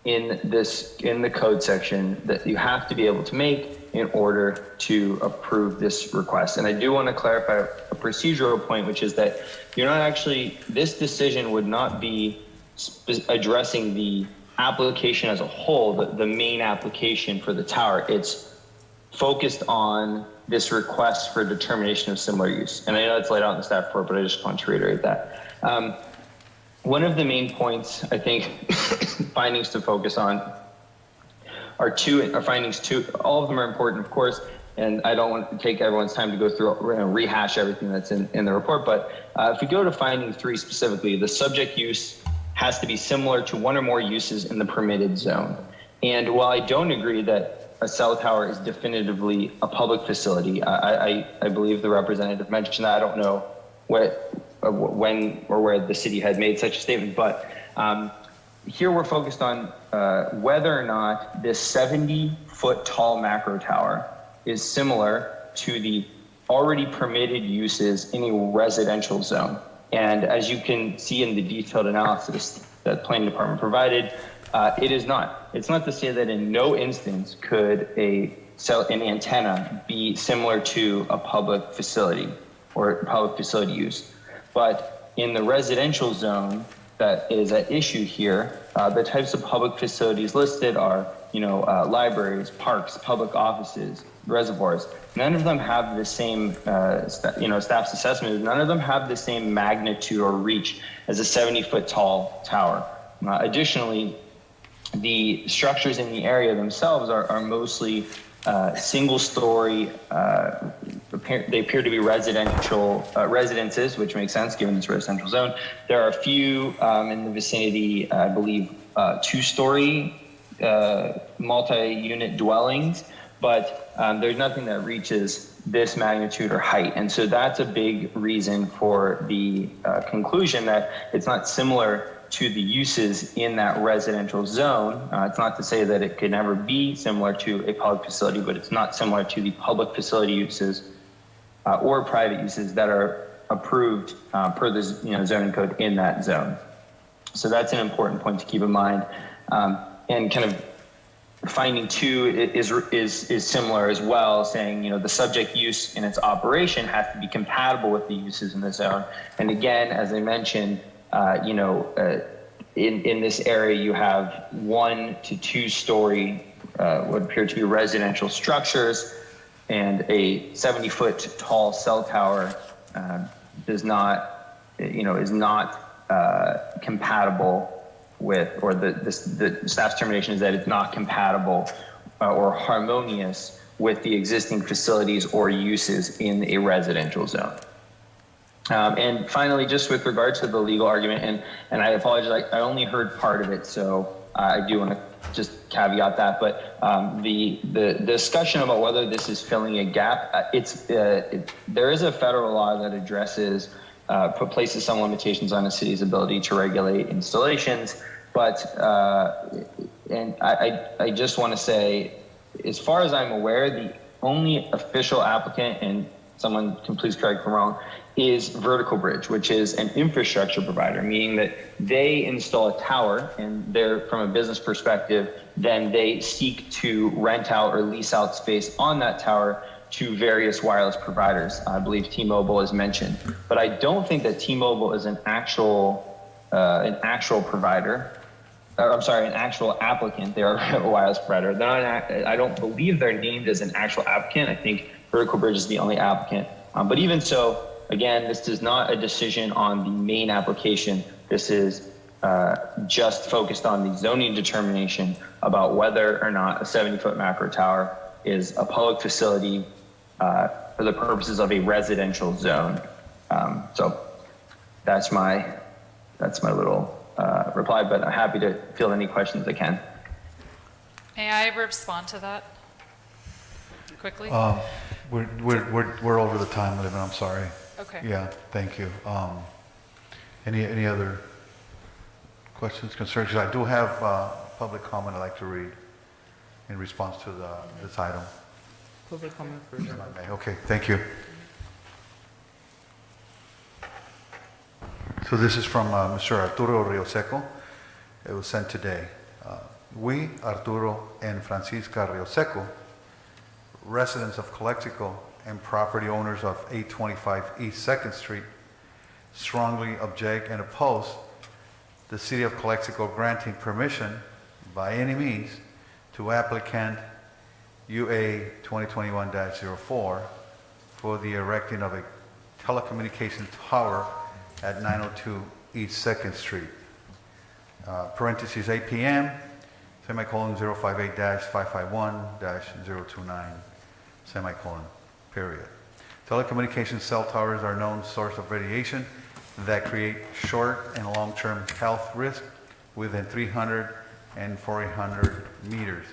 in the code section that you have to be able to make in order to approve this request. And I do want to clarify a procedural point, which is that you're not actually, this decision would not be addressing the application as a whole, the main application for the tower. It's focused on this request for determination of similar use. And I know it's laid out in the staff report, but I just want to reiterate that. One of the main points, I think, findings to focus on are findings two. All of them are important, of course, and I don't want to take everyone's time to go through rehash everything that's in the report, but if we go to finding 3 specifically, the subject use has to be similar to one or more uses in the permitted zone. And while I don't agree that a cell tower is definitively a public facility, I believe the representative mentioned that. I don't know when or where the city had made such a statement, but here we're focused on whether or not this 70-foot tall macro tower is similar to the already permitted uses in a residential zone. And as you can see in the detailed analysis that planning department provided, it is not. It's not to say that in no instance could an antenna be similar to a public facility or public facility use. But in the residential zone that is at issue here, the types of public facilities listed are, libraries, parks, public offices, reservoirs. None of them have the same, staff's assessment, none of them have the same magnitude or reach as a 70-foot tall tower. Additionally, the structures in the area themselves are mostly single-story. They appear to be residential residences, which makes sense given this residential zone. There are a few in the vicinity, I believe, 2-story multi-unit dwellings, but there's nothing that reaches this magnitude or height. And so that's a big reason for the conclusion that it's not similar to the uses in that residential zone. It's not to say that it could never be similar to a public facility, but it's not similar to the public facility uses or private uses that are approved per the zoning code in that zone. So that's an important point to keep in mind. And kind of Finding 2 is similar as well, saying, the subject use in its operation has to be compatible with the uses in the zone. And again, as I mentioned, in this area, you have 1 to 2 story, what appear to be residential structures, and a 70-foot tall cell tower is not compatible with, or the staff's determination is that it's not compatible or harmonious with the existing facilities or uses in a residential zone. And finally, just with regard to the legal argument, and I apologize, I only heard part of it, so I do want to just caveat that, but the discussion about whether this is filling a gap, there is a federal law that addresses places some limitations on a city's ability to regulate installations, but and I just want to say, as far as I'm aware, the only official applicant, and someone can please correct me if I'm wrong, is Vertical Bridge, which is an infrastructure provider, meaning that they install a tower, and they're, from a business perspective, then they seek to rent out or lease out space on that tower to various wireless providers. I believe T-Mobile is mentioned, but I don't think that T-Mobile is an actual provider. Or, I'm sorry, an actual applicant. They are a wireless provider. They're not I don't believe they're named as an actual applicant. I think Vertical Bridge is the only applicant. But even so, again, this is not a decision on the main application. This is just focused on the zoning determination about whether or not a 70-foot macro tower is a public facility for the purposes of a residential zone. So that's my little reply, but I'm happy to field any questions I can. May I respond to that quickly? We're over the time limit, I'm sorry. Okay. Yeah, thank you. Any other questions, concerns? 'Cause I do have public comment I'd like to read in response to this item. Public comment first. Okay, thank you. So this is from Mr. Arturo Rioseco. It was sent today. We, Arturo and Francisca Rioseco, residents of Calexico and property owners of 825 East 2nd Street, strongly object and oppose the City of Calexico granting permission by any means to applicant UA 2021-04 for the erecting of a telecommunications tower at 902 East 2nd Street. Parentheses 8 p.m., semicolon 058-551-029, semicolon, period. Telecommunications cell towers are a known source of radiation that create short and long-term health risk within 300 and 400 meters,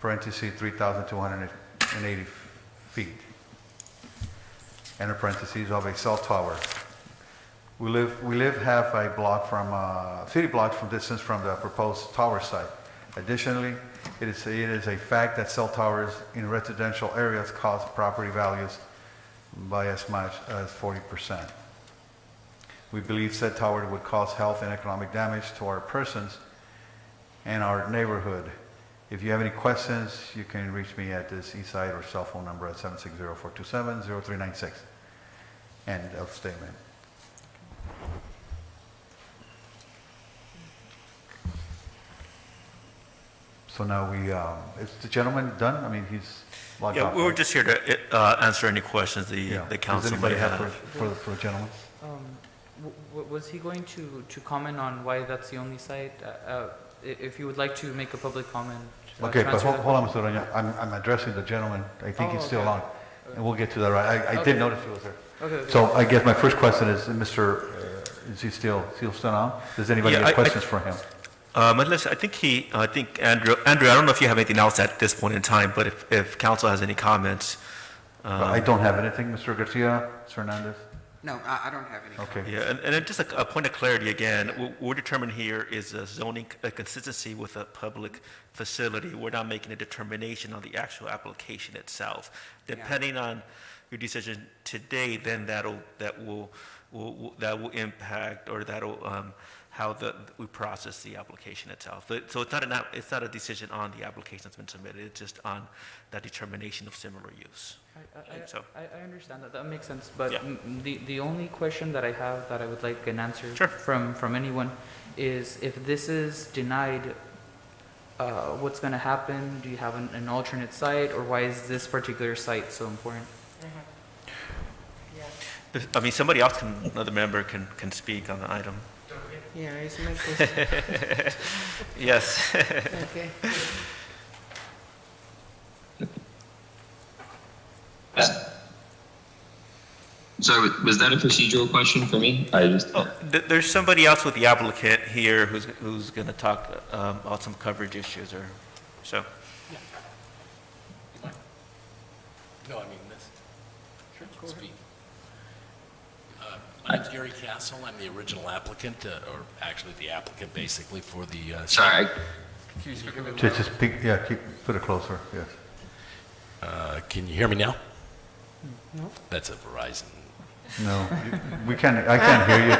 parentheses 3,280 feet, enter parentheses, of a cell tower. We live half a block from, city blocks from distance from the proposed tower site. Additionally, it is a fact that cell towers in residential areas cause property values by as much as 40%. We believe said tower would cause health and economic damage to our persons and our neighborhood. If you have any questions, you can reach me at this east side or cell phone number at 760-427-0396. End of statement. So now is the gentleman done? I mean, he's logged off. Yeah, we were just here to answer any questions the council Does might anybody have have. for the gentleman? Was he going to comment on why that's the only site? If you would like to make a public comment. Okay, but hold on, Mr. Doña. I'm addressing the gentleman. I think he's still on. And we'll get to that, right? I did notice he was there. Okay. So I guess my first question is, is he still on? Does anybody have questions for him? Unless, I think Andrew, I don't know if you have anything else at this point in time, but if council has any comments. I don't have anything, Mr. Garcia, Mr. Hernandez? No, I don't have any. Okay. Yeah, and then just a point of clarity again, what we're determining here is a zoning consistency with a public facility. We're not making a determination on the actual application itself. Depending on your decision today, then that will that will impact, or that'll, how we process the application itself. So it's not a decision on the application that's been submitted, it's just on that determination of similar use. I understand that, that makes sense, but Yeah. the only question that I have that I would like an answer Sure. from anyone is, if this is denied, what's going to happen? Do you have an alternate site, or why is this particular site so important? I mean, somebody else another member can speak on the item. Yeah, it's my question. Yes. Okay. Sorry, was that a procedural question for me? There's somebody else with the applicant here who's going to talk about some coverage issues or so. No, I mean this. Sure, speak. My name's Gary Castle. I'm the original applicant, or actually the applicant basically for the... Sorry. Just speak, yeah, put it closer, yes. Can you hear me now? No. That's a Verizon. No, I can't hear you.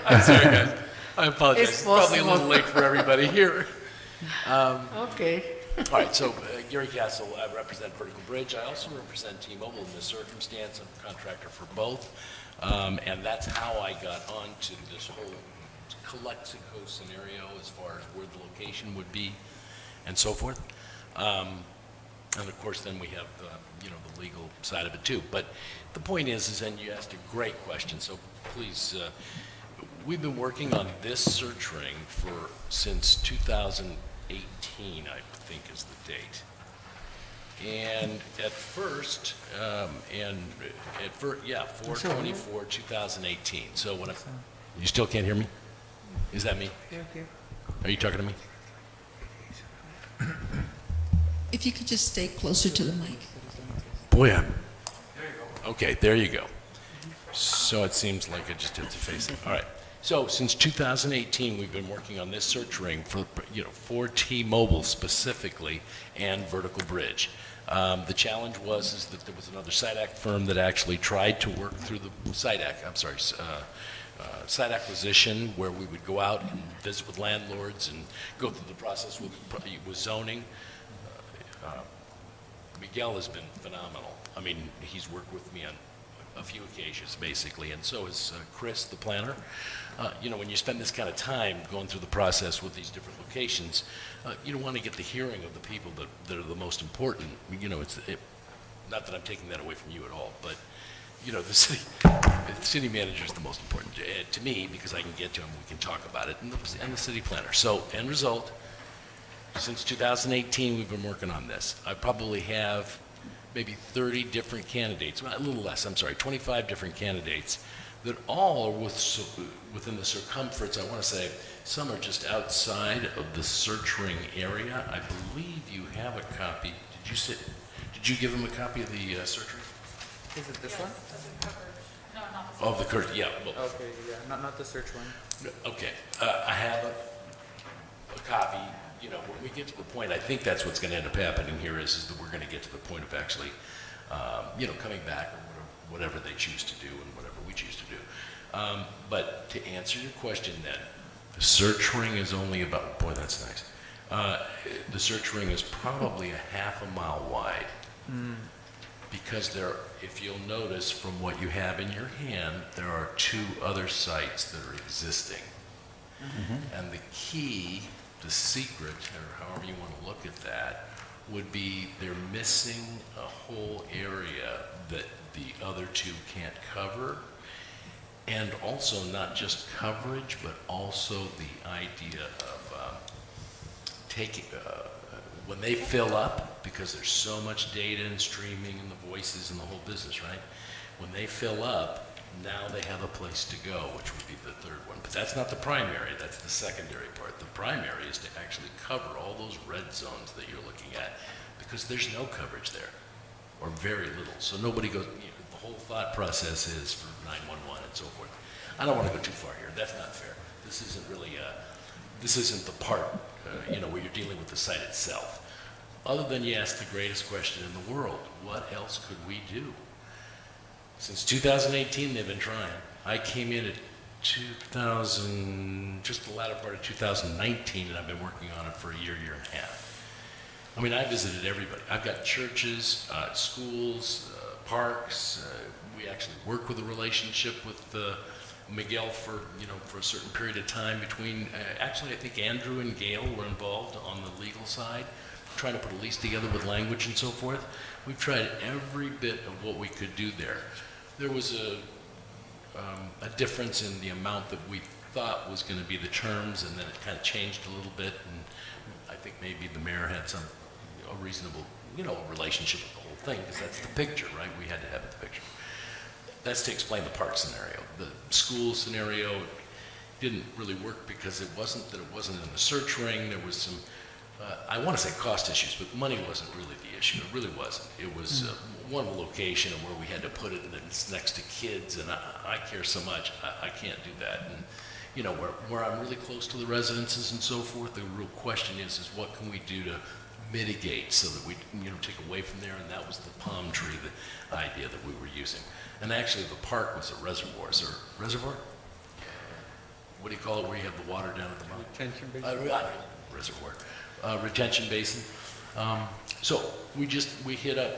I'm sorry, guys. I apologize. It's Probably a possible. little late for everybody here. Okay. All right, so Gary Castle, I represent Vertical Bridge. I also represent T-Mobile in this circumstance. I'm a contractor for both. And that's how I got onto this whole Calexico scenario as far as where the location would be and so forth. And of course, then we have, the legal side of it too. But the point is, and you asked a great question, so please, we've been working on this search ring since 2018, I think is the date. And at first, 4/24/2018. So when you still can't hear me? Is that me? Okay. Are you talking to me? If you could just stay closer to the mic. Boy, okay, there you go. So it seems like I just have to face it. All right. So since 2018, we've been working on this search ring for T-Mobile specifically and Vertical Bridge. The challenge is that there was another SIDAC firm that actually tried to work through the site acquisition, where we would go out and visit with landlords and go through the process with zoning. Miguel has been phenomenal. I mean, he's worked with me on a few occasions, basically, and so is Chris, the planner. When you spend this kind of time going through the process with these different locations, you don't want to get the hearing of the people that are the most important. Not that I'm taking that away from you at all, but the city manager is the most important to me, because I can get to him, we can talk about it, and the city planner. So, end result, since 2018, we've been working on this. I probably have maybe 30 different candidates, a little less, 25 different candidates that all are within the circumference. I want to say some are just outside of the search ring area. I believe you have a copy. Did you give them a copy of the search ring? Is it this one? No, not this one. Oh, the current, yeah. Well, okay, yeah, not the search one. Okay, I have a copy. When we get to the point, I think that's what's going to end up happening here is that we're going to get to the point of actually, coming back, or whatever they choose to do and whatever we choose to do. But to answer your question then, the search ring is only about, boy, that's nice. The search ring is probably a half a mile wide. Because if you'll notice from what you have in your hand, there are two other sites that are existing. And the key, the secret, or however you want to look at that, would be they're missing a whole area that the other two can't cover. And also not just coverage, but also the idea of taking, when they fill up, because there's so much data and streaming and the voices and the whole business, right? When they fill up, now they have a place to go, which would be the third one. But that's not the primary, that's the secondary part. The primary is to actually cover all those red zones that you're looking at, because there's no coverage there, or very little. So nobody goes, the whole thought process is for 911 and so forth. I don't want to go too far here, that's not fair. This isn't really, this isn't the part, where you're dealing with the site itself. Other than you ask the greatest question in the world, what else could we do? Since 2018, they've been trying. I came in at 2000, just the latter part of 2019, and I've been working on it for a year, year and a half. I mean, I visited everybody. I've got churches, schools, parks. We actually work with a relationship with Miguel for a certain period of time between, actually I think Andrew and Gail were involved on the legal side, trying to put a lease together with language and so forth. We've tried every bit of what we could do there. There was a difference in the amount that we thought was going to be the terms, and then it kind of changed a little bit, and I think maybe the mayor had some a reasonable relationship with the whole thing, because that's the picture, right? We had to have the picture. That's to explain the park scenario. The school scenario didn't really work because it wasn't in the search ring. There was some, I want to say cost issues, but money wasn't really the issue. It really wasn't. It was one location and where we had to put it, and it's next to kids, and I care so much, I can't do that. And where I'm really close to the residences and so forth, the real question is what can we do to mitigate so that we take away from there, and that was the palm tree, the idea that we were using. And actually the park was a reservoir. Is there a reservoir? What do you call it where you have the water down at the bottom? Retention basin. Reservoir. Retention basin. So we hit up,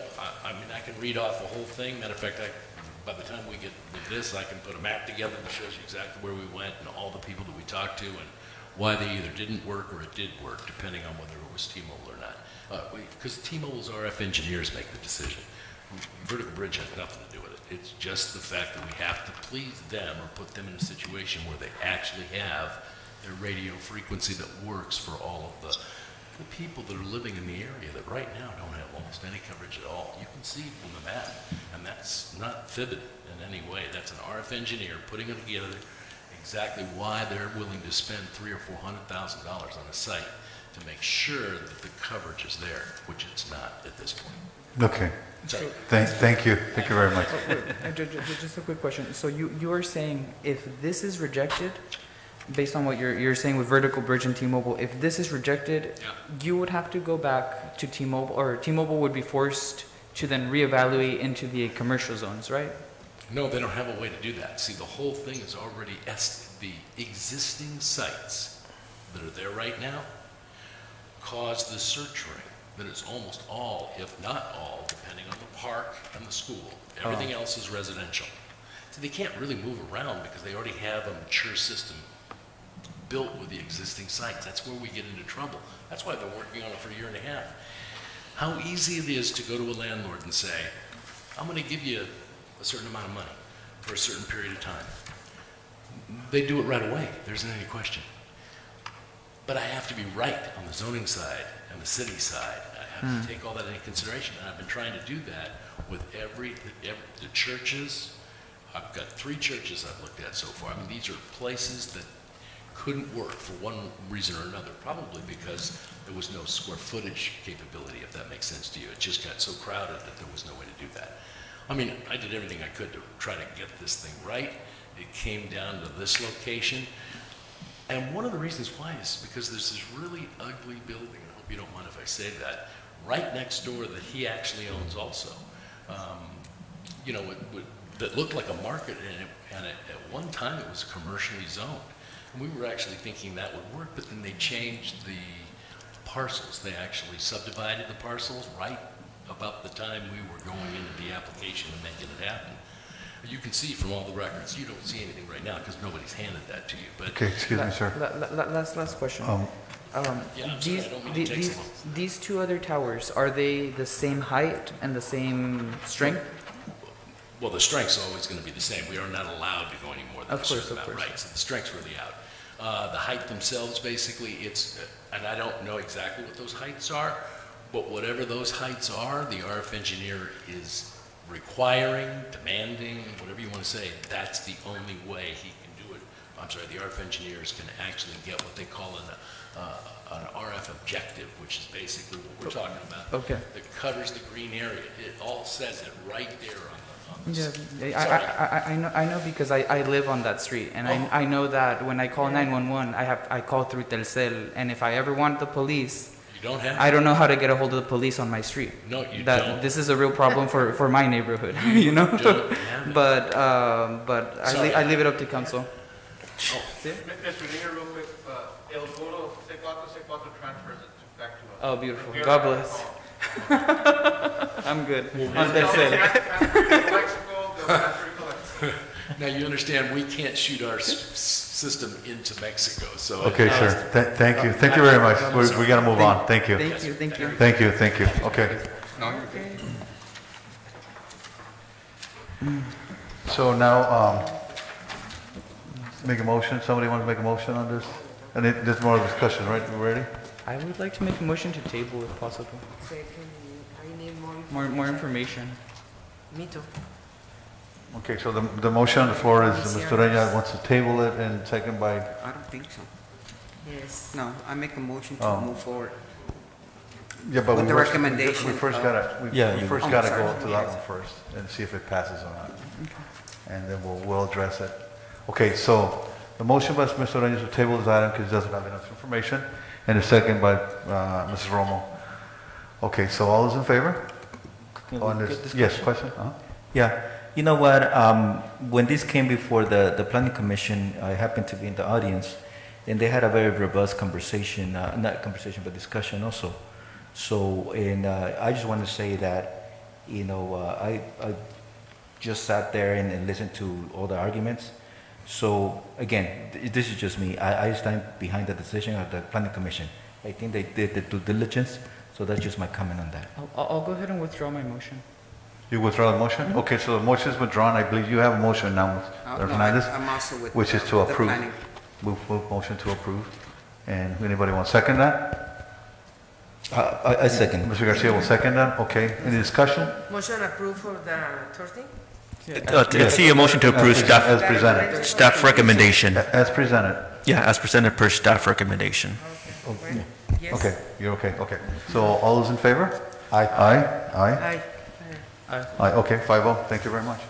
I mean, I can read off the whole thing. Matter of fact, by the time we get to this, I can put a map together that shows you exactly where we went and all the people that we talked to and why they either didn't work or it did work, depending on whether it was T-Mobile or not. Because T-Mobile's RF engineers make the decision. Vertical Bridge has nothing to do with it. It's just the fact that we have to please them or put them in a situation where they actually have their radio frequency that works for all of the people that are living in the area that right now don't have almost any coverage at all. You can see from the map, and that's not fibbing in any way. That's an RF engineer putting it together exactly why they're willing to spend $300,000 or $400,000 on a site to make sure that the coverage is there, which it's not at this point. Okay. Sorry. Thank you. Thank you very much. Just a quick question. So you are saying if this is rejected, based on what you're saying with Vertical Bridge and T-Mobile, if this is rejected, you would have to go back to T-Mobile, or T-Mobile would be forced to then reevaluate into the commercial zones, right? No, they don't have a way to do that. See, the whole thing is already the existing sites that are there right now cause the search ring that is almost all, if not all, depending on the park and the school. Everything else is residential. So they can't really move around because they already have a mature system built with the existing sites. That's where we get into trouble. That's why they're working on it for a year and a half. How easy it is to go to a landlord and say, I'm going to give you a certain amount of money for a certain period of time. They do it right away. There isn't any question. But I have to be right on the zoning side and the city side. I have to take all that into consideration, and I've been trying to do that with the churches. I've got 3 churches I've looked at so far. I mean, these are places that couldn't work for one reason or another, probably because there was no square footage capability, if that makes sense to you. It just got so crowded that there was no way to do that. I mean, I did everything I could to try to get this thing right. It came down to this location. And one of the reasons why is because there's this really ugly building, I hope you don't mind if I say that, right next door that he actually owns also. That looked like a market, and at one time it was commercially zoned. And we were actually thinking that would work, but then they changed the parcels. They actually subdivided the parcels right about the time we were going into the application and making it happen. You can see from all the records, you don't see anything right now because nobody's handed that to you. But Okay, excuse me, sir. Last question. yeah, I'm sorry, I don't mean to take so long. These 2 other towers, are they the same height and the same strength? Well, the strength's always going to be the same. We are not allowed to go any more than a certain amount, right? So the strength's really out. The height themselves, basically, and I don't know exactly what those heights are, but whatever those heights are, the RF engineer is requiring, demanding, whatever you want to say, that's the only way he can do it. I'm sorry, the RF engineers can actually get what they call an RF objective, which is basically what we're talking about. Okay. That covers the green area. It all says it right there on the Yeah, I know because I live on that street, and I know that when I call 911, I call through Telcel, and if I ever want the police, You don't have? I don't know how to get a hold of the police on my street. No, you That don't. This is a real problem for my neighborhood, you know? Don't have it. But Sorry. I leave it up to council. Mr. Leader, real quick, El Toro, C4 transfers it back to us. Oh, beautiful. Here, God bless. I'm good. On that side. Calexico, the master collector. Now, you understand, we can't shoot our system into Mexico, so. Okay, sir. Thank you. Thank you very much. We gotta move on. Thank you. Thank you, thank you. Thank you, thank you. Okay. No, you're good. So now, make a motion. Somebody want to make a motion on this? And there's more discussion, right? We ready? I would like to make a motion to table if possible. Second, I need more. More information. Me too. Okay, so the motion on the floor is Mr. Reña wants to table it and second by, I don't think so. Yes. No, I make a motion Oh. to move forward. yeah, but With we the first, recommendation we first of- gotta, we first I'm gotta sorry. go to that one first and see if it passes or not. And then we'll address it. Okay, so the motion by Mr. Reña is to table this item because it doesn't have enough information, and a second by Mrs. Romo. Okay, so all those in favor? On this, yes, question? Uh-huh. Yeah, you know what, when this came before the planning commission, I happened to be in the audience, and they had a very robust conversation, not conversation, but discussion also. So, and I just want to say that, you know, I just sat there and listened to all the arguments. So, again, this is just me. I stand behind the decision of the planning commission. I think they did the due diligence, so that's just my comment on that. I'll go ahead and withdraw my motion. You withdraw the motion? Okay, so the motion is withdrawn. I believe you have a motion now, Mr. No, Hernandez, I'm also with which is to the approve. planning. Move motion to approve. And anybody want to second that? I second. Mr. Garcia will second that. Okay, any discussion? Motion approved for the Thursday? See a motion to approve staff, As presented. staff recommendation. As presented. Yeah, as presented per staff recommendation. Yes. Okay, you're okay, okay. So all those in favor? Aye. Aye? Aye? Aye. Aye, okay, 5-0. Thank you very much.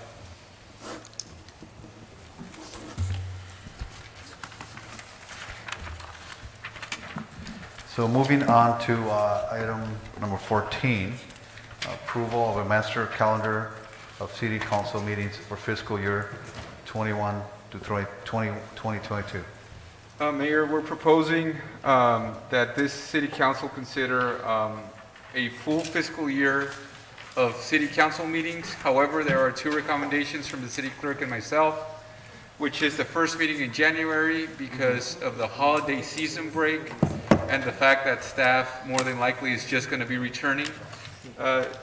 So moving on to item number 14, approval of a master calendar of city council meetings for fiscal year 21 to 2022. Mayor, we're proposing that this city council consider a full fiscal year of city council meetings. However, there are two recommendations from the city clerk and myself, which is the first meeting in January because of the holiday season break and the fact that staff more than likely is just going to be returning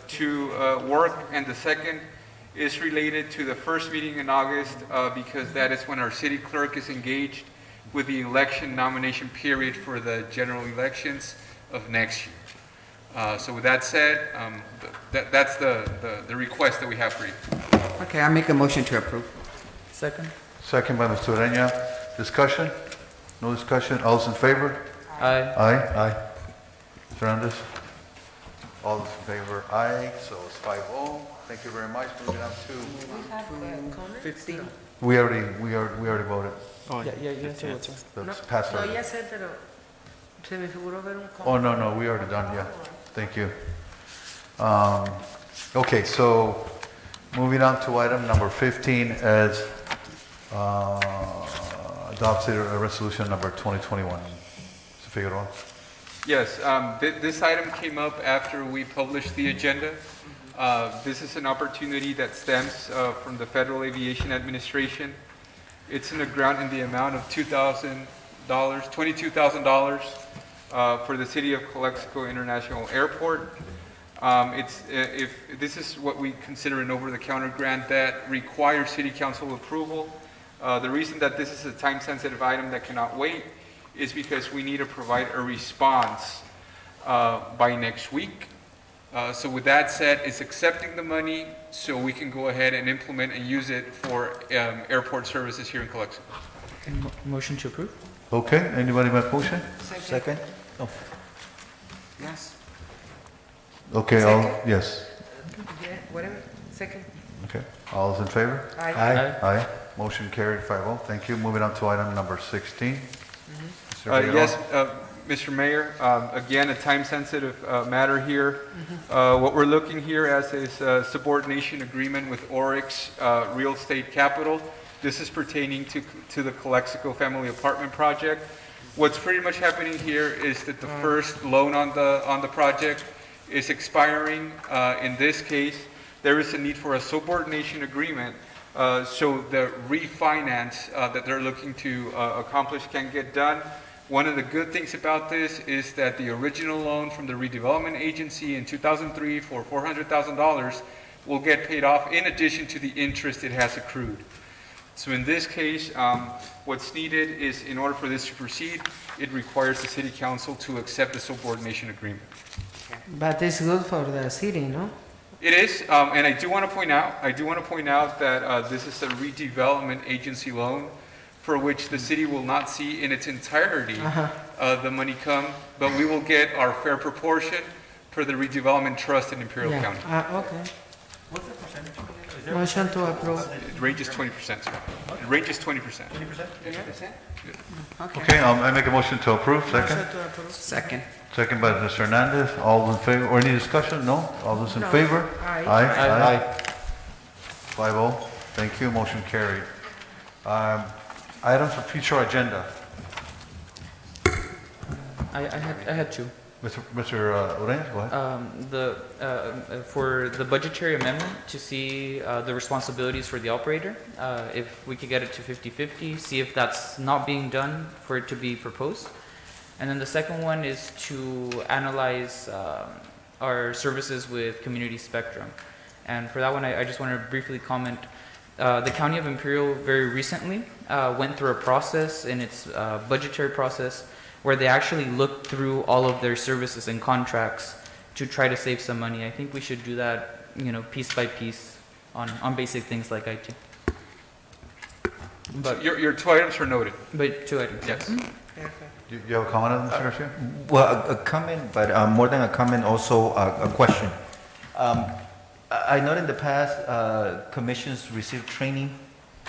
to work. And the second is related to the first meeting in August because that is when our city clerk is engaged with the election nomination period for the general elections of next year. So with that said, that's the request that we have for you. Okay, I make a motion to approve. Second? Second by Mr. Ureña. Discussion? No discussion? All those in favor? Aye. Aye? Aye. Mr. Hernandez? All those in favor? Aye. So it's 5-0. Thank you very much. Moving on to, We have comments? 15. we already voted. Yeah, so what's That's passed No, already. ya sé, pero se me figuró ver un Oh, no, we already done, yeah. Thank you. Okay, so moving on to item number 15 as adopted a resolution number 2021. Mr. Figueroa. Yes, this item came up after we published the agenda. This is an opportunity that stems from the Federal Aviation Administration. It's in a grant in the amount of $22,000 for the city of Calexico International Airport. This is what we consider an over-the-counter grant that requires city council approval. The reason that this is a time-sensitive item that cannot wait is because we need to provide a response by next week. So with that said, it's accepting the money so we can go ahead and implement and use it for airport services here in Calexico. Motion to approve? Okay, anybody make motion? Second? Oh. Yes. Okay, yes. Yeah, whatever. Second. Okay, all those in favor? Aye. Aye. Motion carried 5-0. Thank you. Moving on to item number 16. Mr. Figueroa. Yes, Mr. Mayor, again, a time-sensitive matter here. What we're looking here as is a subordination agreement with Oryx Real Estate Capital. This is pertaining to the Calexico Family Apartment Project. What's pretty much happening here is that the first loan on the project is expiring. In this case, there is a need for a subordination agreement so the refinance that they're looking to accomplish can get done. One of the good things about this is that the original loan from the redevelopment agency in 2003 for $400,000 will get paid off in addition to the interest it has accrued. So in this case, what's needed is, in order for this to proceed, it requires the city council to accept the subordination agreement. But it's good for the city, no? It is, and I do want to point out that this is a redevelopment agency loan for which the city will not see in its entirety the money come, but we will get our fair proportion for the redevelopment trust in Imperial County. Okay. What's the percentage? Motion to approve. It ranges 20%, sir. It ranges 20%. 20%? Okay, I make a motion to approve, second. Motion to approve. Second. Second by Mr. Hernandez. All in favor, or any discussion? No? All those in No. favor? Aye. Aye. 5-0. Thank you, motion carried. Items for future agenda. I had two. Mr. Orenz, go ahead. For the budgetary amendment, to see the responsibilities for the operator, if we could get it to 50/50, see if that's not being done, for it to be proposed. And then the second one is to analyze our services with Community Spectrum. And for that one, I just want to briefly comment. The County of Imperial very recently went through a process in its budgetary process where they actually looked through all of their services and contracts to try to save some money. I think we should do that, piece by piece on basic things like IT. But Your two items are noted. But two items. Yes. You have a comment on this, Mr. Garcia? Well, a comment, but more than a comment, also a question. I know in the past, commissions received training.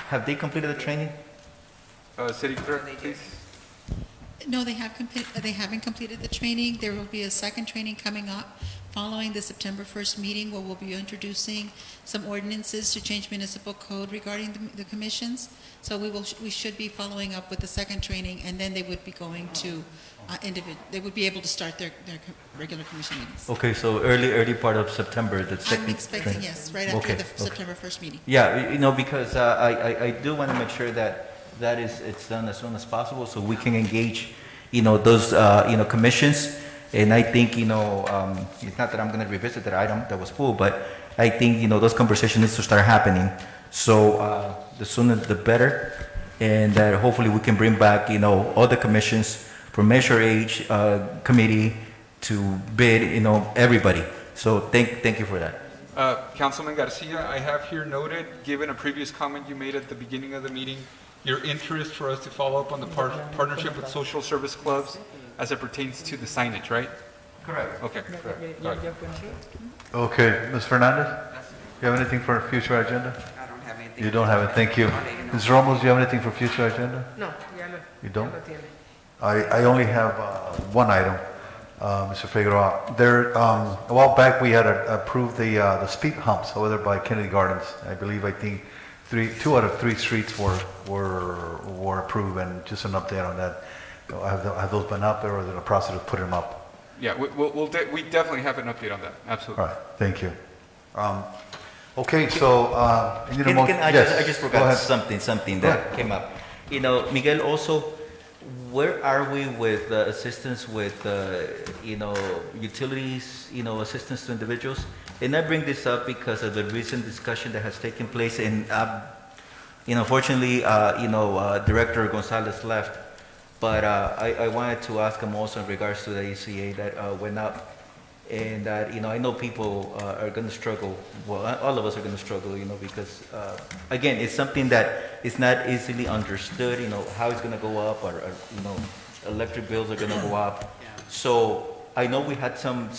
Have they completed the training? City Clerk, please. No, they haven't completed the training. There will be a second training coming up following the September 1st meeting where we'll be introducing some ordinances to change municipal code regarding the commissions. So we should be following up with the second training, and then they would be going to they would be able to start their regular commission meetings. Okay, so early part of September, the second. I'm expecting, training. yes, right after Okay, the okay. September 1st meeting. Yeah, because I do want to make sure that it's done as soon as possible so we can engage, those, commissions. And I think, it's not that I'm going to revisit that item that was pulled, but I think, those conversations need to start happening. So the sooner the better. And that hopefully we can bring back, all the commissions from Measure H committee to bid, everybody. So thank you for that. Councilman Garcia, I have here noted, given a previous comment you made at the beginning of the meeting, your interest for us to follow up on the partnership with social service clubs as it pertains to the signage, right? Correct. Okay. Okay, Ms. Fernandez, you have anything for future agenda? I don't have anything. You don't have it, thank you. Ms. Ramos, do you have anything for future agenda? No, ya no. You don't? Ya lo tiene. I only have one item, Mr. Figueroa. There, a while back, we had approved the speed humps over there by Kennedy Gardens. I think 2 out of 3 streets were approved, and just an update on that. Have those been up there, or is it a process of putting them up? Yeah, we definitely have an update on that, absolutely. All right, thank you. Okay, so, you need a motion? I Yes, just go forgot ahead. something Go that ahead. came up. Miguel, also, where are we with assistance with, utilities, assistance to individuals? And I bring this up because of the recent discussion that has taken place, and, fortunately, Director Gonzales left, but I wanted to ask him also in regards to the ACA that went up, and that, I know people are going to struggle, well, all of us are going to struggle, because, again, it's something that is not easily understood, how it's going to go up, or electric bills are going to go up. So I know we had some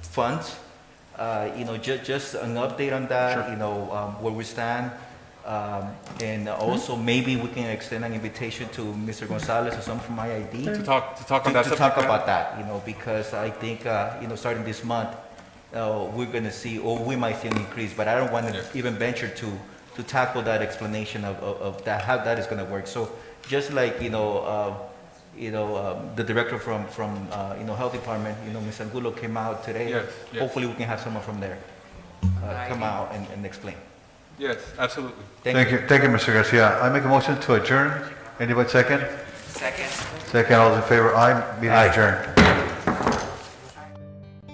funds, just an update on that, where we stand, And also maybe we can extend an invitation to Mr. Gonzales or someone from IID. To talk on that To subject talk matter? about that, because I think, starting this month, we're gonna see, or we might see an increase, but I don't want to even venture to tackle that explanation of that, how that is gonna work. So just like, the director from Health Department, Ms. Angulo came out today. Yes, yes. Hopefully we can have someone from there come out and explain. Yes, absolutely. Thank you, Mr. Garcia. I make a motion to adjourn. Anybody second? Second. Second, all those in favor, aye, meeting adjourned.